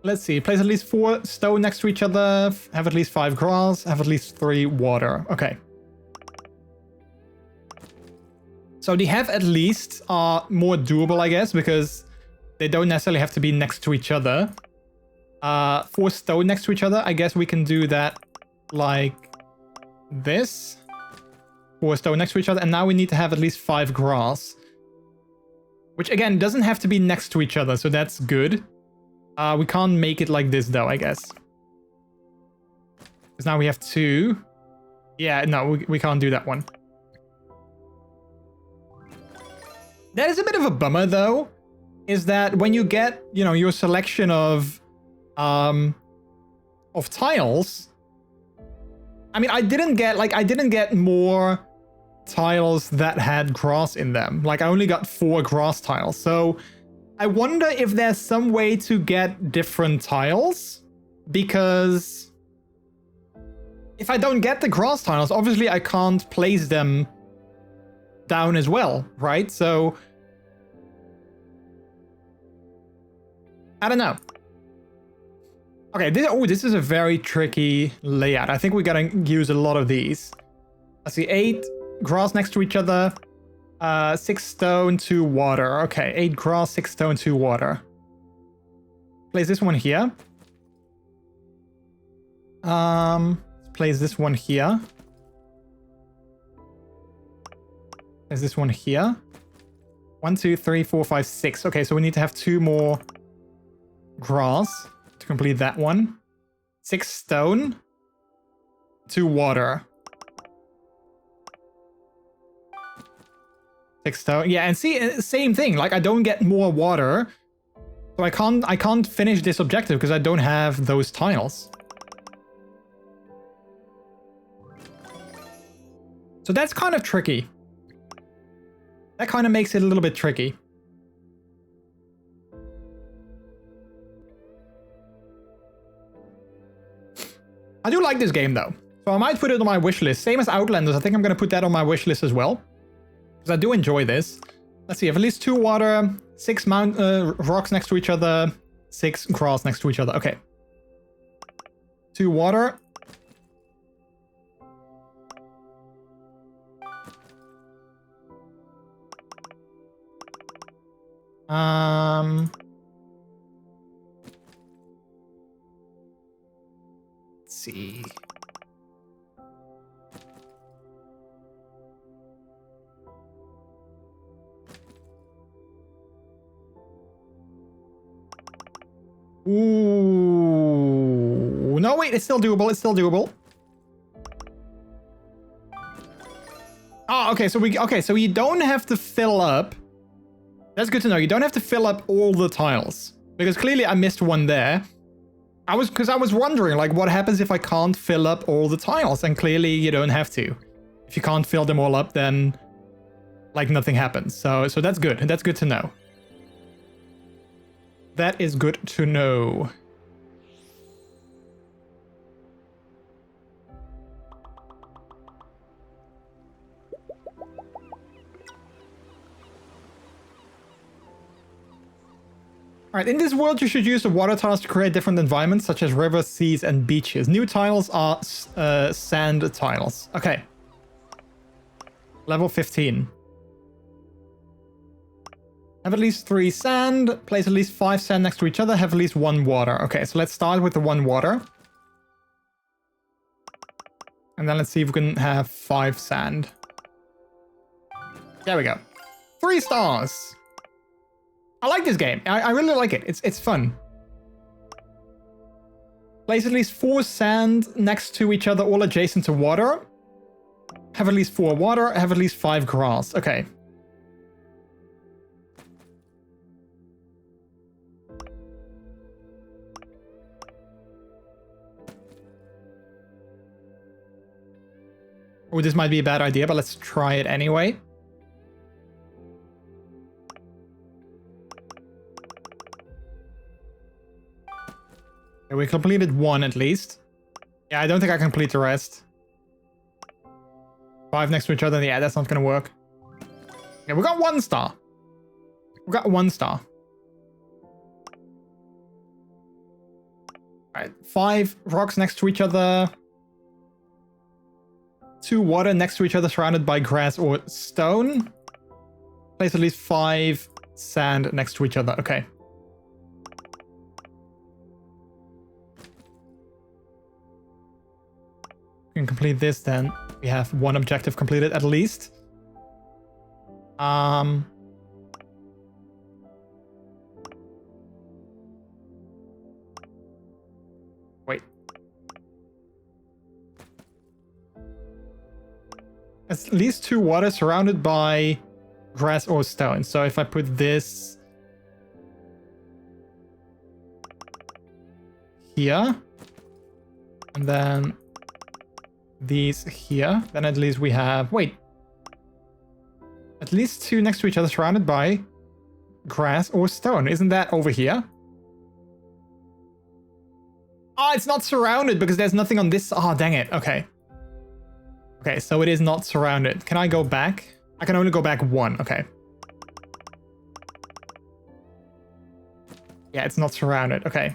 Let's see. Place at least 4 stone next to each other. Have at least 5 grass. Have at least 3 water. Okay. So the have at least are more doable, I guess, because they don't necessarily have to be next to each other. 4 stone next to each other. I guess we can do that like this. 4 stone next to each other. And now we need to have at least 5 grass. Which, again, doesn't have to be next to each other, so that's good. We can't make it like this, though, I guess. Because now we have 2. Yeah, no, we can't do that one. That is a bit of a bummer, though, is that when you get, you know, your selection of of tiles. I mean, I didn't get more tiles that had grass in them. Like, I only got 4 grass tiles. So I wonder if there's some way to get different tiles, because if I don't get the grass tiles, obviously I can't place them down as well, right? So I don't know. Okay, this is a very tricky layout. I think we're gonna use a lot of these. Let's see, 8 grass next to each other, 6 stone, 2 water. Okay, 8 grass, 6 stone, 2 water. Place this one here. Let's place this one here. Place this one here. 1, 2, 3, 4, 5, 6. Okay, so we need to have 2 more grass to complete that one. 6 stone, 2 water. 6 stone. Yeah, and see, same thing. Like, I don't get more water, so I can't finish this objective because I don't have those tiles. So that's kind of tricky. That kind of makes it a little bit tricky. I do like this game though, so I might put it on my wish list. Same as Outlanders, I think I'm going to put that on my wish list as well, because I do enjoy this. Let's see, I have at least 2 water, 6 rocks next to each other, 6 grass next to each other. Okay. 2 water. Let's see. Ooh. No, wait, it's still doable. It's still doable. Oh, okay, so you don't have to fill up. That's good to know. You don't have to fill up all the tiles, because clearly I missed one there. Because I was wondering, like, what happens if I can't fill up all the tiles? And clearly you don't have to. If you can't fill them all up, then like nothing happens. So that's good. That's good to know. That is good to know. Alright, in this world you should use the water tiles to create different environments such as rivers, seas, and beaches. New tiles are sand tiles. Okay. Level 15. Have at least 3 sand, place at least 5 sand next to each other, have at least 1 water. Okay, so let's start with the 1 water. And then let's see if we can have 5 sand. There we go. 3 stars! I like this game. I really like it. It's fun. Place at least 4 sand next to each other, all adjacent to water. Have at least 4 water, have at least 5 grass. Okay. Oh, this might be a bad idea, but let's try it anyway. Okay, we completed 1 at least. Yeah, I don't think I complete the rest. 5 next to each other. Yeah, that's not gonna work. Yeah, we got 1 star. We got 1 star. Alright, 5 rocks next to each other. 2 water next to each other surrounded by grass or stone. Place at least 5 sand next to each other. Okay. We can complete this, then we have 1 objective completed at least. Wait. At least 2 water surrounded by grass or stone. So if I put this here, And then these here. Then at least we have... Wait. At least 2 next to each other surrounded by grass or stone. Isn't that over here? Oh, it's not surrounded because there's nothing on this... Oh, dang it. Okay. Okay, so it is not surrounded. Can I go back? I can only go back 1. Okay. Yeah, it's not surrounded. Okay.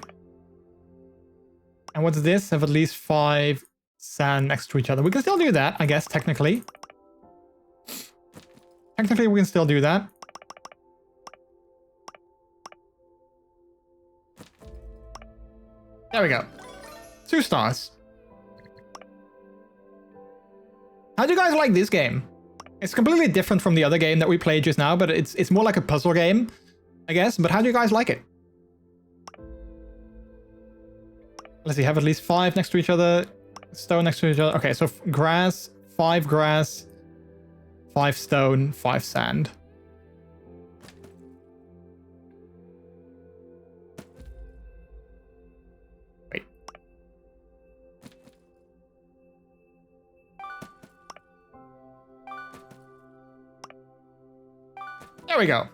And what's this? Have at least 5 sand next to each other. We can still do that, I guess, technically. Technically, we can still do that. There we go. 2 stars. How do you guys like this game? It's completely different from the other game that we played just now, but it's more like a puzzle game, I guess. But how do you guys like it? Let's see, have at least 5 next to each other. Stone next to each other. Okay, so grass, 5 grass, 5 stone, 5 sand. Wait. There we go.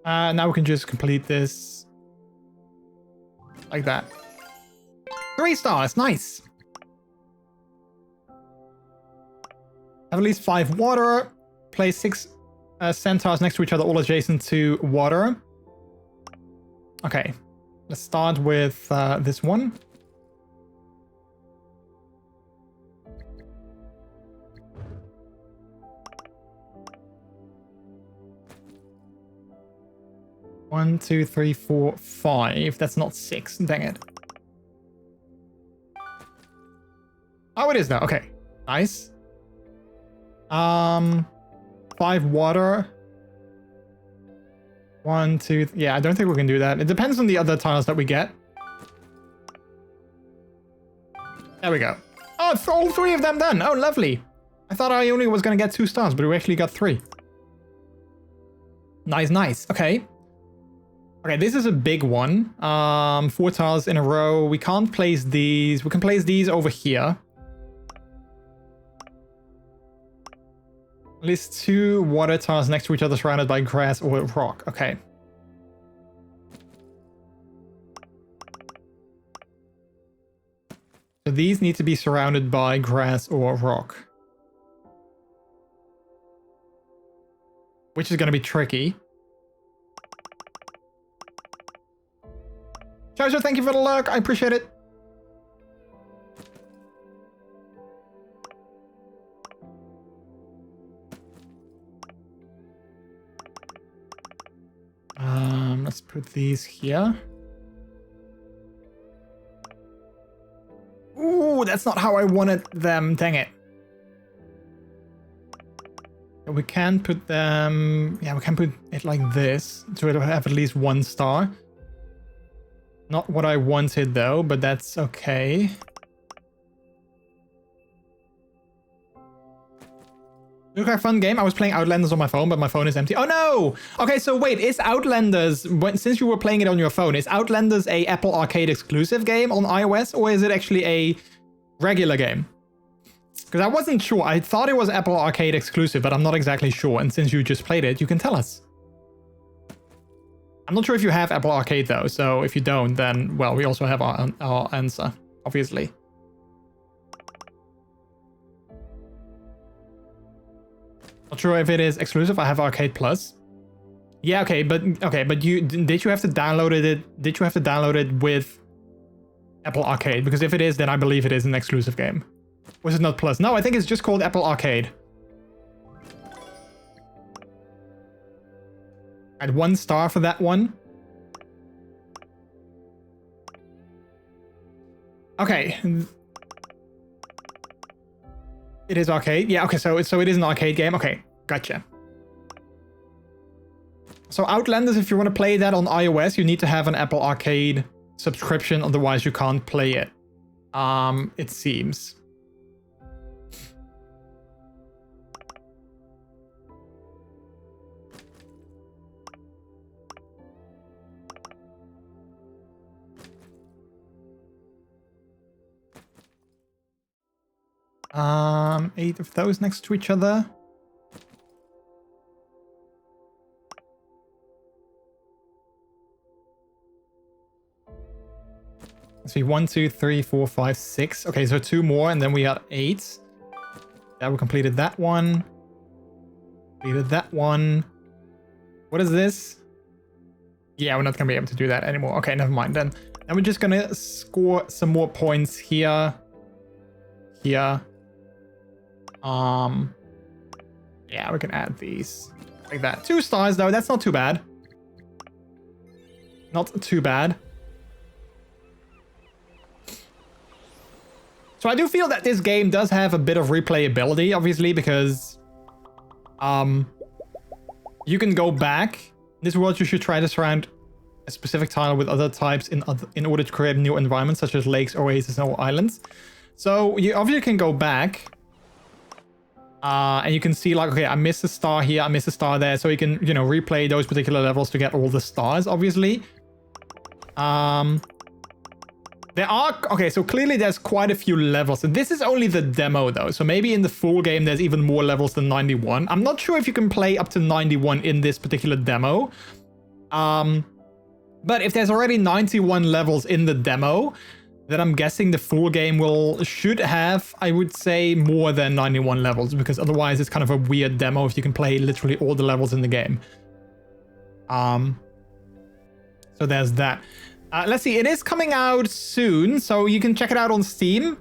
Now we can just complete this like that. 3 stars, nice. Have at least 5 water. Place 6 centaurs next to each other, all adjacent to water. Okay, let's start with this one. One, 2, 3, 4, 5. That's not 6. Dang it. Oh, it is now. Okay, nice. 5 water. 1, 2. Yeah, I don't think we can do that. It depends on the other tiles that we get. There we go. Oh, it's all 3 of them done. Oh, lovely. I thought I only was going to get 2 stars, but we actually got 3. Nice, nice. Okay. Okay, this is a big one. 4 tiles in a row. We can't place these. We can place these over here. At least 2 water tiles next to each other surrounded by grass or rock. Okay. So these need to be surrounded by grass or rock. Which is going to be tricky. Jojo, thank you for the lurk. I appreciate it. Let's put these here. Ooh, that's not how I wanted them. Dang it. We can put them... Yeah, we can put it like this to have at least 1 star. Not what I wanted though, but that's okay. Look like a fun game. I was playing Outlanders on my phone, but my phone is empty. Oh no! Okay, so wait, is Outlanders, since you were playing it on your phone, is Outlanders a Apple Arcade exclusive game on iOS, or is it actually a regular game? Because I wasn't sure. I thought it was Apple Arcade exclusive, but I'm not exactly sure. And since you just played it, you can tell us. I'm not sure if you have Apple Arcade though, so if you don't, then, well, we also have our answer, obviously. Not sure if it is exclusive. I have Arcade Plus. Yeah, okay, but you did you have to download it? Did you have to download it with Apple Arcade? Because if it is, then I believe it is an exclusive game. Was it not Plus? No, I think it's just called Apple Arcade. I had 1 star for that one. Okay. It is arcade. Yeah, okay, so it is an arcade game. Okay, gotcha. So Outlanders, if you want to play that on iOS, you need to have an Apple Arcade subscription, otherwise you can't play it. It seems. 8 of those next to each other. Let's see, 1, 2, 3, 4, 5, 6. Okay, so 2 more, and then we got 8. Yeah, we completed that one. Completed that one. What is this? Yeah, we're not gonna be able to do that anymore. Okay, never mind then. And we're just gonna score some more points here. Here. Yeah, we can add these like that. 2 stars though, that's not too bad. Not too bad. So I do feel that this game does have a bit of replayability, obviously, because you can go back. In this world, you should try to surround a specific tile with other types in order to create new environments, such as lakes, oases, or islands. So you obviously can go back. And you can see like, okay, I missed a star here, I missed a star there. So you can, you know, replay those particular levels to get all the stars, obviously. There are, okay, so clearly there's quite a few levels. And this is only the demo though. So maybe in the full game, there's even more levels than 91. I'm not sure if you can play up to 91 in this particular demo. But if there's already 91 levels in the demo, then I'm guessing the full game should have, I would say, more than 91 levels, because otherwise it's kind of a weird demo if you can play literally all the levels in the game. So there's that. Let's see, it is coming out soon, so you can check it out on Steam.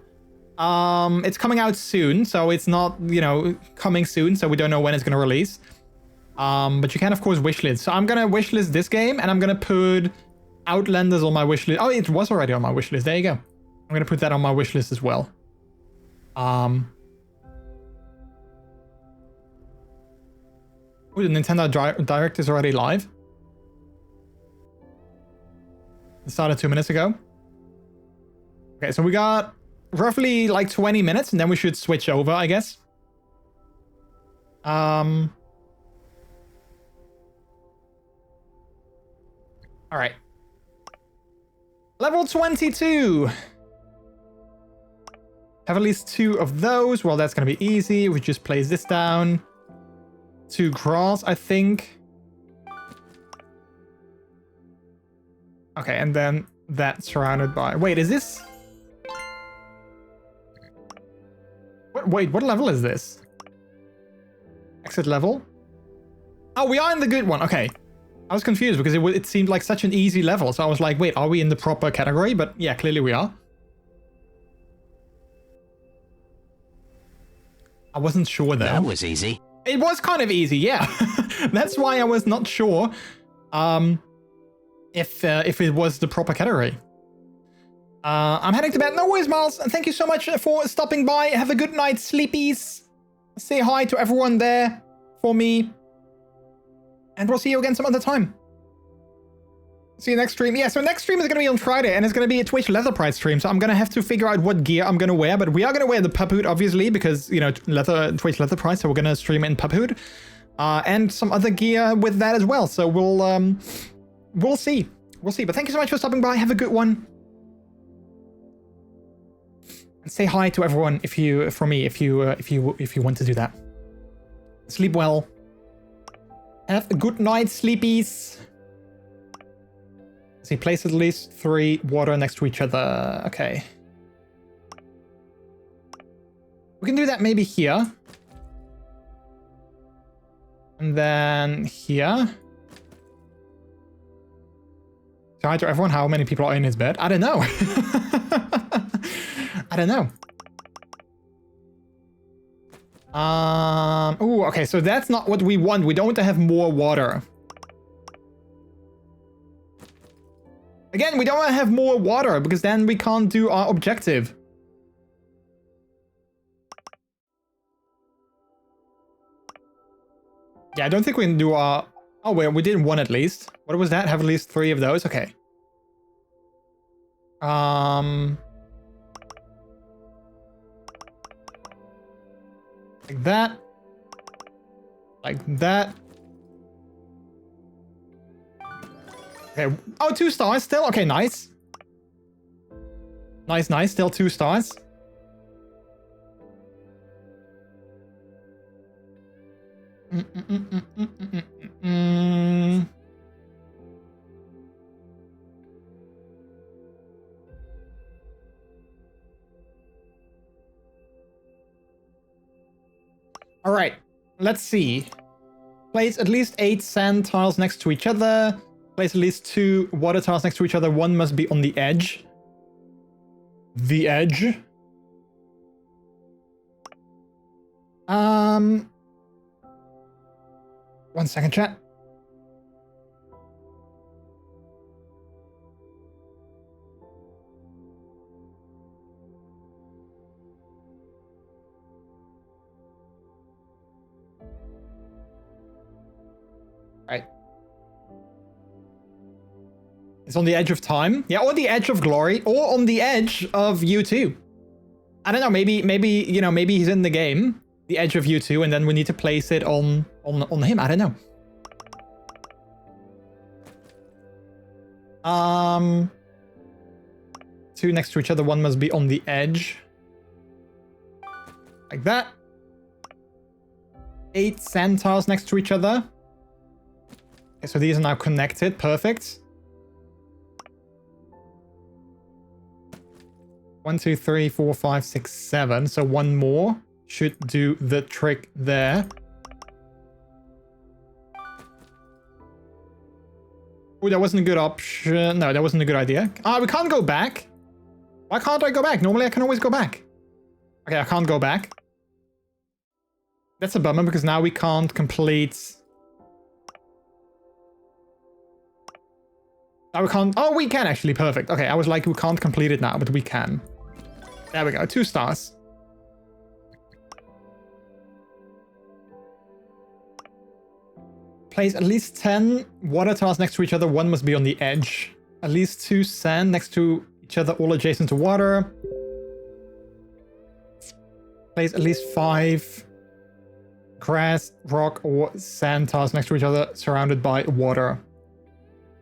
It's coming out soon, so it's not, you know, coming soon, so we don't know when it's going to release. But you can, of course, wishlist. So I'm going to wishlist this game, and I'm going to put Outlanders on my wishlist. Oh, it was already on my wishlist. There you go. I'm going to put that on my wishlist as well. Oh, the Nintendo Direct is already live. It started 2 minutes ago. Okay, so we got roughly like 20 minutes, and then we should switch over, I guess. All right. Level 22. Have at least 2 of those. Well, that's going to be easy. We just place this down. 2 grass, I think. Okay, and then that surrounded by... Wait, is this... Wait, what level is this? Exit level? Oh, we are in the good one. Okay. I was confused because it seemed like such an easy level. So I was like, wait, are we in the proper category? But yeah, clearly we are. I wasn't sure though. That was easy. It was kind of easy, yeah. That's why I was not sure if it was the proper category. I'm heading to bed. No worries, Miles. Thank you so much for stopping by. Have a good night, sleepies. Say hi to everyone there for me. And we'll see you again some other time. See you next stream. Yeah, so next stream is going to be on Friday, and it's going to be a Twitch Leather Pride stream. So I'm going to have to figure out what gear I'm going to wear. But we are going to wear the pub hood, obviously, because, you know, Twitch Leather Pride. So we're going to stream in pub hood. And some other gear with that as well. So we'll see. We'll see. But thank you so much for stopping by. Have a good one. And say hi to everyone if you want to do that. Sleep well. Have a good night, sleepies. See, place at least 3 water next to each other. Okay. We can do that maybe here. And then here. Say hi to everyone. How many people are in his bed? I don't know. I don't know. Oh, okay, so that's not what we want. We don't want to have more water. Again, we don't want to have more water because then we can't do our objective. Yeah, I don't think we can do our... Oh, wait, we did 1 at least. What was that? Have at least 3 of those? Okay. Like that. Like that. Okay. Oh, 2 stars still? Okay, nice. Nice, nice. Still 2 stars. All right, let's see. Place at least 8 sand tiles next to each other. Place at least 2 water tiles next to each other. One must be on the edge. The edge. 1 second, chat. Right. It's on the edge of time. Yeah, or the edge of glory, or on the edge of U2. I don't know, maybe, you know, maybe he's in the game, the edge of U2, and then we need to place it on him. I don't know. 2 next to each other, one must be on the edge. Like that. 8 sand tiles next to each other. Okay, so these are now connected. Perfect. 1, 2, 3, 4, 5, 6, 7. So one more should do the trick there. Oh, that wasn't a good option. No, that wasn't a good idea. Ah, we can't go back. Why can't I go back? Normally I can always go back. Okay, I can't go back. That's a bummer because now we can't complete... Now we can't... Oh, we can actually. Perfect. Okay, I was like, we can't complete it now, but we can. There we go. 2 stars. Place at least 10 water tiles next to each other. One must be on the edge. At least 2 sand next to each other, all adjacent to water. Place at least 5 grass, rock, or sand tiles next to each other, surrounded by water.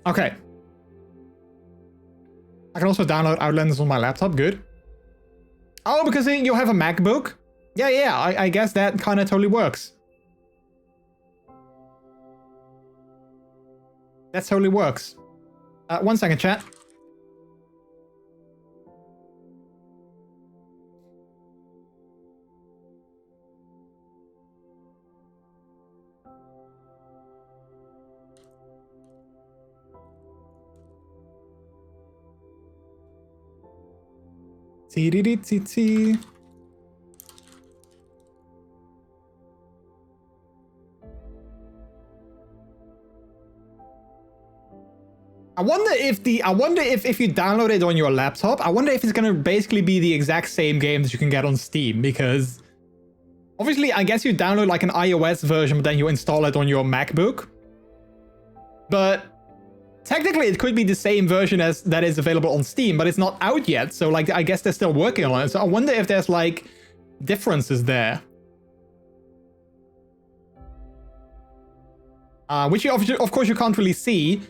Okay. I can also download Outlanders on my laptop. Good. Oh, because you have a MacBook? Yeah, I guess that kind of totally works. That totally works. 1 second, chat. T-D-D-T-T. I wonder if you download it on your laptop, I wonder if it's gonna basically be the exact same games you can get on Steam, because obviously I guess you download like an iOS version, but then you install it on your MacBook. But technically it could be the same version as that is available on Steam, but it's not out yet. So like, I guess they're still working on it. So I wonder if there's like differences there. Which you of course you can't really see.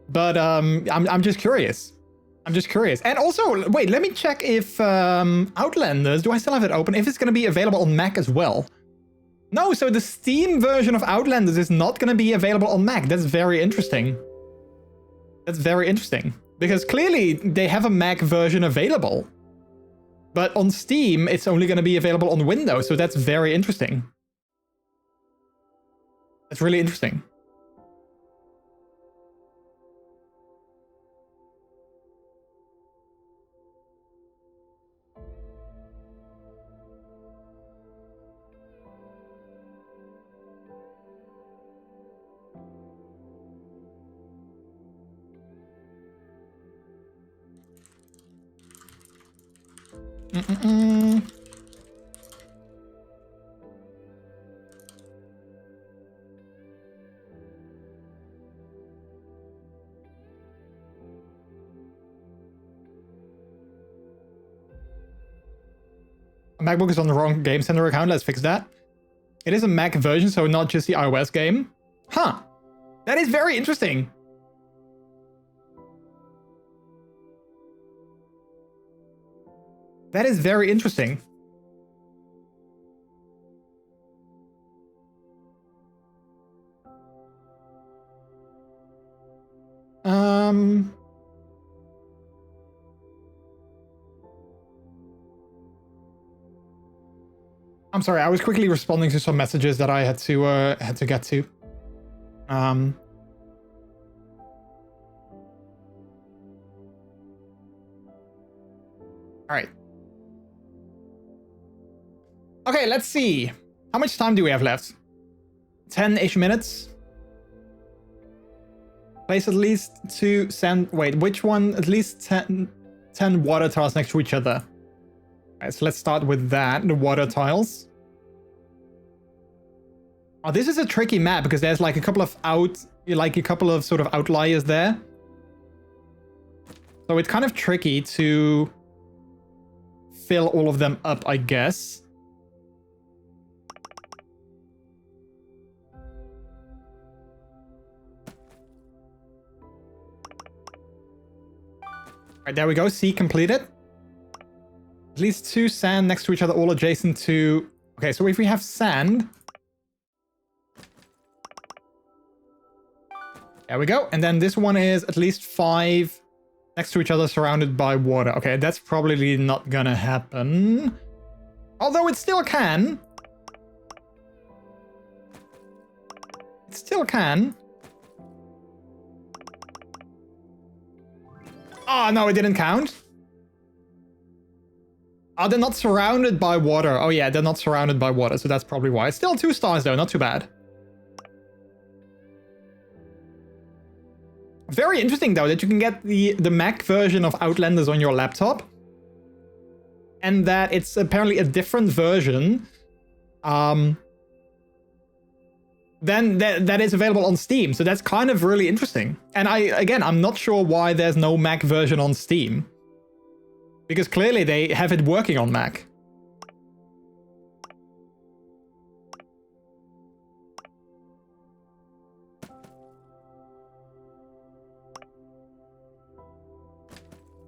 But I'm just curious. I'm just curious. And also, wait, let me check if Outlanders, do I still have it open? If it's going to be available on Mac as well. No, so the Steam version of Outlanders is not going to be available on Mac. That's very interesting. That's very interesting. Because clearly they have a Mac version available. But on Steam, it's only going to be available on Windows. So that's very interesting. That's really interesting. MacBook is on the wrong Game Center account. Let's fix that. It is a Mac version, so not just the iOS game. Huh. That is very interesting. That is very interesting. I'm sorry, I was quickly responding to some messages that I had to get to. All right. Okay, let's see. How much time do we have left? 10-ish minutes. Place at least 2 sand. Wait, which one? At least 10 water tiles next to each other. Alright, so let's start with that. The water tiles. Oh, this is a tricky map because there's like a couple of sort of outliers there. So it's kind of tricky to fill all of them up, I guess. Alright, there we go. C completed. At least 2 sand next to each other, all adjacent to... Okay, so if we have sand... There we go. And then this one is at least 5 next to each other, surrounded by water. Okay, that's probably not gonna happen. Although it still can. It still can. Oh, no, it didn't count. Oh, they're not surrounded by water. Oh, yeah, they're not surrounded by water, so that's probably why. It's still 2 stars, though. Not too bad. Very interesting, though, that you can get the Mac version of Outlanders on your laptop. And that it's apparently a different version than that is available on Steam. So that's kind of really interesting. And I'm not sure why there's no Mac version on Steam. Because clearly they have it working on Mac.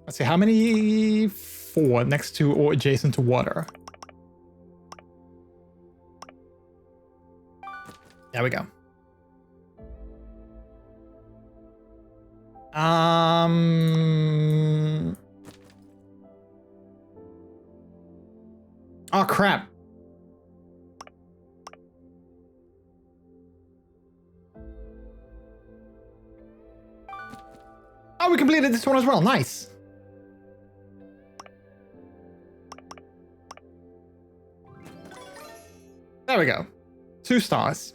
Let's see, how many? 4 next to or adjacent to water. There we go. Oh, crap. Oh, we completed this one as well. Nice. There we go. 2 stars.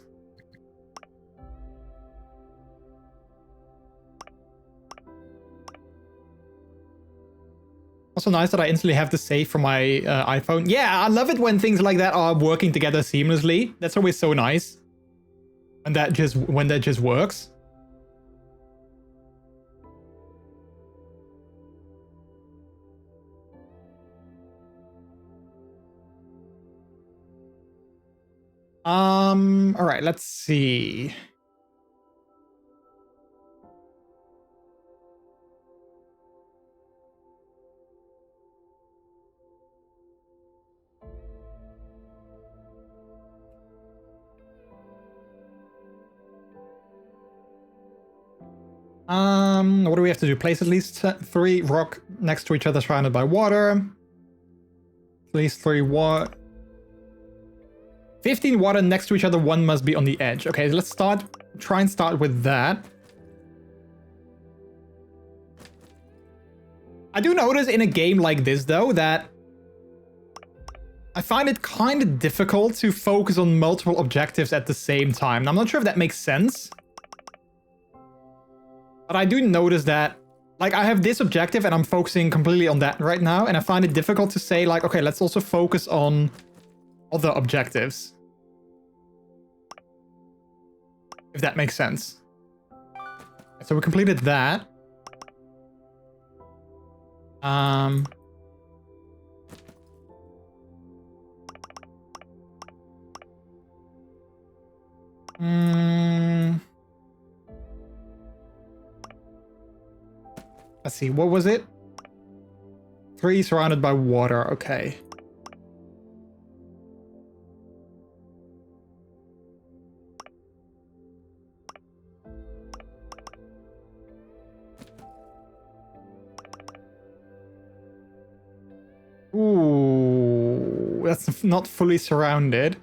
Also nice that I instantly have the save from my iPhone. Yeah, I love it when things like that are working together seamlessly. That's always so nice. And that just works. All right, let's see. What do we have to do? Place at least 3 rock next to each other surrounded by water. At least 3 water. 15 water next to each other, 1 must be on the edge. Okay, let's try and start with that. I do notice in a game like this, though, that I find it kind of difficult to focus on multiple objectives at the same time. I'm not sure if that makes sense. But I do notice that, like, I have this objective and I'm focusing completely on that right now. And I find it difficult to say, like, okay, let's also focus on other objectives. If that makes sense. So we completed that. Let's see, what was it? 3 surrounded by water, okay. Ooh, that's not fully surrounded.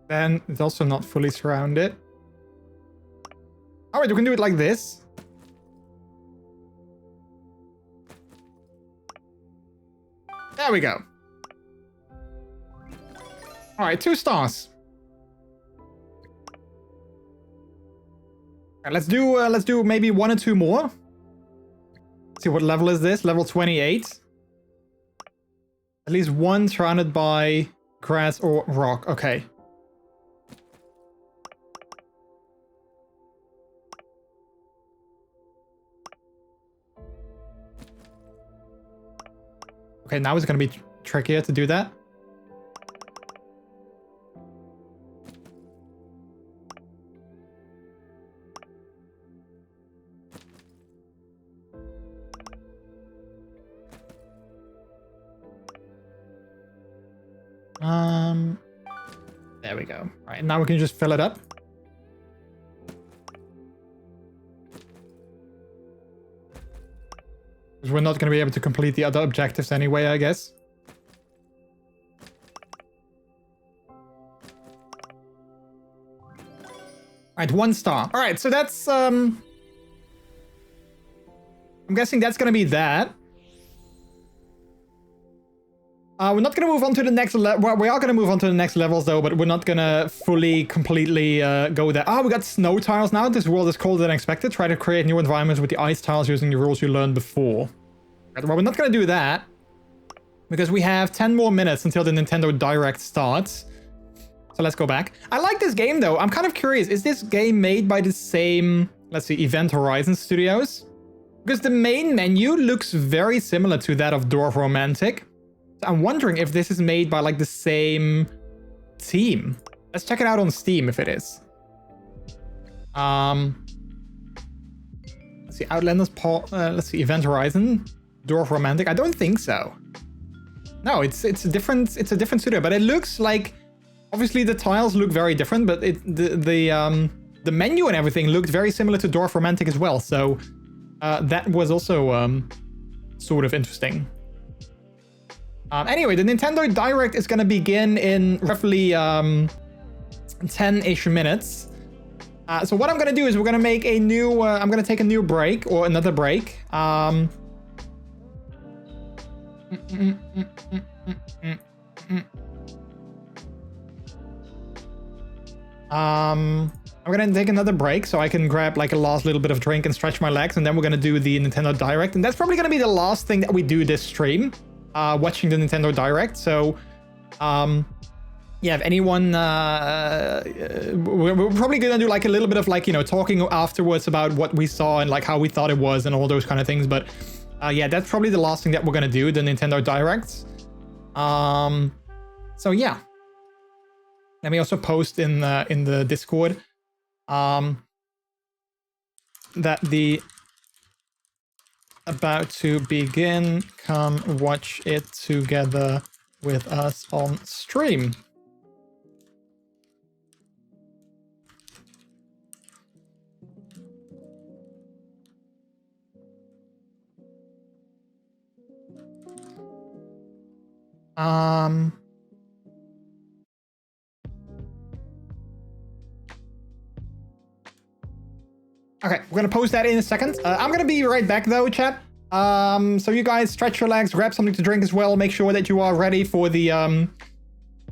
Then it's also not fully surrounded. Alright, we can do it like this. There we go. Alright, 2 stars. Alright, let's do maybe 1 or 2 more. Let's see, what level is this? Level 28. At least 1 surrounded by grass or rock. Okay. Okay, now it's gonna be trickier to do that. There we go. All right, now we can just fill it up. Because we're not going to be able to complete the other objectives anyway, I guess. Alright, 1 star. Alright, so that's, I'm guessing that's going to be that. We're not going to move on to the next level. Well, we are going to move on to the next levels, though, but we're not going to fully, completely go there. Oh, we got snow tiles now. This world is colder than expected. Try to create new environments with the ice tiles using the rules you learned before. Right, well, we're not going to do that because we have 10 more minutes until the Nintendo Direct starts. So let's go back. I like this game, though. I'm kind of curious. Is this game made by the same, let's see, Event Horizon Studios? Because the main menu looks very similar to that of Dwarf Romantic. I'm wondering if this is made by like the same team. Let's check it out on Steam if it is. Let's see, Outlanders, let's see, Event Horizon, Dwarf Romantic. I don't think so. No, it's a different studio, but it looks like, obviously the tiles look very different, but the menu and everything looked very similar to Dwarf Romantic as well. So that was also sort of interesting. Anyway, the Nintendo Direct is going to begin in roughly 10-ish minutes. So what I'm going to do is we're going to make a new... I'm going to take a new break, or another break. I'm going to take another break so I can grab like a last little bit of drink and stretch my legs, and then we're going to do the Nintendo Direct. And that's probably going to be the last thing that we do this stream. Watching the Nintendo Direct. So yeah, if anyone we're probably gonna do like a little bit of like, you know, talking afterwards about what we saw and like how we thought it was and all those kind of things, but yeah, that's probably the last thing that we're gonna do, the Nintendo Directs. So yeah, let me also post in the Discord that the about to begin, come watch it together with us on stream. Okay, we're gonna post that in a second. I'm gonna be right back though, chat. So you guys stretch your legs, grab something to drink as well. Make sure that you are ready for the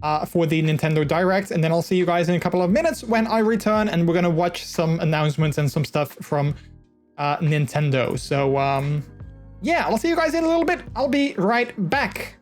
Nintendo Direct, and then I'll see you guys in a couple of minutes when I return, and we're gonna watch some announcements and some stuff from Nintendo. So yeah, I'll see you guys in a little bit. I'll be right back.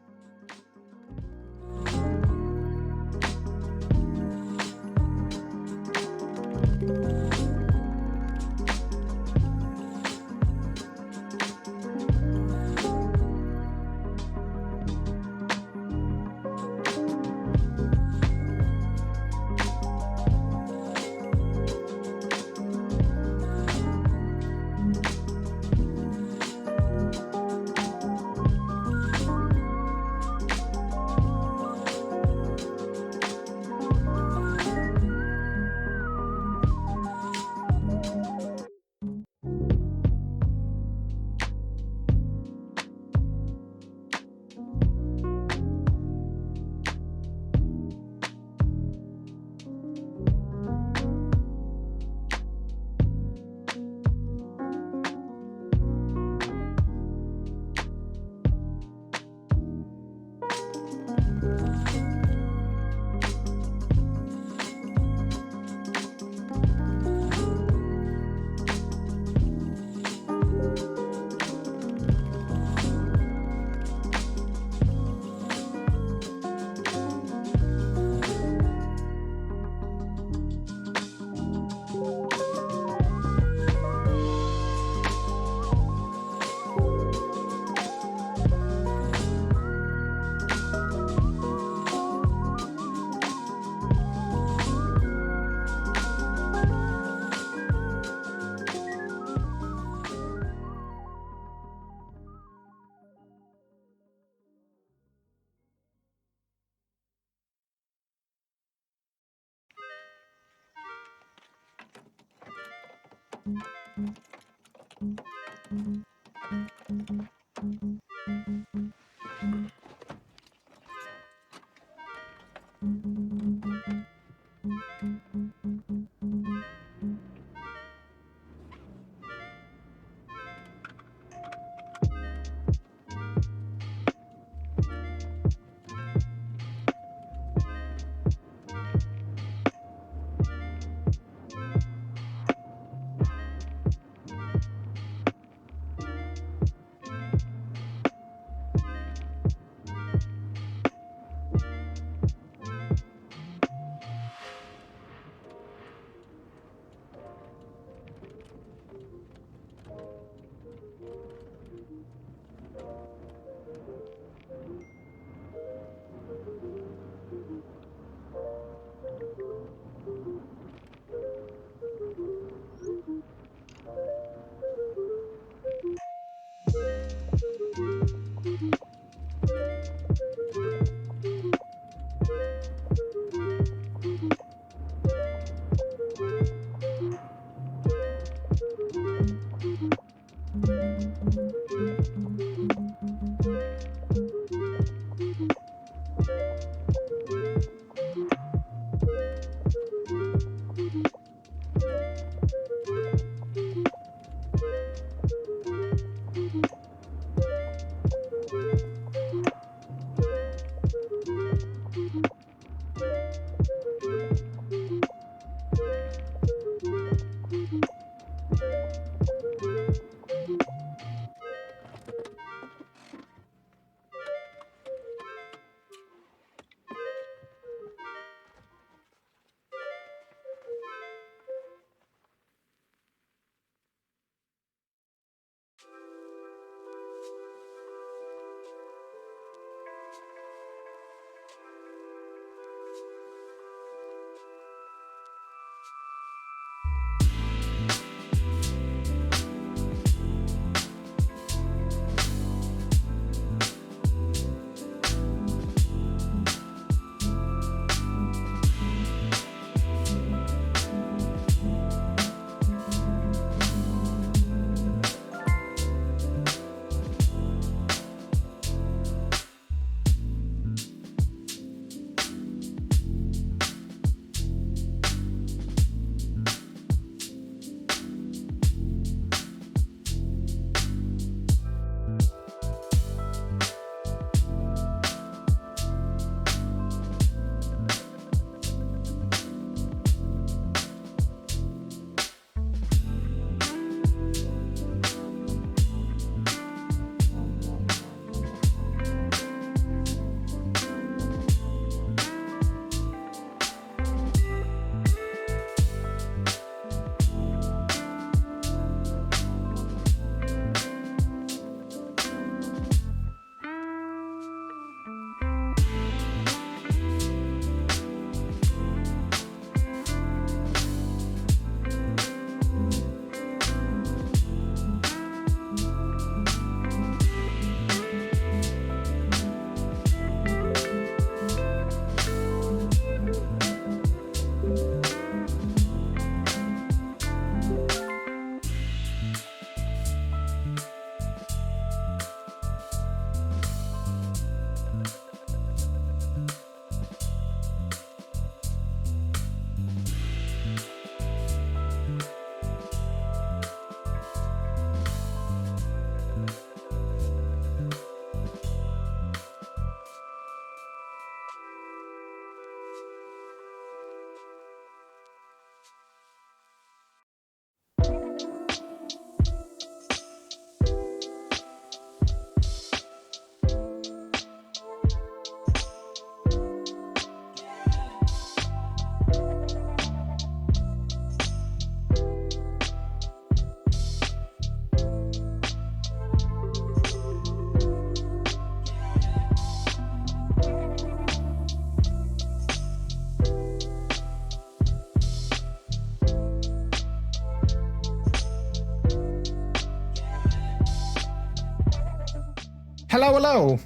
Hello, hello.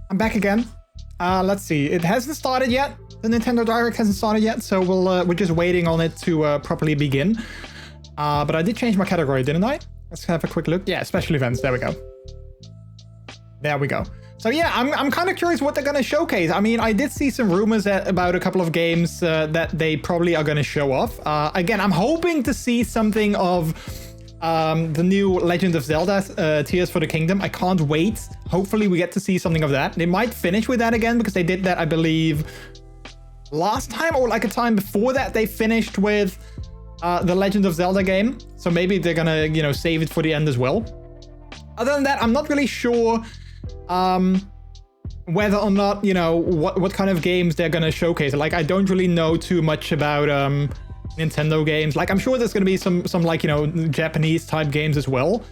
I'm back again. Let's see. It hasn't started yet. The Nintendo Direct hasn't started yet, so we're just waiting on it to properly begin. But I did change my category, didn't I? Let's have a quick look. Yeah, special events. There we go. There we go. So yeah, I'm kind of curious what they're going to showcase. I mean, I did see some rumors about a couple of games that they probably are going to show off. Again, I'm hoping to see something of the new Legend of Zelda Tears for the Kingdom. I can't wait. Hopefully we get to see something of that. They might finish with that again because they did that, I believe, last time or like a time before that. They finished with the Legend of Zelda game. So maybe they're going to, you know, save it for the end as well. Other than that, I'm not really sure whether or not, you know, what kind of games they're gonna showcase. Like, I don't really know too much about Nintendo games. Like, I'm sure there's gonna be some like, you know, Japanese type games as well.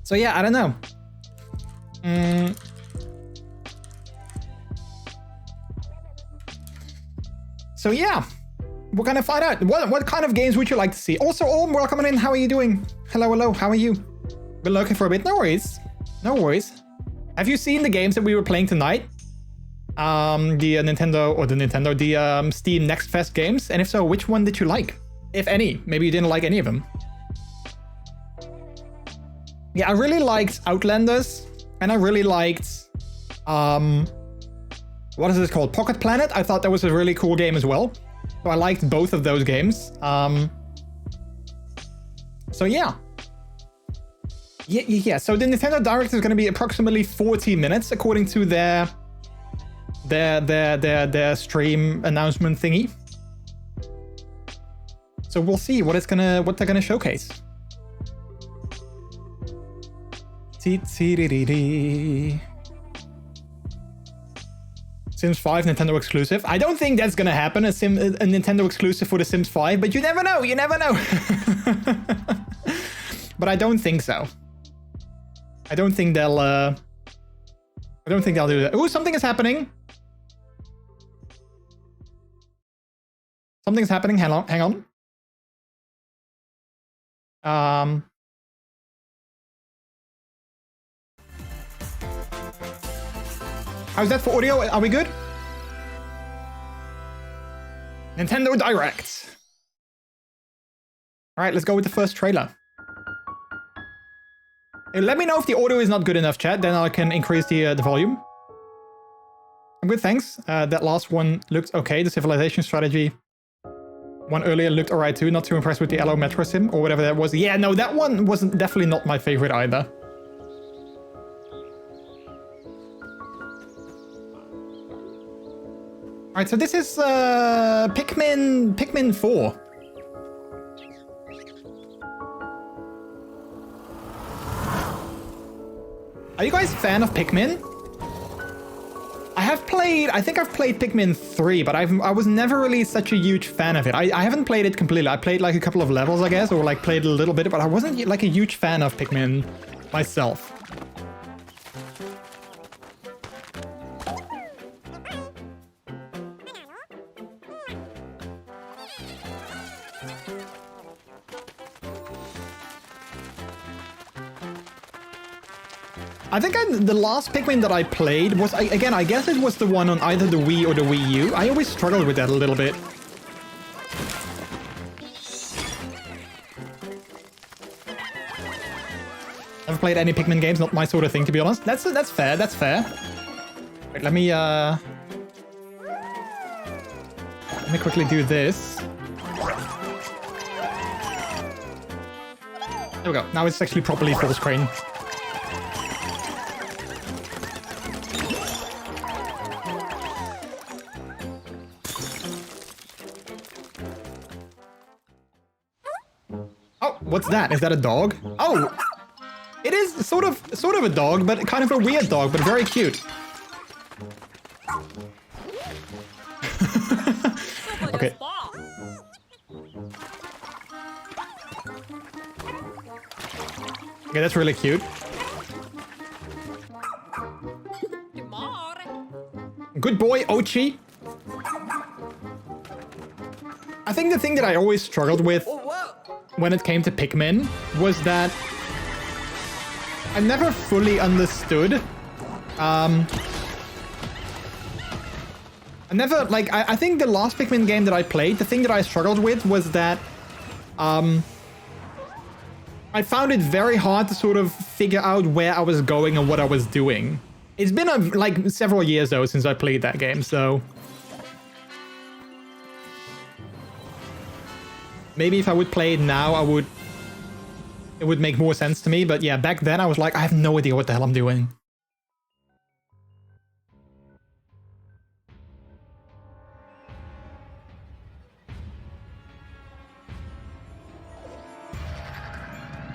So yeah, I don't know. So yeah, we're gonna find out what kind of games would you like to see. Also, Orm, welcome in. How are you doing? Hello, how are you? Been looking for a bit. No worries. No worries. Have you seen the games that we were playing tonight? The Steam NextFest games? And if so, which one did you like? If any. Maybe you didn't like any of them. Yeah, I really liked Outlanders. And I really liked... what is this called? Pocket Planet? I thought that was a really cool game as well. So I liked both of those games. So yeah. Yeah. So the Nintendo Direct is going to be approximately 40 minutes, according to their stream announcement thingy. So we'll see what they're gonna showcase. Sims 5 Nintendo exclusive. I don't think that's gonna happen. A Nintendo exclusive for The Sims 5, but you never know. You never know. But I don't think so. I don't think they'll do that. Ooh, something is happening. Something's happening. Hang on. How's that for audio? Are we good? Nintendo Direct. All right, let's go with the first trailer. Let me know if the audio is not good enough, chat. Then I can increase the volume. I'm good, thanks. That last one looked okay. The Civilization Strategy one earlier looked alright too. Not too impressed with the Hello Metro Sim or whatever that was. Yeah, no, that one wasn't definitely not my favorite either. Alright, so this is Pikmin 4. Are you guys a fan of Pikmin? I think I've played Pikmin 3, but I was never really such a huge fan of it. I haven't played it completely. I played like a couple of levels, I guess, or like played a little bit, but I wasn't like a huge fan of Pikmin myself. I think the last Pikmin that I played was, again, I guess it was the one on either the Wii or the Wii U. I always struggled with that a little bit. Never played any Pikmin games, not my sort of thing, to be honest. That's fair, that's fair. Wait, let me quickly do this. There we go. Now it's actually properly full screen. What's that? Is that a dog? Oh! It is sort of a dog, but kind of a weird dog, but very cute. Okay. Okay, that's really cute. Good boy, Ochi. I think the thing that I always struggled with when it came to Pikmin was that I never fully understood never, like, I think the last Pikmin game that I played, the thing that I struggled with was that I found it very hard to sort of figure out where I was going and what I was doing. It's been like several years though since I played that game, so maybe if I would play it now, it would make more sense to me. But yeah, back then I was like, I have no idea what the hell I'm doing.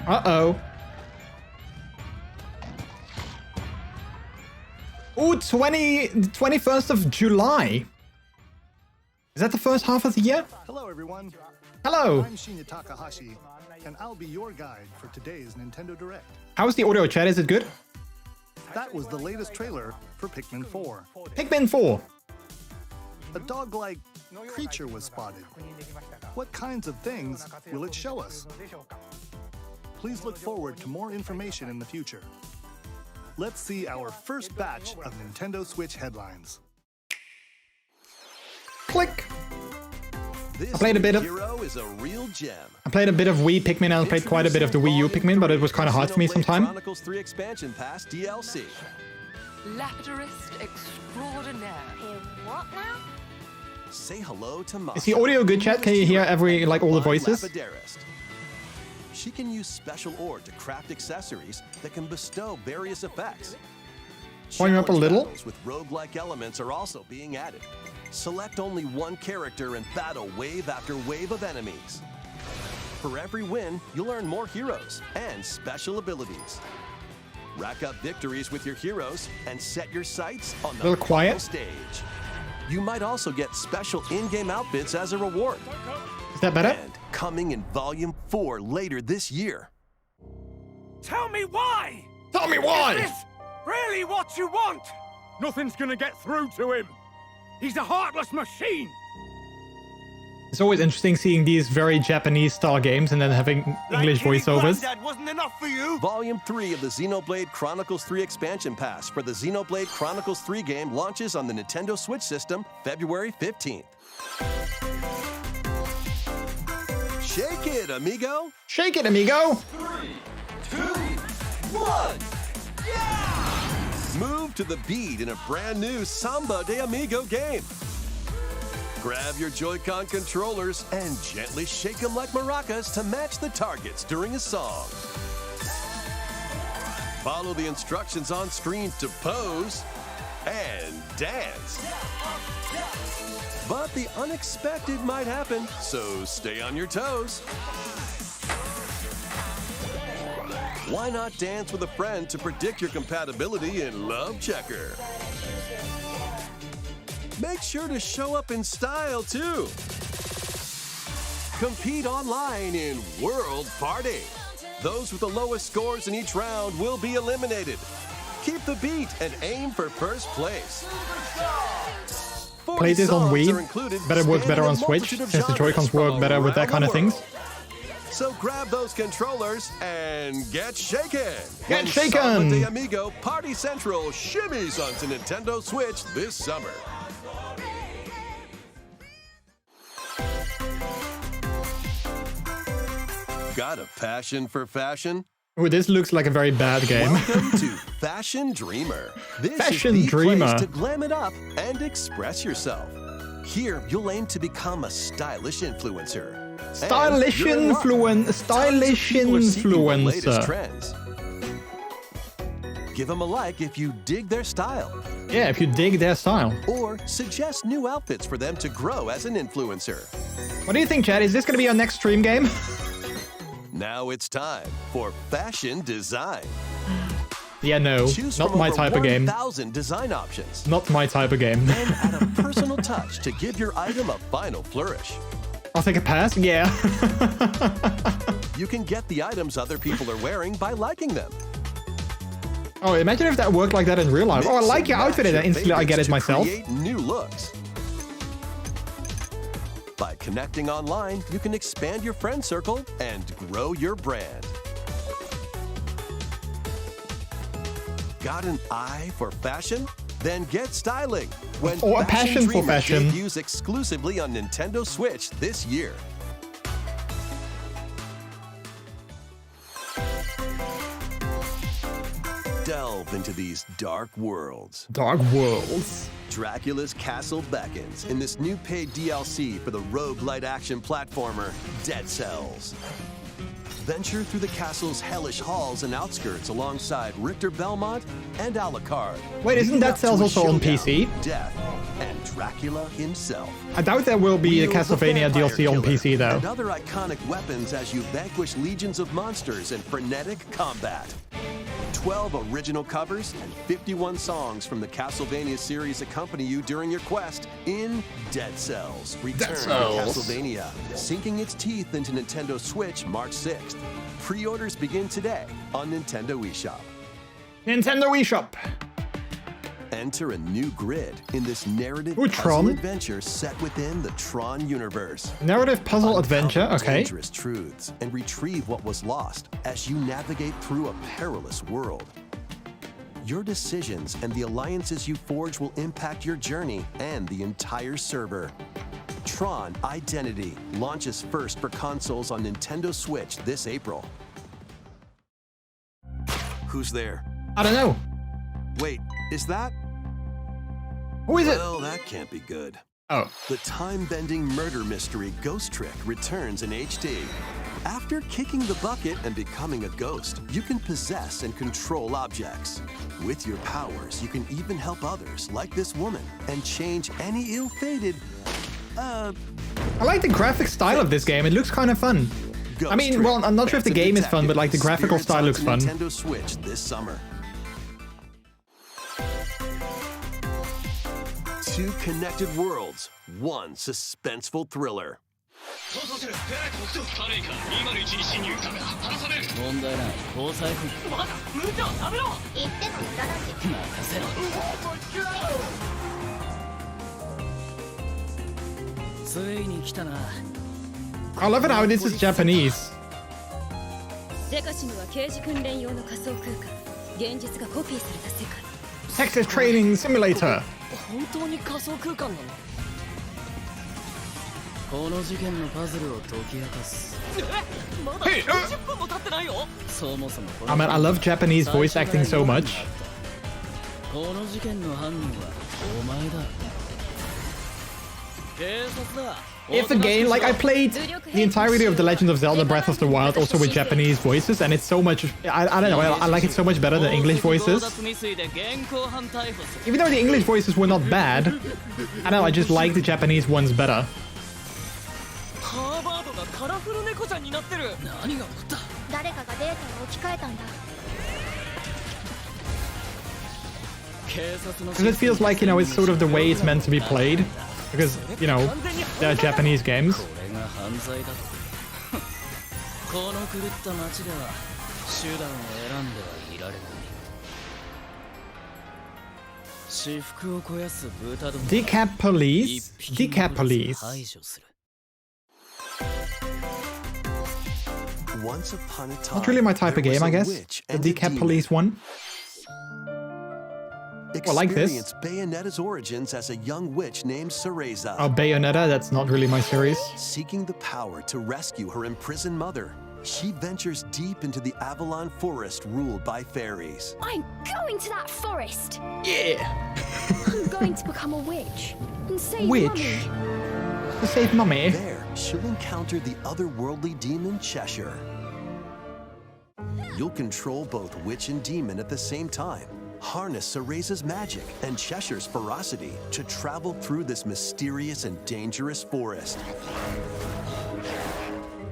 Uh-oh. Ooh, 21st of July. Is that the first half of the year? Hello, everyone. Hello. I'm Shinya Takahashi, and I'll be your guide for today's Nintendo Direct. How's the audio, chat? Is it good? That was the latest trailer for Pikmin 4. Pikmin 4. A dog-like creature was spotted. What kinds of things will it show us? Please look forward to more information in the future. Let's see our first batch of Nintendo Switch headlines. Click. This I played a bit of hero is a real gem. I played a bit of Wii Pikmin and I played quite a bit of the Wii U Pikmin, but it was kind of hard for me Xenoblade sometimes. Chronicles 3 Expansion Pass DLC. Lapidurist extraordinaire. What now? Say hello to Masha. Is the audio good, chat? Can you hear all the voices? Lapidarist. She can use special ore to craft accessories that can bestow various effects. Volume up a Challenge little. battles with roguelike elements are also being added. Select only one character and battle wave after wave of enemies. For every win, you'll earn more heroes and special abilities. Rack up victories with your heroes and set your sights on the Little quiet. final stage. You might also get special in-game outfits as a reward. Is that better? And coming in Volume 4 later this year. Tell me why! Tell me Is why! this really what you want? Nothing's gonna get through to him. He's a heartless machine. It's always interesting seeing these very Japanese style games and then having English voiceovers. That wasn't enough for you. Volume 3 of the Xenoblade Chronicles 3 Expansion Pass for the Xenoblade Chronicles 3 game launches on the Nintendo Switch system February 15th. Shake it, amigo! Shake it, amigo! 3, 2, 1, yeah! Move to the beat in a brand new Samba de Amigo game. Grab your Joy-Con controllers and gently shake them like maracas to match the targets during a song. Follow the instructions on screen to pose and dance. But the unexpected might happen, so stay on your toes. Why not dance with a friend to predict your compatibility in Love Checker? Make sure to show up in style, too. Compete online in World Party. Those with the lowest scores in each round will be eliminated. Keep the beat and aim for first place. Play this on Wii. Bet it works better on Switch, since the Joy-Cons work better with that kind of things. So grab those controllers and get shaken. Get When shaken. Samba de Amigo Party Central shimmies onto Nintendo Switch this summer. Got a passion for fashion? Ooh, this looks like a very bad game. Welcome to Fashion Dreamer. This Fashion is the Dreamer. place to glam it up and express yourself. Here, you'll aim to become a stylish influencer. Stylish And you're in luck. Tons of people are seeking the latest influencer. trends. Give them a like if you dig their style, Yeah, if you dig their style. or suggest new outfits for them to grow as an influencer. What do you think, Chad? Is this going to be our next stream game? Now it's time for fashion design. Yeah, no. Choose Not from my over type of game. 1,000 design options. Not my type of game. And add a personal touch to give your item a final flourish. I'll take a pass? Yeah. You can get the items other people are wearing by liking them. Oh, imagine if that worked like that in real life. Oh, I Mix like and your match outfit and your then instantly I get it favorites to myself. Create new looks. By connecting online, you can expand your friend circle and grow your brand. Got an eye for fashion? Then get styling when Or a passion for Dreamer fashion. debuts exclusively on Nintendo Switch this year. Delve into these dark worlds. Dark Worlds. Dracula's castle beckons in this new paid DLC for the roguelite action platformer Dead Cells. Venture through the castle's hellish halls and outskirts alongside Richter Belmont and Alucard. Wait, isn't leading Dead up to Cells a also on showdown PC? with Death and Dracula himself. I doubt there will be a Wield the Castlevania vampire DLC on killer PC though. And other iconic weapons as you vanquish legions of monsters in frenetic combat. 12 original covers and 51 songs from the Castlevania series accompany you during your quest in Dead Cells. Return to Castlevania, sinking its teeth into Nintendo Switch March 6th. Pre-orders begin today on Nintendo eShop. Nintendo eShop. Enter a new grid in this narrative Ooh, puzzle Tron. adventure set within the Tron universe. Narrative puzzle adventure, Uncover okay. dangerous truths and retrieve what was lost as you navigate through a perilous world. Your decisions and the alliances you forge will impact your journey and the entire server. Tron Identity launches first for consoles on Nintendo Switch this April. Who's there? I don't know. Wait, is that? Who is it? Well, that can't be good. Oh. The time-bending murder mystery Ghost Trick returns in HD. After kicking the bucket and becoming a ghost, you can possess and control objects. With your powers, you can even help others, like this woman, and change any ill-fated, I like the graphic style of this game. It looks kind of fun. Ghost I mean, Trick. well, I'm not sure if the As a game is fun, detective, but like the graphical spirits style looks onto fun. Nintendo Switch this summer. 2 connected worlds, 1 suspenseful thriller. 問題ない交際費まだ無茶を食べろ言っても無駄だし任せろついに来たな I love it how this is Japanese. ゼカシムは刑事訓練用の仮想空間現実がコピーされた世界 Texas Training Simulator. 本当に仮想空間なのこの事件のパズルを解き明かすまだ30分も経ってないよそもそもこ I mean, I love Japanese voice acting so much. この事件の犯人はお前だ警察だ If the game, like I played the entirety of The Legend of Zelda Breath of the Wild also with Japanese voices, and it's so much, I don't know, I like it so much better than English voices. Even though the English voices were not bad, I don't know, I just like the Japanese ones better. ハーバードがカラフル猫ちゃんになってる何が起こった誰かがデータを置き換えたんだ Because it feels like, you know, it's sort of the way it's meant to be played. Because, you know, they're Japanese games. これが犯罪だこの狂った街では手段を選んではいられない私服を肥やす豚ども Decap Police? Decap Police. 排除する Once upon a time, Not really my type of there was game, I a guess. witch The and a Decap demon. Police one. Well, like this. Experience Bayonetta's origins as a young witch named Cereza, Oh, Bayonetta, that's not really my series. seeking the power to rescue her imprisoned mother. She ventures deep into the Avalon Forest ruled by fairies. I'm going to that forest Yeah! I'm going to become a witch and save Witch. Mummy. To save Mummy. There, she'll encounter the otherworldly demon Cheshire. You'll control both witch and demon at the same time. Harness Cereza's magic and Cheshire's ferocity to travel through this mysterious and dangerous forest.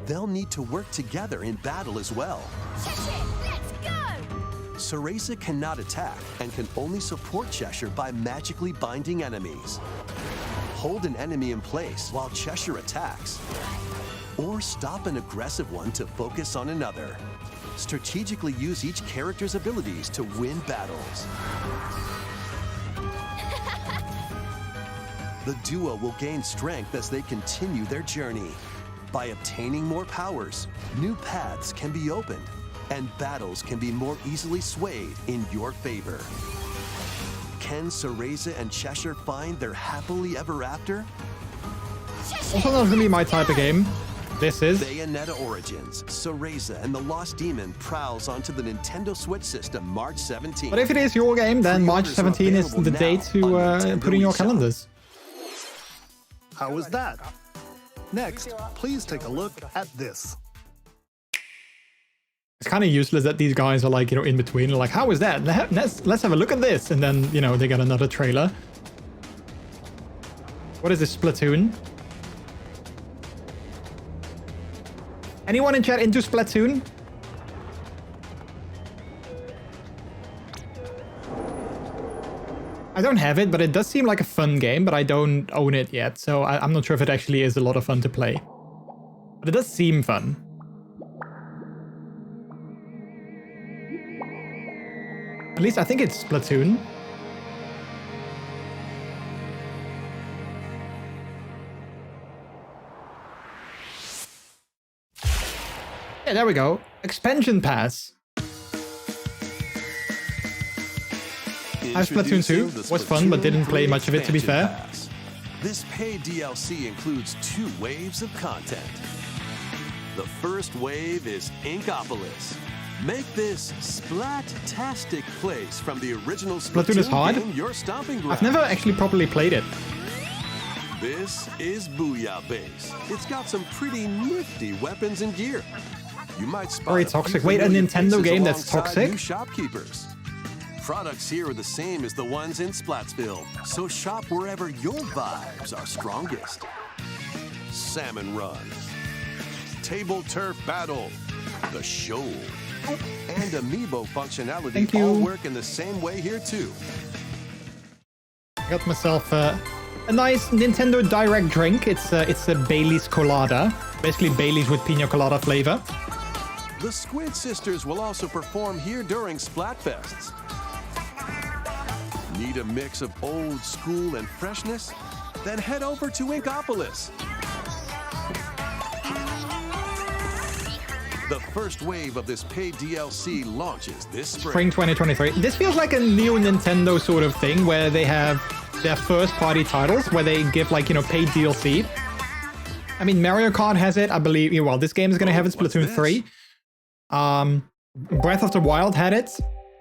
They'll need to work together in battle as well. Let's go! Cereza cannot attack and can only support Cheshire by magically binding enemies. Hold an enemy in place while Cheshire attacks. Or stop an aggressive one to focus on another. Strategically use each character's abilities to win battles. The duo will gain strength as they continue their journey. By obtaining more powers, new paths can be opened, and battles can be more easily swayed in your favor. can Cereza and Cheshire find their happily ever after? Also not really my type of game. This is. Bayonetta Origins, Cereza and the Lost Demon prowls onto the Nintendo Switch system March 17th. But if it is your game, then March 17 is the date to put in your calendars. How was that? Next, please take a look at this. It's kind of useless that these guys are like, you know, in between. Like, how is that? Let's have a look at this. And then, you know, they got another trailer. What is this, Splatoon? Anyone in chat into Splatoon? I don't have it, but it does seem like a fun game, but I don't own it yet, so I'm not sure if it actually is a lot of fun to play. But it does seem fun. At least I think it's Splatoon. Yeah, there we go. Expansion Pass. Splatoon 2 was fun, but didn't play much of it, to be fair. Pass. This paid DLC includes 2 waves of content. The first wave is Inkopolis. Make this splat-tastic place from the original Splatoon is hard. game your stomping ground. I've never actually properly played it. This is Booyah Base. It's got some pretty nifty weapons and gear. You might spot Very a few toxic. Wait, a familiar Nintendo faces game that's alongside toxic? new shopkeepers. Products here are the same as the ones in Splatsville, so shop wherever your vibes are strongest. Salmon Run, Table Turf Battle, The Show, and Amiibo functionality all work in the same way here too. I got myself a nice Nintendo Direct drink. It's a Bailey's Colada. Basically Bailey's with pina colada flavor. The Squid Sisters will also perform here during Splatfests. Need a mix of old school and freshness? Then head over to Inkopolis. The first wave of this paid DLC launches this Spring 2023. This feels like a new Nintendo sort of thing where they have their first party titles where they give like, you know, paid DLC. I mean, Mario Kart has it, I believe. Well, this game is going to have it, Splatoon 3. Breath of the Wild had it.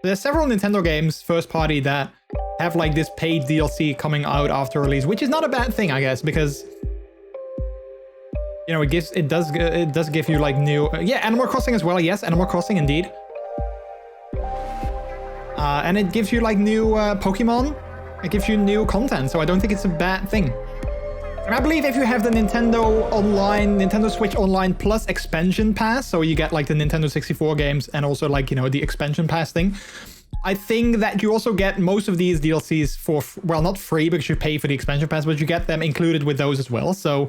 There's several Nintendo games, first party, that have like this paid DLC coming out after release, which is not a bad thing, I guess, because you know, it does give you like new Animal Crossing as well. Yes, Animal Crossing indeed. And it gives you like new Pokemon. It gives you new content, so I don't think it's a bad thing. And I believe if you have the Nintendo Switch Online Plus expansion pass, so you get like the Nintendo 64 games and also like, you know, the expansion pass thing, I think that you also get most of these DLCs for, well, not free because you pay for the expansion pass, but you get them included with those as well. So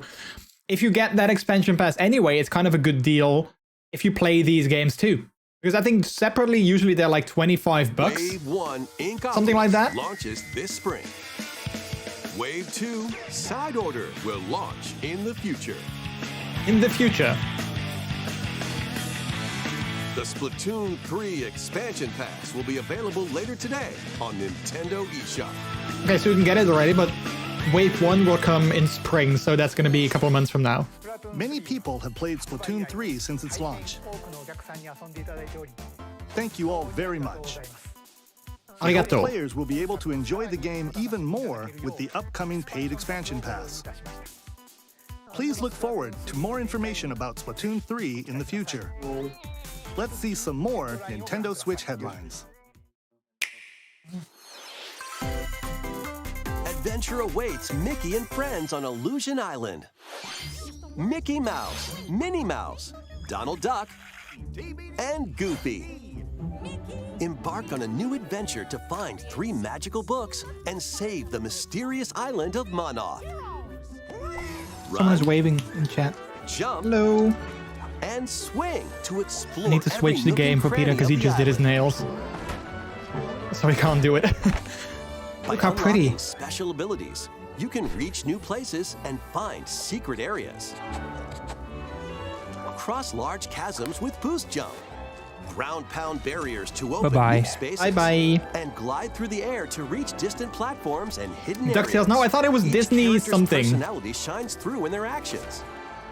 if you get that expansion pass anyway, it's kind of a good deal if you play these games too. Because I think separately, usually they're like $25. Wave 1 something like that. Launches this spring. Wave 2 Side Order will launch in the future. In the future. The Splatoon 3 expansion pass will be available later today on Nintendo eShop. Okay, so you can get it already, but Wave 1 will come in spring, so that's going to be a couple of months from now. Many people have played Splatoon 3 since its launch. Thank you all very much. I hope players will be able to enjoy the game even more with the upcoming paid expansion pass. Please look forward to more information about Splatoon 3 in the future. Let's see some more Nintendo Switch headlines. Adventure awaits Mickey and friends on Illusion Island. Mickey Mouse, Minnie Mouse, Donald Duck, and Goofy. Embark on a new adventure to find 3 magical books and save the mysterious island of Monoth. Someone's waving in chat. Jump. Hello. And swing to explore. I need to switch the game for Peter because he just did his nails. So he can't do it. Look how pretty. Special abilities, you can reach new places and find secret areas. Cross large chasms with Boost Jump. ground pound barriers to open Bye-bye. new spaces, Bye-bye. and glide through the air to reach distant platforms and hidden DuckTales. areas. No, I thought it was Each Disney character's something. personality shines through in their actions.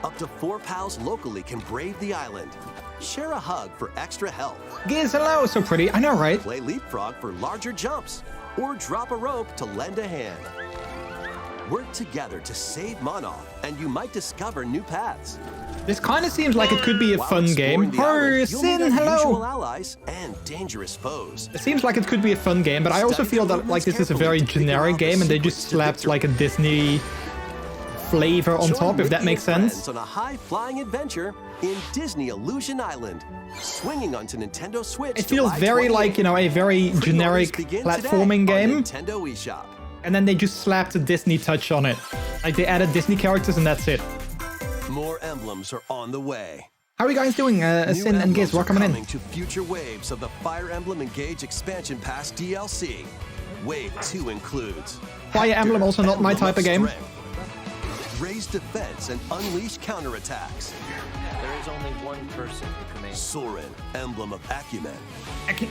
Up to 4 pals locally can brave the island. Share a hug for extra help. Giz, hello, so pretty. I know, right? Play leapfrog for larger jumps, or drop a rope to lend a hand. Work together to save Monoth, and you might discover new paths. This kind of seems like it could be a While fun exploring game. the island, you'll meet Sin, unusual hello. allies and dangerous foes. It seems like it could be a fun game, but I also feel that like this is a very generic game, and they just slapped like a Disney flavor on Join top, if that Mickey makes and sense. friends on a high-flying adventure in Disney Illusion Island, swinging onto Nintendo Switch. It feels July very 28th. like, you know, a very Pre-orders generic begin platforming today on game, Nintendo eShop. and then they just slapped a Disney touch on it. Like they added Disney characters and that's it. More emblems are on the way. How are you guys doing? New Sin and Giz, emblems are welcome coming in. to future waves of the Fire Emblem Engage Expansion Pass DLC. Wave 2 includes Fire Hector, Emblem, also not my Emblem type of game. Strength, raise defense and unleash counterattacks. There is only one person who commands. Soren, Emblem of Acumen.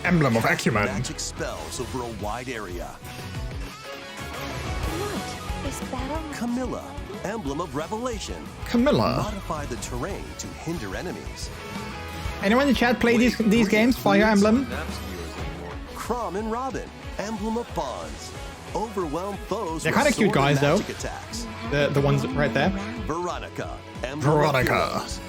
Emblem of Acumen. Magic spells over a wide area. What? Is battle? Camilla, Emblem of Revelation. Camilla. Modify the terrain to hinder enemies. Anyone in the chat play these games? Fire Emblem? Crom and Robin, Emblem of Bonds. Overwhelm foes. They're with kind of cute sword and guys, though. magic attacks. The ones right there. Veronica, Emblem Veronica. of Heroes.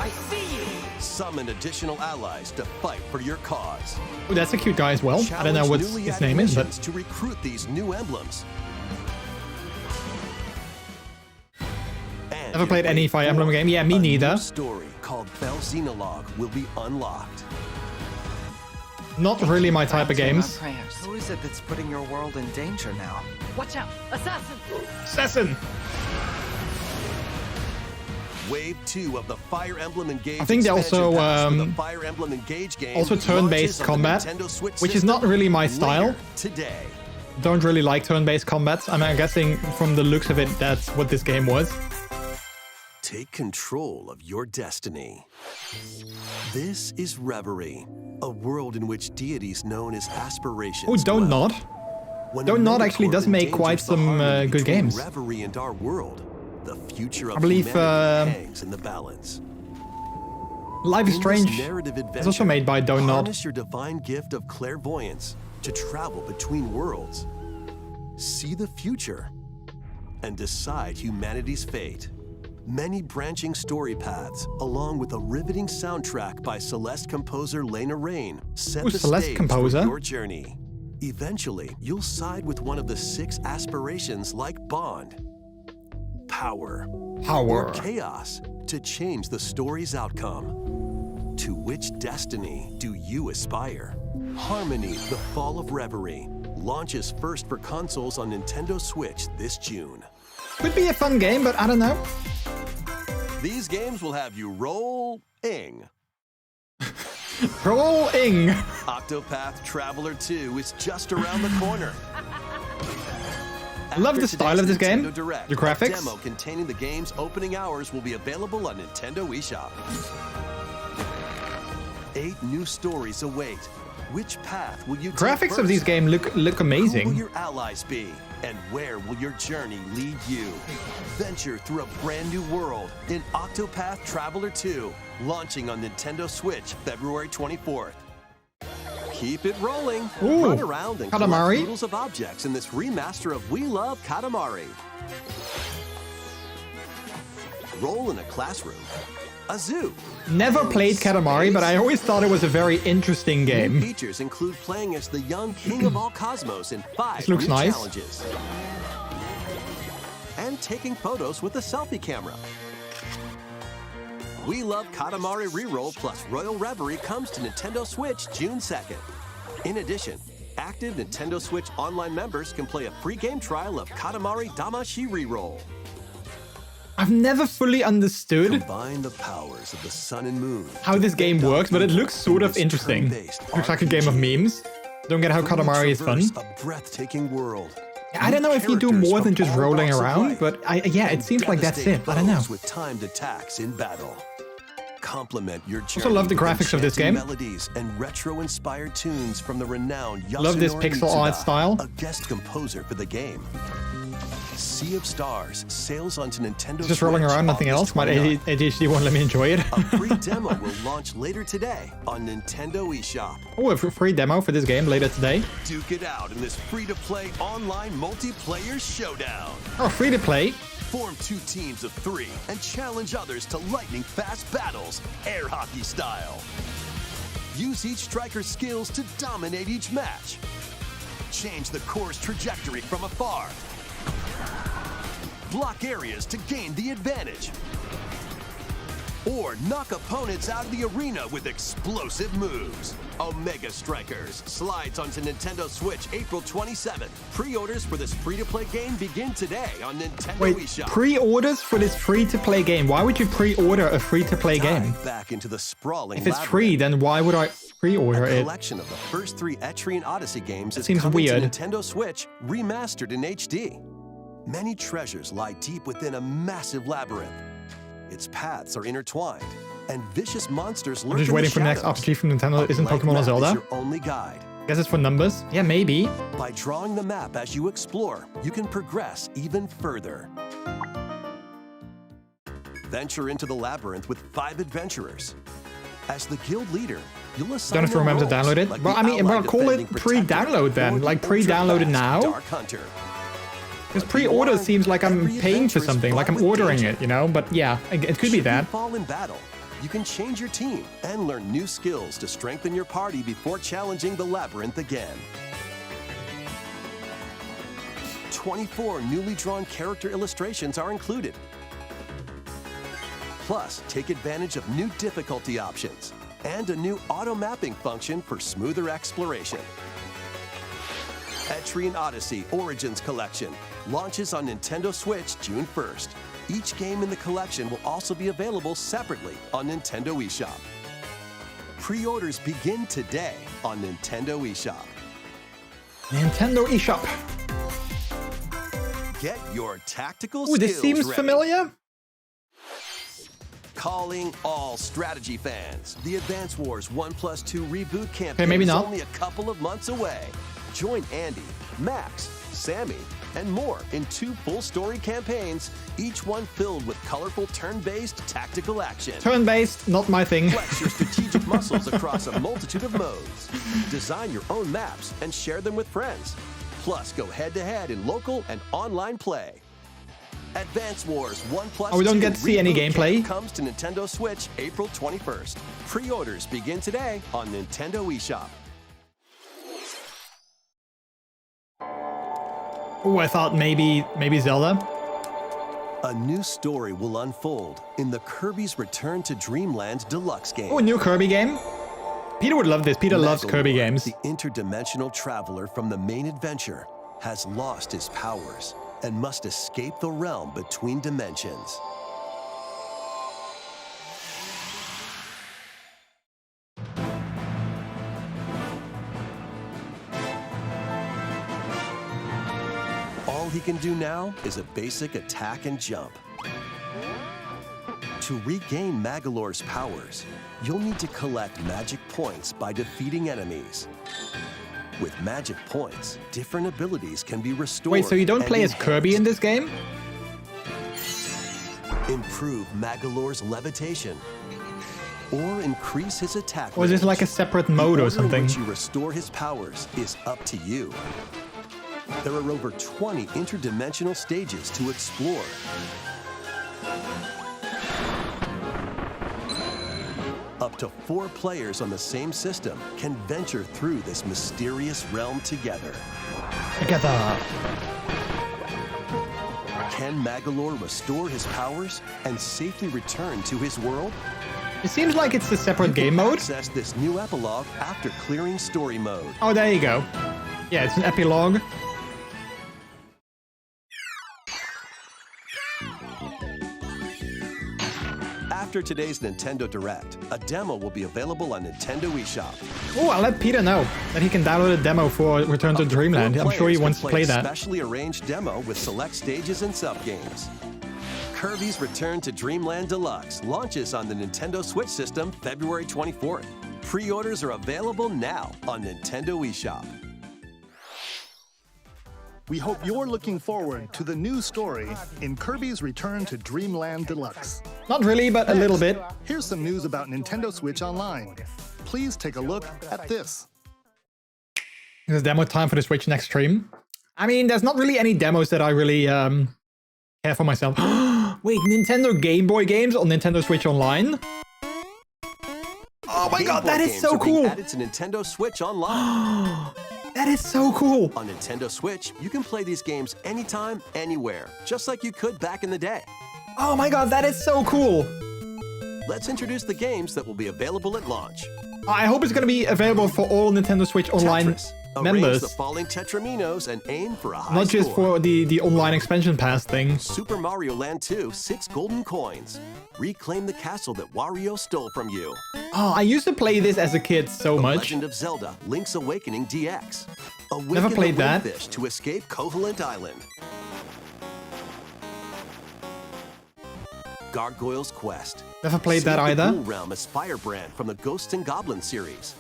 I see you. Summon additional allies to fight for your cause. Oh, that's a cute guy as well. I don't know what Challenge newly his added name is, but missions to recruit these new emblems. And never played in any Wave Fire Emblem 4, game. Yeah, me a neither. new story called Bell Xenologue will be unlocked. Not really my type of games. Who is it that's putting your world in danger now? Watch out! Assassin! Assassin! Wave 2 of the Fire Emblem Engage. I think they expansion also, pass for the Fire Emblem Engage game also turn-based launches on the combat, Nintendo Switch which is not system really my later style. Today. Don't really like turn-based combat. I'm guessing from the looks of it, that's what this game was. Take control of your destiny. This is Reverie, a world in which deities known as aspirations. Oh, Don't dwell. Nod. When Don't a Nod actually metaphor does make endangers quite the some harmony good between games. Reverie and our world, the future of I believe, humanity hangs in the balance. Life is In Strange this narrative is adventure, also made by Don't Nod. harness your divine gift of clairvoyance to travel between worlds, see the future, and decide humanity's fate. Many branching story paths, along with a riveting soundtrack by Celeste composer Lena Raine, set Ooh, the Celeste stage composer. for your journey. Eventually, you'll side with one of the 6 aspirations like Bond, Power, or Chaos to change the story's outcome. To which destiny do you aspire? Harmony, The Fall of Reverie, launches first for consoles on Nintendo Switch this June. Could be a fun game, but I don't know. These games will have you roll-ing. Rolling! Octopath Traveler 2 is just around the corner. Love After the style of this today's game. Nintendo Direct, The graphics. A demo containing the game's opening hours will be available on Nintendo eShop. 8 new stories await. Which path will you take Graphics of these first? games look Who will amazing. your allies be? And where will your journey lead you? Venture through a brand new world in Octopath Traveler 2, launching on Nintendo Switch February 24th. Keep it rolling. Ooh, Run around and Katamari. collect oodles of objects in this remaster of We Love Katamari. Roll in a classroom, a zoo. Never played Katamari, but I always thought it was a very interesting New game. features include playing as the young king of all cosmos in 5 This looks new nice. challenges. And taking photos with a selfie camera. We Love Katamari Reroll plus Royal Reverie comes to Nintendo Switch June 2nd. In addition, active Nintendo Switch Online members can play a free game trial of Katamari Damashi Reroll. I've never fully understood Combine the powers of the sun and moon. how this game works, but it looks sort of interesting. Looks like a game of memes. Don't get how Katamari is fun. A breathtaking world. I don't know if you do Characters more from than just all rolling walks of around, life but yeah, it seems like that's it. devastate I don't know. foes with timed attacks in battle. complement your journey. Also love the graphics of this game. Melodies and retro-inspired tunes from the renowned Love this Yasunori pixel art Mitsuda, style. a guest composer for the game. Sea of Stars sails onto Nintendo Just rolling Switch around, nothing else. August My 29th. ADHD won't let me enjoy it. A free demo will launch later today on Nintendo eShop. Oh, a free demo for this game later today. Duke it out in this free-to-play online multiplayer showdown. Oh, free to play. Form 2 teams of 3 and challenge others to lightning-fast battles, air hockey style. Use each striker's skills to dominate each match. Change the course trajectory from afar. Block areas to gain the advantage. Or knock opponents out of the arena with explosive moves. Omega Strikers slides onto Nintendo Switch April 27th. Pre-orders for this free-to-play game begin today on Nintendo Wait, eShop. pre-orders for this free-to-play game? Why would you pre-order a free-to-play game? Back into the sprawling If it's labyrinth. free, then why would I pre-order A it? collection of the first 3 Etrian Odyssey games is seems coming weird. to Nintendo Switch, remastered in HD. Many treasures lie deep within a massive labyrinth. Its paths are intertwined, and vicious monsters lurk I'm just in waiting the for the next shadows. RPG from Nintendo. Isn't Blank Pokemon or map Zelda? is your only guide. Guess it's for numbers. Yeah, maybe. By drawing the map as you explore, you can progress even further. Venture into the labyrinth with 5 adventurers. As the guild leader, you'll assign Don't have to them remember to roles, download it. like Well, the I mean, well, Allied call it Defending Protector pre-download then. or the Like pre-download it ultra-fast now. Dark Hunter. Because pre-order seems like I'm paying for something, like I'm ordering it, you know? But yeah, it could be Should you that. fall in battle, you can change your team and learn new skills to strengthen your party before challenging the labyrinth again. 24 newly drawn character illustrations are included. Plus, take advantage of new difficulty options and a new auto-mapping function for smoother exploration. Etrian Odyssey Origins Collection launches on Nintendo Switch June 1st. Each game in the collection will also be available separately on Nintendo eShop. Pre-orders begin today on Nintendo eShop. Nintendo eShop. Get your tactical Ooh, skills this seems ready. familiar. Calling all strategy fans. The Advance Wars 1+2 reboot campaign Okay, maybe is not. only a couple of months away. Join Andy, Max, Sammy, and more in 2 full story campaigns, each one filled with colorful turn-based tactical action. Turn-based, not my thing. Flex your strategic muscles across a multitude of modes. Design your own maps and share them with friends. Plus, go head-to-head in local and online play. Advance Wars 1+2 Oh, we don't get to see any reboot gameplay? camp comes to Nintendo Switch April 21st. Pre-orders begin today on Nintendo eShop. Oh, I thought maybe Zelda. A new story will unfold in the Kirby's Return to Dreamland Deluxe game. Oh, a new Kirby game. Peter would love this. Peter loves Kirby Megalord, games. The interdimensional traveler from the main adventure has lost his powers and must escape the realm between dimensions. All he can do now is a basic attack and jump. To regain Magalor's powers, you'll need to collect magic points by defeating enemies. With magic points, different abilities can be restored. Wait, so you don't and play as Kirby in this game? Improve Magalor's levitation, or increase his attack. Or is this range. like a separate The mode or order in something? which you restore his powers is up to you. There are over 20 interdimensional stages to explore. Up to 4 players on the same system can venture through this mysterious realm together. Together. Can Magalor restore his powers and safely return to his world? It seems like it's a separate You game can mode. access this new epilogue after clearing story mode. Oh, there you go. Yeah, it's an epilogue. After today's Nintendo Direct, a demo will be available on Nintendo eShop. Oh, I'll let Peter know that he can download a demo for Return to Up to Dreamland. 4 I'm sure he players wants can to play a that. specially arranged demo with select stages and sub-games. Kirby's Return to Dreamland Deluxe launches on the Nintendo Switch system February 24th. Pre-orders are available now on Nintendo eShop. We hope you're looking forward to the new story in Kirby's Return to Dreamland Deluxe. Not really, but a little bit. Here's some news about Nintendo Switch Online. Please take a look at this. It's demo time for the Switch Next stream. I mean, there's not really any demos that I really care for myself. Wait, Nintendo Game Boy games on Nintendo Switch Online? Oh my god, that is so cool! Added to Nintendo Switch Online. That is so cool! On Nintendo Switch, you can play these games anytime, anywhere, just like you could back in the day. Oh my god, that is so cool! Let's introduce the games that will be available at launch. I hope it's going to be available for all Nintendo Switch Online Tetris. members. Arrange the falling Tetraminos and aim for a high Not just score. for the online expansion pass thing. Super Mario Land 2, 6 golden coins. Reclaim the castle that Wario stole from you. Oh, I used to play this as a kid so The much. Legend of Zelda, Link's Awakening DX. Awaken Never played the that. Windfish to escape Koholint Island. Gargoyle's Quest. Never played that Save the either. Ghoul Realm as Firebrand from the Ghosts and Goblins series.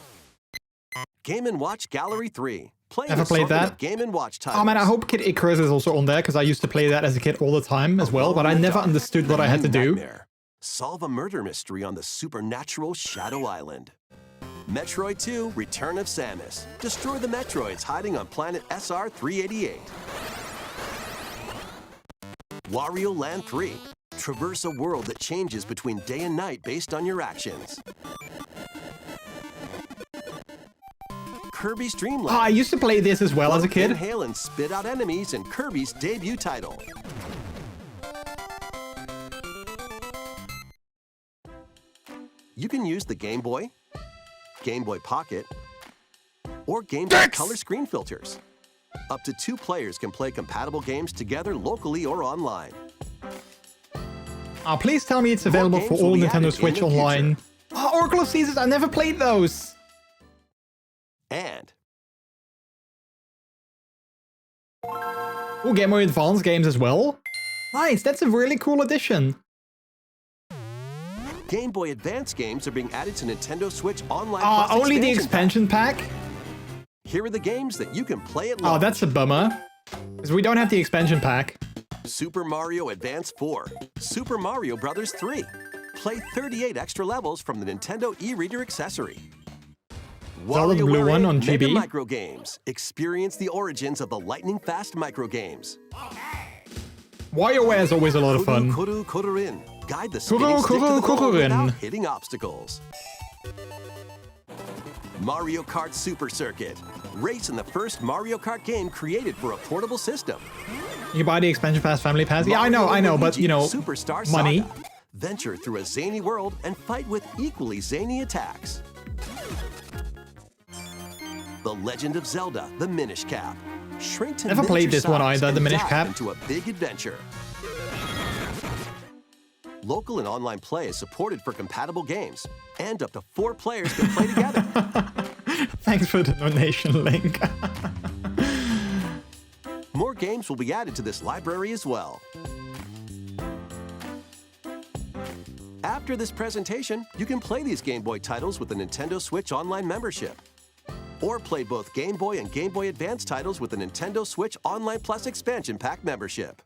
Game & Watch Gallery 3. Play Never played that. Game & Watch titles. Oh man, I hope Kid Icarus is also on there, because I used to play that as a kid all the time as well, but I never understood what I had to do. Nightmare. Solve a murder mystery on the supernatural Shadow Island. Metroid 2, Return of Samus. Destroy the Metroids hiding on planet SR-388. Wario Land 3. Traverse a world that changes between day and night based on your actions. Kirby's Dream Land. Oh, I used to play this as well as a kid. Inhale and spit out enemies in Kirby's debut title. You can use the Game Boy, Game Boy Pocket, or Game Boy Color screen filters. Up to 2 players can play compatible games together locally or online. Oh, please tell me it's available for all Nintendo Switch Online. Oh, Oracle of Seasons, I never played those. And Oh, Game Boy Advance games as well. Nice, that's a really cool addition. Game Boy Advance games are being added to Nintendo Switch Online. Only the expansion pack? Here are the games that you can play at launch. Oh, that's a bummer. Because we don't have the expansion pack. Super Mario Advance 4, Super Mario Bros. 3. Play 38 extra levels from the Nintendo e-reader accessory. Solid blue one on Mega GB. Micro Games. Experience the origins of the lightning-fast micro games. WarioWare is always a lot of fun. Kuru Kururin. Guide the spinning stick to the goal without hitting obstacles. Mario Kart Super Circuit. Race in the first Mario Kart game created for a portable system. You buy the expansion pass, family pass. Yeah, I know, but you know, Superstar money. Saga. Venture through a zany world and fight with equally zany attacks. The Legend of Zelda, the Minish Cap. Shrink to Never played miniature this one size either, and the Minish dive Cap. into a big adventure. Local and online play is supported for compatible games, and up to 4 players can play together. Thanks for the donation link. More games will be added to this library as well. After this presentation, you can play these Game Boy titles with the Nintendo Switch Online membership. Or play both Game Boy and Game Boy Advance titles with the Nintendo Switch Online Plus Expansion Pack membership.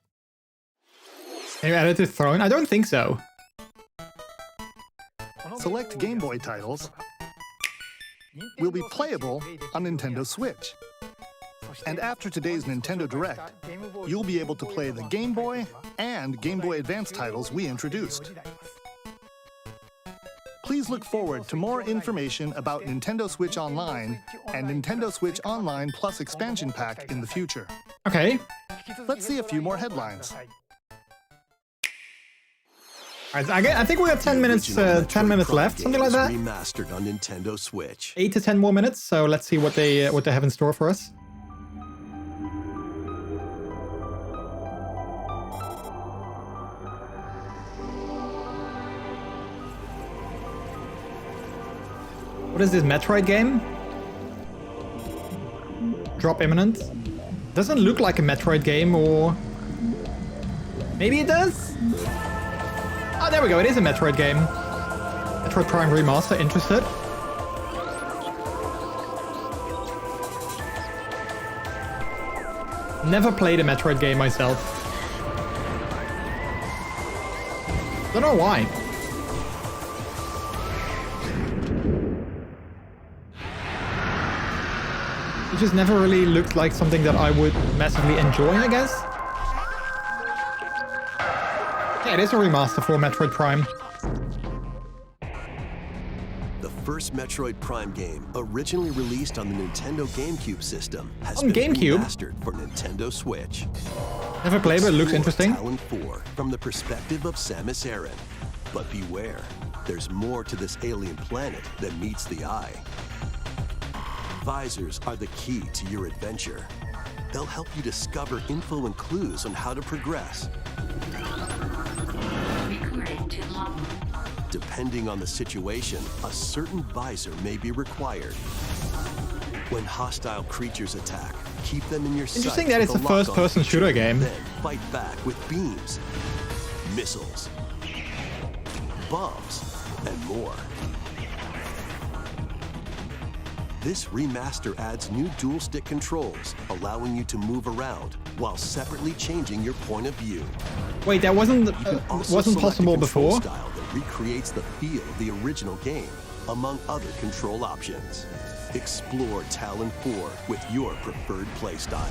Can you add it to Throne? I don't think so. Select Game Boy titles will be playable on Nintendo Switch. And after today's Nintendo Direct, you'll be able to play the Game Boy and Game Boy Advance titles we introduced. Please look forward to more information about Nintendo Switch Online and Nintendo Switch Online Plus Expansion Pack in the future. Okay. Let's see a few more headlines. I think we got 10 minutes left, something like that. Remastered on Nintendo Switch. 8 to 10 more minutes, so let's see what they have in store for us. What is this, Metroid game? Drop imminent? Doesn't look like a Metroid game, or maybe it does? there we go. It is a Metroid game. Metroid Prime Remaster. Interested? Never played a Metroid game myself. Don't know why. It just never really looked like something that I would massively enjoy, I guess. Yeah, it is a remaster for Metroid Prime. The first Metroid Prime game, originally released on the Nintendo GameCube system, has On been GameCube? remastered for Nintendo Switch. Never played, but it looks Explore interesting. Talon 4 from the perspective of Samus Aran. But beware, there's more to this alien planet than meets the eye. Visors are the key to your adventure. They'll help you discover info and clues on how to progress. Depending on the situation, a certain visor may be required. When hostile creatures attack, keep them in your sight. Interesting that it's with a lock-on first-person feature, shooter game. Then fight back with beams, missiles, bombs, and more. This remaster adds new dual-stick controls, allowing you to move around while separately changing your point of view. Wait, that wasn't Also wasn't select a possible control before? style that recreates the feel of the original game, among other control options. Explore Talon 4 with your preferred playstyle.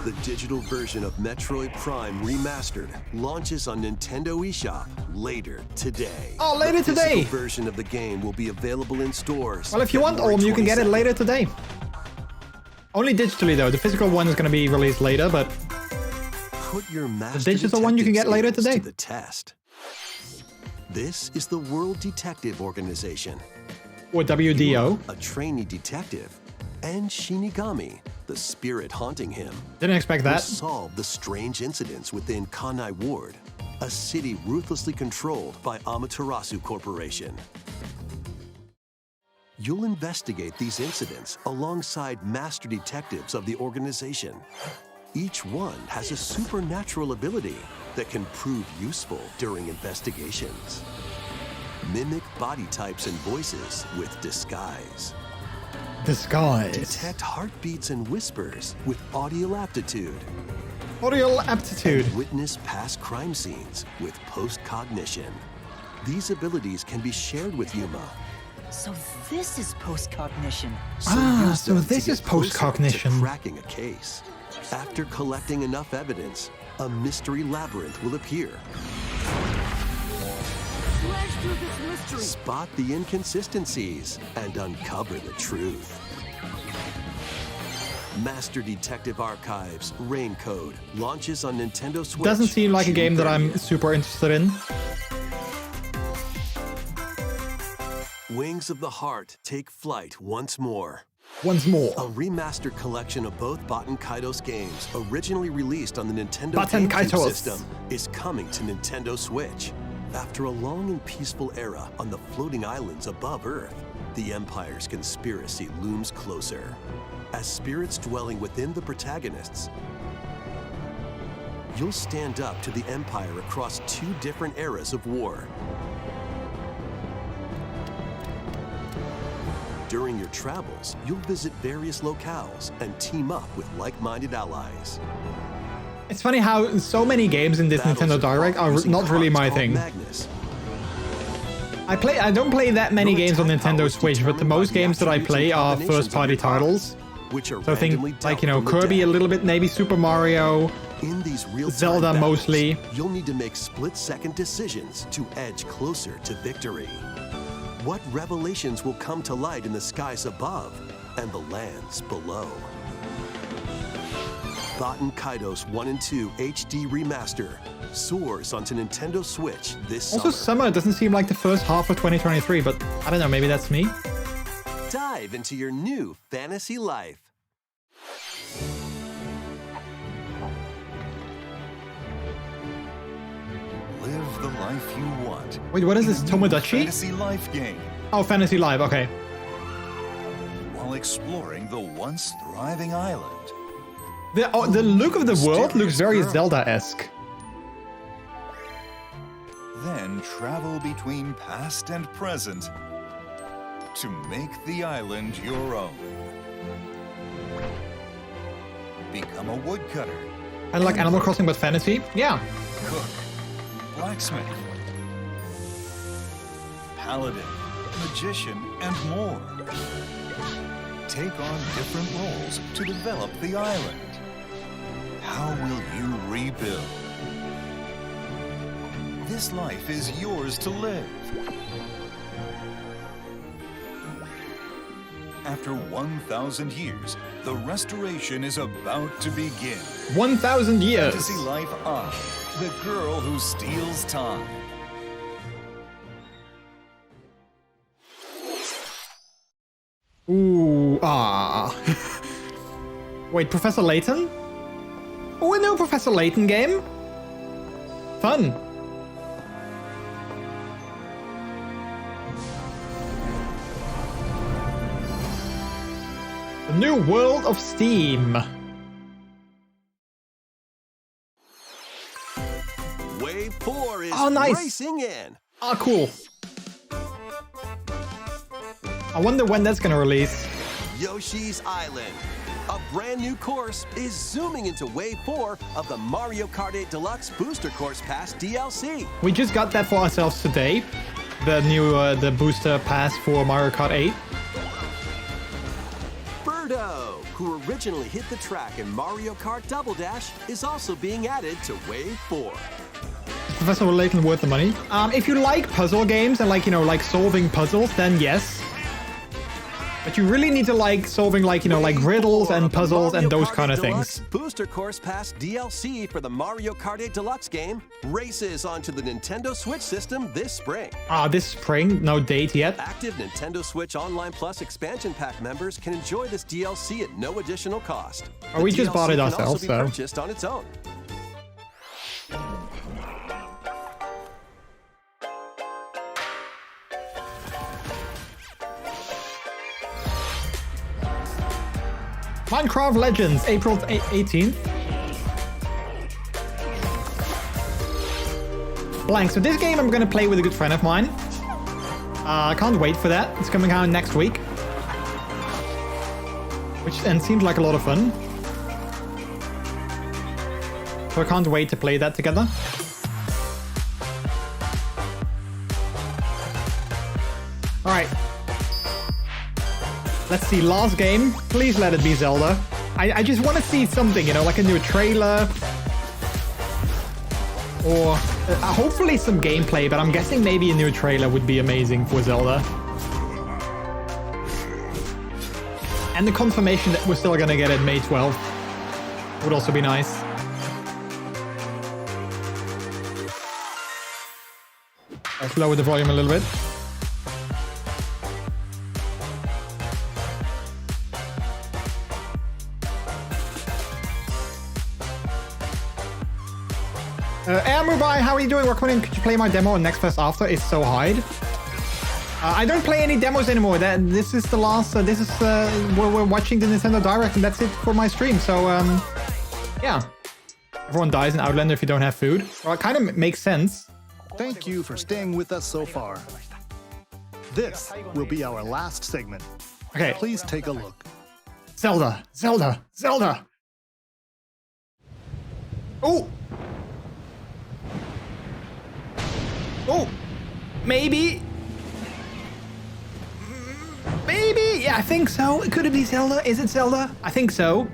The digital version of Metroid Prime Remastered launches on Nintendo eShop later today. Oh, later the today! physical version of the game will be available in stores. Well, if you want Orm, you can get it later today. Only digitally though. The physical one is going to be released later, but Put your master the digital one you can get later skills today. to the test. This is the World Detective Organization. Or WDO. A trainee detective, and Shinigami, the spirit haunting him, Didn't expect will that. solve the strange incidents within Kanai Ward, a city ruthlessly controlled by Amaterasu Corporation. You'll investigate these incidents alongside master detectives of the organization. Each one has a supernatural ability that can prove useful during investigations. Mimic body types and voices with disguise. Disguise. Detect heartbeats and whispers with audio aptitude. Audio aptitude. And witness past crime scenes with post-cognition. These abilities can be shared with Yuma. So this is post-cognition. Use so them to this get is closer post-cognition. to cracking a case. After collecting enough evidence, a mystery labyrinth will appear. Slash through this mystery. Spot the inconsistencies and uncover the truth. Master Detective Archives Rain Code launches on Nintendo Switch. Doesn't seem like a June game that I'm 30th. super interested in. Wings of the Heart take flight once more. Once more. A remastered collection of both Baten Kaitos games, originally released on the Nintendo Baten GameCube Kaitos. system, is coming to Nintendo Switch. After a long and peaceful era on the floating islands above Earth, the Empire's conspiracy looms closer. As spirits dwelling within the protagonists, you'll stand up to the Empire across two different eras of war. During your travels, you'll visit various locales and team up with like-minded allies. It's funny how so many games in this Nintendo Direct are not really my thing. Magnus. I don't play that many games on Nintendo Switch, but the most games that I play are first-party titles. Which are So I randomly think, like, dealt you know, from the Kirby deck. a little bit, maybe Super Mario, In these real-time Zelda battles, mostly. You'll need to make split-second decisions to edge closer to victory. What revelations will come to light in the skies above and the lands below? Baten Kaitos 1 and 2 HD Remaster soars onto Nintendo Switch this Also, summer. summer doesn't seem like the first half of 2023, but I don't know, maybe that's me. Dive into your new fantasy life. Live the life you want. Wait, what is this, in a new Tomodachi? Fantasy Life game, Oh, Fantasy Live, okay. while exploring the once thriving island. The look of the world looks very Zelda-esque. then travel between past and present to make the island your own. Become a woodcutter. And like Animal Crossing but fantasy? Yeah. Cook. Blacksmith. Paladin. Magician, and more. Take on different roles to develop the island. How will you rebuild? This life is yours to live. After 1,000 years, the restoration is about to begin. 1,000 years. Fantasy Life I, the girl who steals time. Ooh, ah. Wait, Professor Layton? Oh, a new Professor Layton game? Fun. The new world of Steam. Wave 4 is nice. racing in. Ah, cool. I wonder when that's gonna release. Yoshi's Island. A brand new course is zooming into Wave 4 of the Mario Kart 8 Deluxe Booster Course Pass DLC. We just got that for ourselves today. The new the booster pass for Mario Kart 8. Birdo, who originally hit the track in Mario Kart Double Dash, is also being added to Wave 4. Professor Layton worth the money. If you like puzzle games and like solving puzzles, then yes. But you really need to like solving like riddles and puzzles and those kind of things. Booster Course Pass DLC for the Mario Kart 8 Deluxe game races onto the Nintendo Switch system this spring. This spring, no date yet. Active Nintendo Switch Online Plus expansion pack members can enjoy this DLC at no additional cost. We just bought it ourselves, can also be so. purchased on its own. Minecraft Legends, April 18th. Blank. So this game I'm going to play with a good friend of mine. I can't wait for that. It's coming out next week. And seems like a lot of fun. So I can't wait to play that together. Alright. Let's see, last game. Please let it be Zelda. I just want to see something, like a new trailer. Or hopefully some gameplay, but I'm guessing maybe a new trailer would be amazing for Zelda. And the confirmation that we're still gonna get it May 12th would also be nice. Let's lower the volume a little bit. Airmubai, how are you doing? Welcome in. Could you play my demo on NextFest after? It's so hide. I don't play any demos anymore. This is the last. This is we're watching the Nintendo Direct, and that's it for my stream. So yeah, everyone dies in Outlander if you don't have food. Well, it kind of makes sense. Thank you for staying with us so far. This will be our last segment. Okay. Please take a look. Zelda, Zelda, Zelda. Oh. Oh, maybe. Maybe. Yeah, I think so. Could it be Zelda? Is it Zelda? I think so.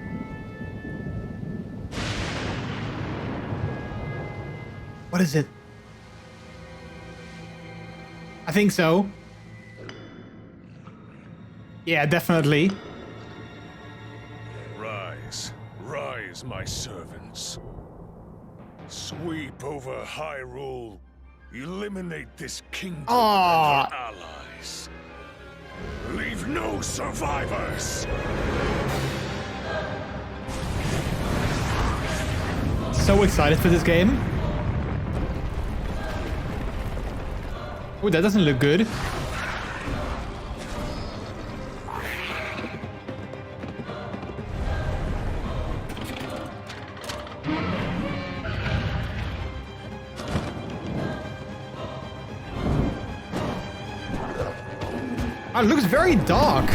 What is it? I think so. Yeah, definitely. Rise, rise, my servants. Sweep over Hyrule. Eliminate this kingdom and their allies. Leave no survivors. So excited for this game. Oh, that doesn't look good. Oh, it looks very dark.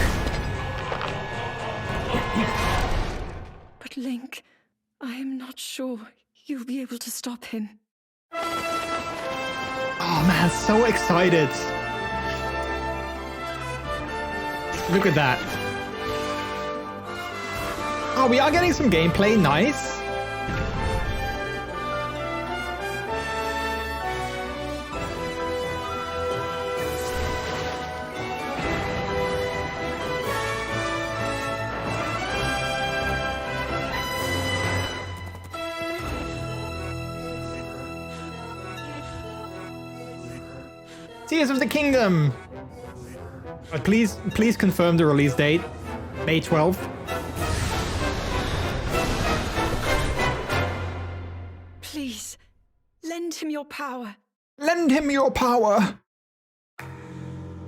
But Link, I am not sure you'll be able to stop him. Oh man, so excited. Look at that. Oh, we are getting some gameplay. Nice. Tears of the Kingdom. But please confirm the release date. May 12th. Please, lend him your power. Lend him your power.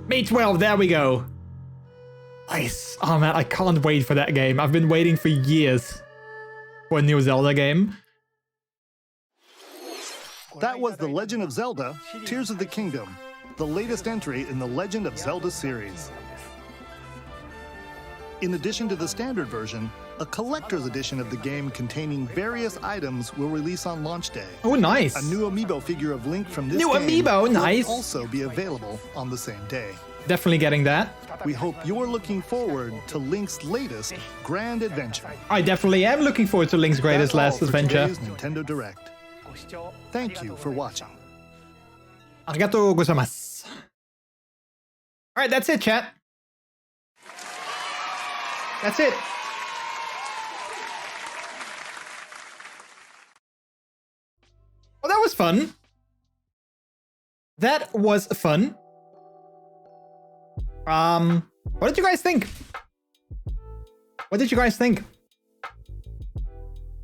May 12th, there we go. Nice. Oh man, I can't wait for that game. I've been waiting for years for a new Zelda game. That was The Legend of Zelda, Tears of the Kingdom, the latest entry in the Legend of Zelda series. In addition to the standard version, a collector's edition of the game containing various items will release on launch day. Oh, nice. A new amiibo figure of Link from this New game amiibo, will nice. also be available on the same day. Definitely getting that. We hope you're looking forward to Link's latest grand adventure. I definitely am looking forward to Link's greatest That's all last for adventure. today's Nintendo Direct. Thank you for watching. Arigatou gozaimasu. Alright, that's it, chat. That's it. Well, that was fun. That was fun. What did you guys think? What did you guys think?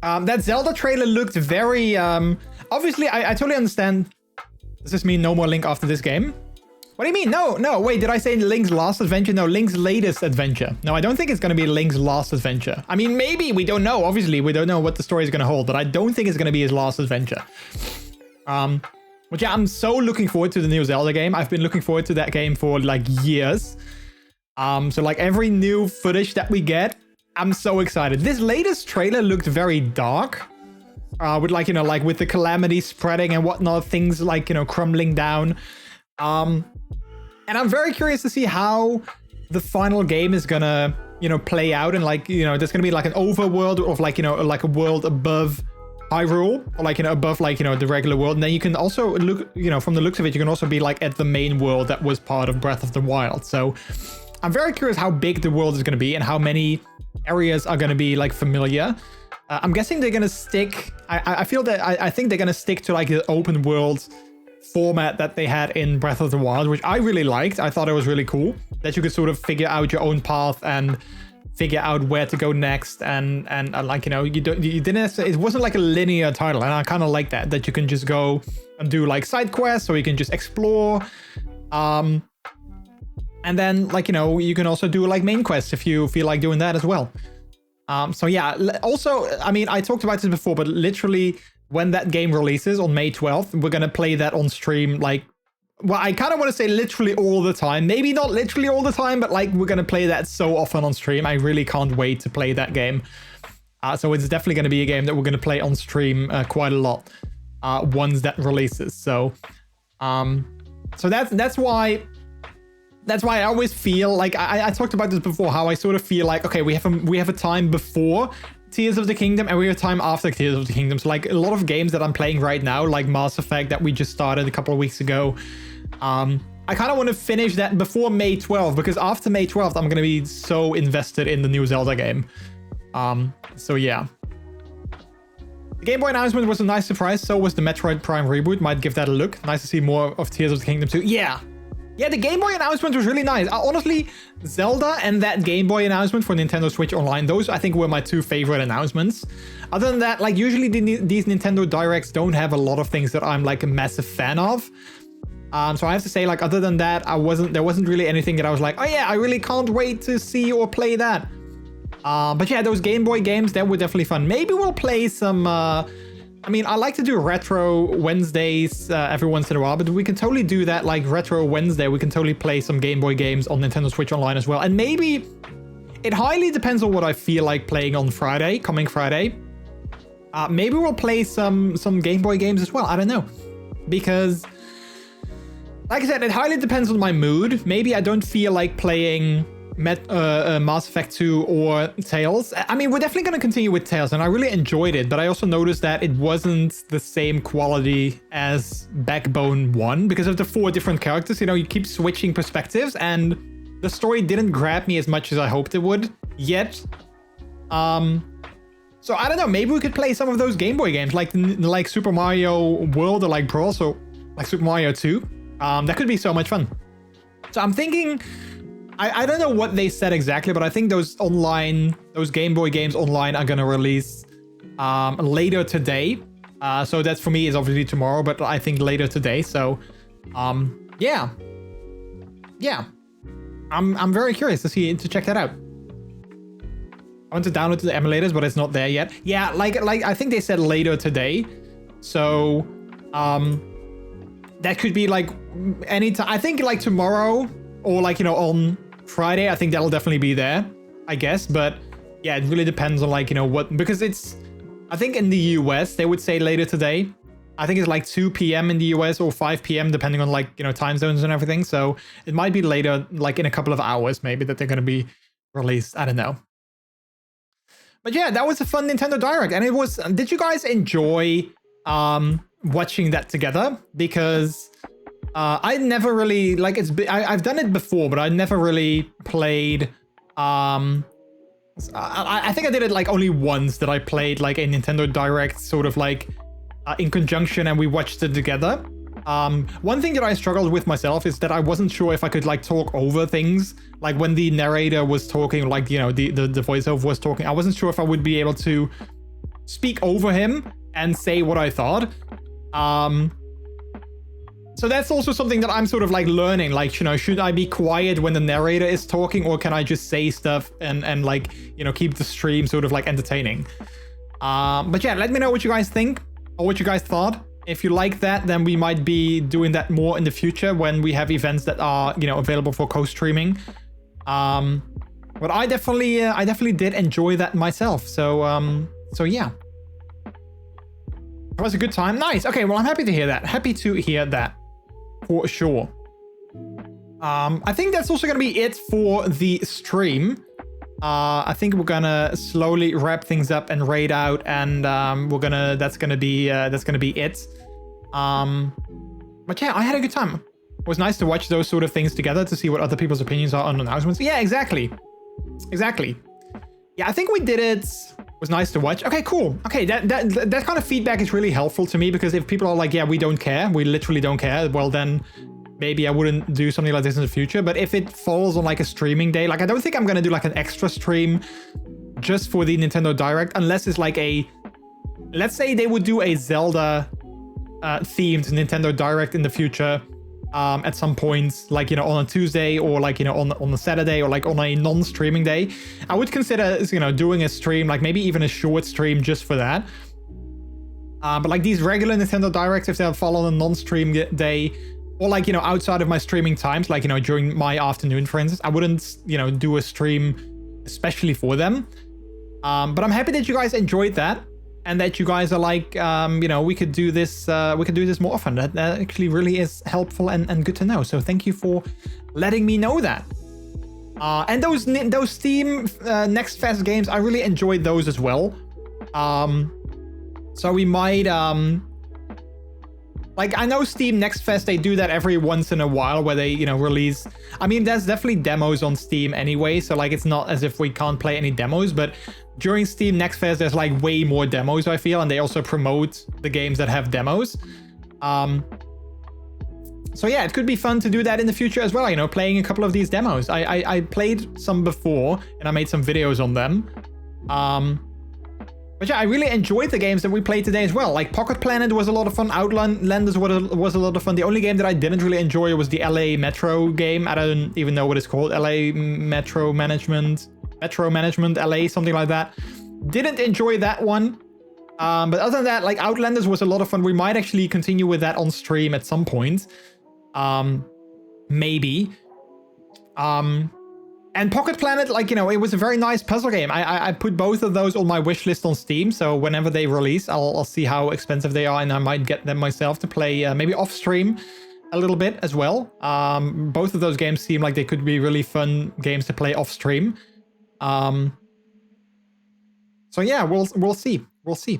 That Zelda trailer looked very, obviously, I totally understand. Does this mean no more Link after this game? What do you mean? No, wait, did I say Link's last adventure? No, Link's latest adventure. No, I don't think it's going to be Link's last adventure. I mean, maybe, we don't know. Obviously, we don't know what the story is going to hold, but I don't think it's going to be his last adventure. But yeah, I'm so looking forward to the new Zelda game. I've been looking forward to that game for like years. So like every new footage that we get, I'm so excited. This latest trailer looked very dark. With like, you know, like with the calamity spreading and whatnot, things like, you know, crumbling down. And I'm very curious to see how the final game is gonna, you know, play out. And like, you know, there's gonna be like an overworld of like, you know, like a world above Hyrule, or like, you know, above like, you know, the regular world. And then you can also look, you know, from the looks of it, you can also be like at the main world that was part of Breath of the Wild. So I'm very curious how big the world is going to be and how many areas are going to be like familiar. I'm guessing they're going to stick, I feel that, I think they're going to stick to like the open world format that they had in Breath of the Wild, which I really liked. I thought it was really cool that you could sort of figure out your own path and figure out where to go next, and like, you know, you didn't, it wasn't like a linear title, and I kind of like that you can just go and do like side quests, or you can just explore, and then like, you know, you can also do like main quests if you feel like doing that as well. So yeah, also, I mean, I talked about this before, but literally when that game releases on May 12th, we're gonna play that on stream, like, well, I kind of want to say literally all the time. Maybe not literally all the time, but like we're going to play that so often on stream. I really can't wait to play that game. So it's definitely going to be a game that we're going to play on stream quite a lot once that releases. So that's why I always feel like I talked about this before, how I sort of feel like, okay, we have a time before Tears of the Kingdom and we have time after Tears of the Kingdom. So like a lot of games that I'm playing right now, like Mass Effect that we just started a couple of weeks ago, I kind of want to finish that before May 12th, because after May 12th I'm going to be so invested in the new Zelda game. So yeah. The Game Boy announcement was a nice surprise, so was the Metroid Prime reboot. Might give that a look. Nice to see more of Tears of the Kingdom too. Yeah, the Game Boy announcement was really nice. Honestly, Zelda and that Game Boy announcement for Nintendo Switch Online, those I think were my two favorite announcements. Other than that, like usually these Nintendo Directs don't have a lot of things that I'm like a massive fan of. So I have to say, like, other than that, there wasn't really anything that I was like, oh yeah, I really can't wait to see or play that. But yeah, those Game Boy games, that were definitely fun. Maybe we'll play some I mean, I like to do retro Wednesdays every once in a while, but we can totally do that, like retro Wednesday. We can totally play some Game Boy games on Nintendo Switch Online as well. And maybe it highly depends on what I feel like playing on Friday, coming Friday. Maybe we'll play some Game Boy games as well. I don't know, because like I said, it highly depends on my mood. Maybe I don't feel like playing Mass Effect 2 or Tales. I mean, we're definitely going to continue with Tales, and I really enjoyed it, but I also noticed that it wasn't the same quality as Backbone 1 because of the 4 different characters. You know, you keep switching perspectives, and the story didn't grab me as much as I hoped it would yet. So I don't know, maybe we could play some of those Game Boy games like Super Mario World or like Brawl, so like Super Mario 2. That could be so much fun. So I'm thinking, I don't know what they said exactly, but I think those Game Boy games online are gonna release later today. So that for me is obviously tomorrow, but I think later today. So yeah. I'm very curious to check that out. I want to download the emulators, but it's not there yet. Yeah, like I think they said later today. So that could be like anytime. I think like tomorrow or like, you know, on Friday. I think that'll definitely be there, I guess. But yeah, it really depends on like, you know, what, because it's, I think in the US they would say later today. I think it's like 2 p.m. in the US or 5 p.m. depending on like, you know, time zones and everything. So it might be later, like in a couple of hours maybe, that they're going to be released. I don't know. But yeah, that was a fun Nintendo Direct. And it was, did you guys enjoy watching that together? Because I never really, like, I've done it before, but I never really played, I think I did it like only once, that I played like a Nintendo Direct sort of like in conjunction, and we watched it together. One thing that I struggled with myself is that I wasn't sure if I could like talk over things. Like when the narrator was talking, like, you know, the voiceover was talking, I wasn't sure if I would be able to speak over him and say what I thought. So that's also something that I'm sort of like learning, like, you know, should I be quiet when the narrator is talking, or can I just say stuff and like, you know, keep the stream sort of like entertaining? But yeah, let me know what you guys think or what you guys thought. If you like that, then we might be doing that more in the future when we have events that are, you know, available for co-streaming. But I definitely did enjoy that myself. So yeah. It was a good time. Nice. Okay, well, I'm happy to hear that. Happy to hear that for sure. I think that's also going to be it for the stream. I think we're gonna slowly wrap things up and raid out, and that's gonna be it. But yeah, I had a good time. It was nice to watch those sort of things together to see what other people's opinions are on announcements. Yeah, exactly. Yeah, I think we did it. It was nice to watch. Okay, cool. Okay, that kind of feedback is really helpful to me, because if people are like, yeah, we don't care, we literally don't care, well then maybe I wouldn't do something like this in the future. But if it falls on like a streaming day, like I don't think I'm gonna do like an extra stream just for the Nintendo Direct, unless it's like let's say they would do a Zelda themed Nintendo Direct in the future at some point, like, you know, on a Tuesday, or like, you know, on a Saturday, or like on a non-streaming day. I would consider, you know, doing a stream, like maybe even a short stream just for that. But like these regular Nintendo Directs, if they fall on a non-stream day, or like, you know, outside of my streaming times, like, you know, during my afternoon, for instance, I wouldn't, you know, do a stream especially for them. But I'm happy that you guys enjoyed that, and that you guys are like, you know, we could do this more often. That actually really is helpful and good to know. So thank you for letting me know that. And those Steam NextFest games, I really enjoyed those as well. So we might like, I know Steam NextFest, they do that every once in a while, where they, you know, release, I mean, there's definitely demos on Steam anyway, so like it's not as if we can't play any demos, but during Steam NextFest there's like way more demos, I feel, and they also promote the games that have demos. So yeah, it could be fun to do that in the future as well, you know, playing a couple of these demos. I played some before, and I made some videos on them. But yeah, I really enjoyed the games that we played today as well. Like Pocket Planet was a lot of fun. Outlanders was a lot of fun. The only game that I didn't really enjoy was the LA Metro game. I don't even know what it's called. LA Metro Management, LA, something like that. Didn't enjoy that one. But other than that, like Outlanders was a lot of fun. We might actually continue with that on stream at some point. Maybe. And Pocket Planet, like, you know, it was a very nice puzzle game. I put both of those on my wish list on Steam, so whenever they release, I'll see how expensive they are, and I might get them myself to play maybe off stream a little bit as well. Both of those games seem like they could be really fun games to play off stream. So yeah, we'll see. We'll see.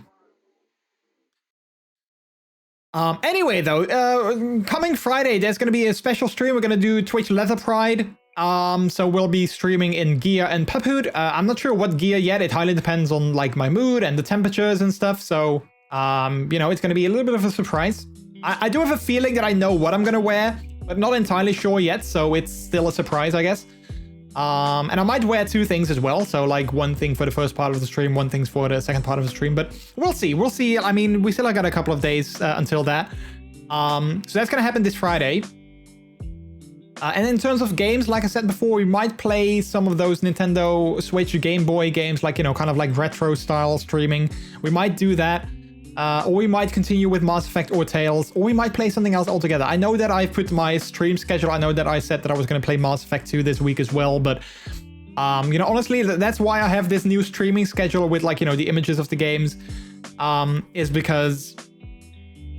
Anyway, though, coming Friday, there's going to be a special stream. We're going to do Twitch Leather Pride. So we'll be streaming in gear and puphood. I'm not sure what gear yet. It highly depends on like my mood and the temperatures and stuff. So, you know, it's going to be a little bit of a surprise. I do have a feeling that I know what I'm going to wear, but not entirely sure yet. So it's still a surprise, I guess. And I might wear two things as well. So like one thing for the first part of the stream, one thing for the second part of the stream, but we'll see. We'll see. I mean, we still got a couple of days until that. So that's going to happen this Friday. And in terms of games, like I said before, we might play some of those Nintendo Switch Game Boy games, like, you know, kind of like retro style streaming. We might do that. Or we might continue with Mass Effect or Tales, or we might play something else altogether. I know that I've put my stream schedule. I know that I said that I was going to play Mass Effect 2 this week as well, but you know, honestly, that's why I have this new streaming schedule with, like, you know, the images of the games, is because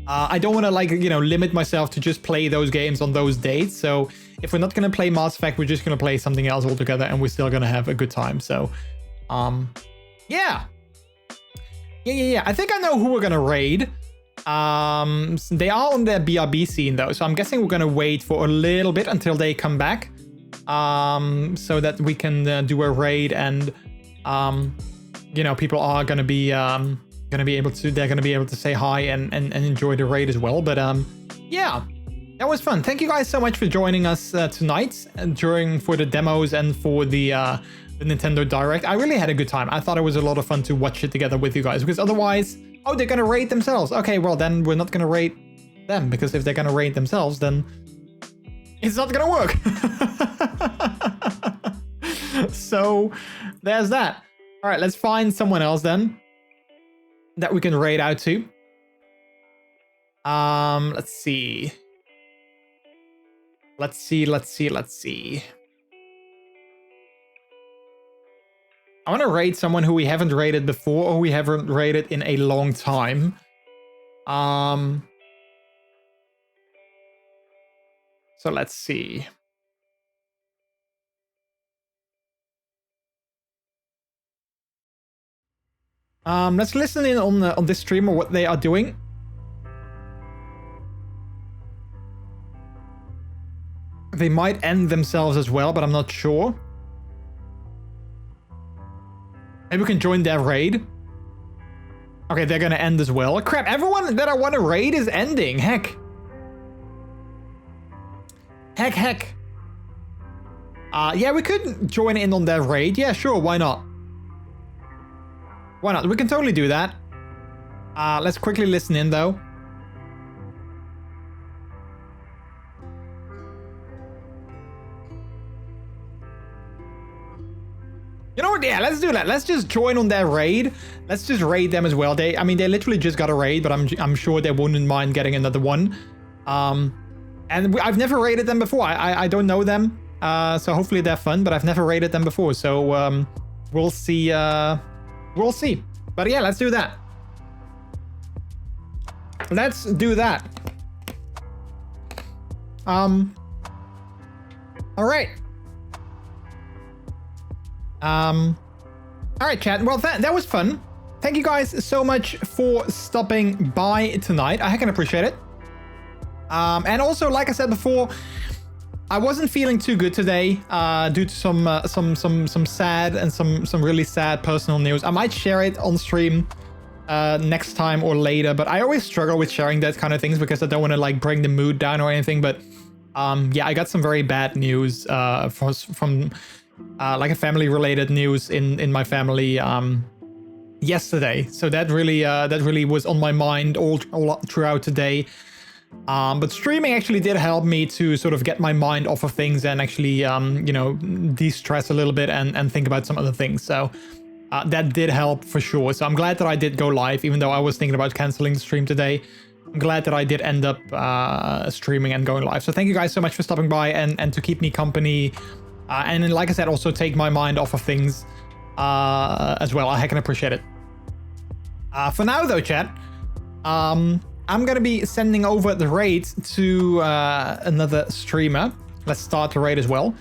I don't want to, like, you know, limit myself to just play those games on those dates. So if we're not going to play Mass Effect, we're just going to play something else altogether, and we're still going to have a good time. So, yeah. Yeah. I think I know who we're going to raid. They are on their BRB scene, though. So I'm guessing we're going to wait for a little bit until they come back. So that we can do a raid, and, you know, people are going to be able to say hi and enjoy the raid as well. But, yeah. That was fun. Thank you guys so much for joining us tonight for the demos and for the Nintendo Direct. I really had a good time. I thought it was a lot of fun to watch it together with you guys, because otherwise, oh, they're going to raid themselves. Okay, well, then we're not going to raid them, because if they're going to raid themselves, then it's not going to work. So there's that. All right, let's find someone else then that we can raid out to. Let's see. Let's see. I want to raid someone who we haven't raided before, or we haven't raided in a long time. So let's see. Let's listen in on this streamer what they are doing. They might end themselves as well, but I'm not sure. Maybe we can join their raid. Okay, they're gonna end as well. Crap, everyone that I want to raid is ending. Heck. Yeah, we could join in on their raid. Yeah, sure, why not? Why not? We can totally do that. Let's quickly listen in, though. You know what? Yeah, let's do that. Let's just join on their raid. Let's just raid them as well. I mean, they literally just got a raid, but I'm sure they wouldn't mind getting another one. And I've never raided them before. I don't know them, so hopefully they're fun. But I've never raided them before, so we'll see. We'll see. But yeah, let's do that. Let's do that. All right. All right, chat. Well, that was fun. Thank you guys so much for stopping by tonight. I can appreciate it. And also, like I said before, I wasn't feeling too good today due to some sad and some really sad personal news. I might share it on stream next time or later, but I always struggle with sharing that kind of things because I don't want to like bring the mood down or anything. But yeah, I got some very bad news from like a family related news in my family yesterday. So that really was on my mind all throughout today. But streaming actually did help me to sort of get my mind off of things and actually, you know, de-stress a little bit and think about some other things. So That did help for sure. So I'm glad that I did go live, even though I was thinking about canceling the stream today. I'm glad that I did end up streaming and going live. So thank you guys so much for stopping by and to keep me company. And then, like I said, also take my mind off of things as well. I can appreciate it. For now, though, chat, I'm going to be sending over the raid to another streamer. Let's start the raid as well.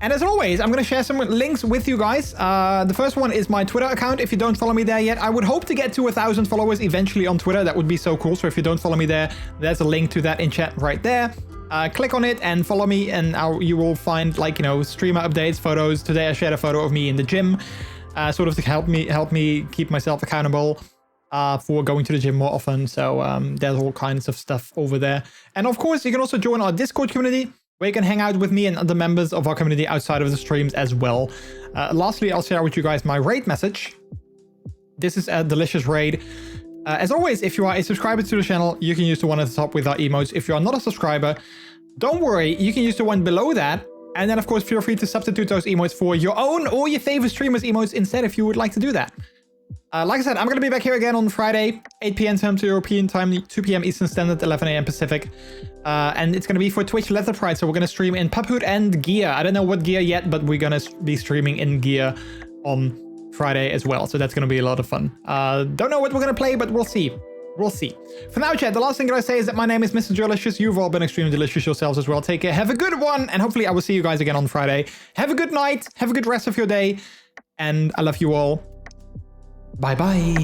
And as always, I'm going to share some links with you guys. The first one is my Twitter account. If you don't follow me there yet, I would hope to get to 1,000 followers eventually on Twitter. That would be so cool. So if you don't follow me there, there's a link to that in chat right there. Click on it and follow me, and you will find, like, you know, streamer updates, photos. Today I shared a photo of me in the gym, sort of to help me keep myself accountable for going to the gym more often. So there's all kinds of stuff over there. And of course, you can also join our Discord community, where you can hang out with me and other members of our community outside of the streams as well. Lastly, I'll share with you guys my raid message. This is a delicious raid. As always, if you are a subscriber to the channel, you can use the one at the top with our emotes. If you are not a subscriber, don't worry, you can use the one below that. And then, of course, feel free to substitute those emotes for your own or your favorite streamers' emotes instead if you would like to do that. Like I said, I'm going to be back here again on Friday, 8 p.m. Central European Time, 2 p.m. Eastern Standard, 11 a.m. Pacific. And it's going to be for Twitch Leather Pride, so we're going to stream in Pubhood and Gear. I don't know what gear yet, but we're going to be streaming in Gear on Friday as well, so that's going to be a lot of fun. Don't know what we're going to play, but we'll see. We'll see. For now, chat, the last thing that I say is that my name is MrJordilicious. You've all been extremely delicious yourselves as well. Take care. Have a good one, and hopefully I will see you guys again on Friday. Have a good night. Have a good rest of your day, and I love you all. Bye-bye.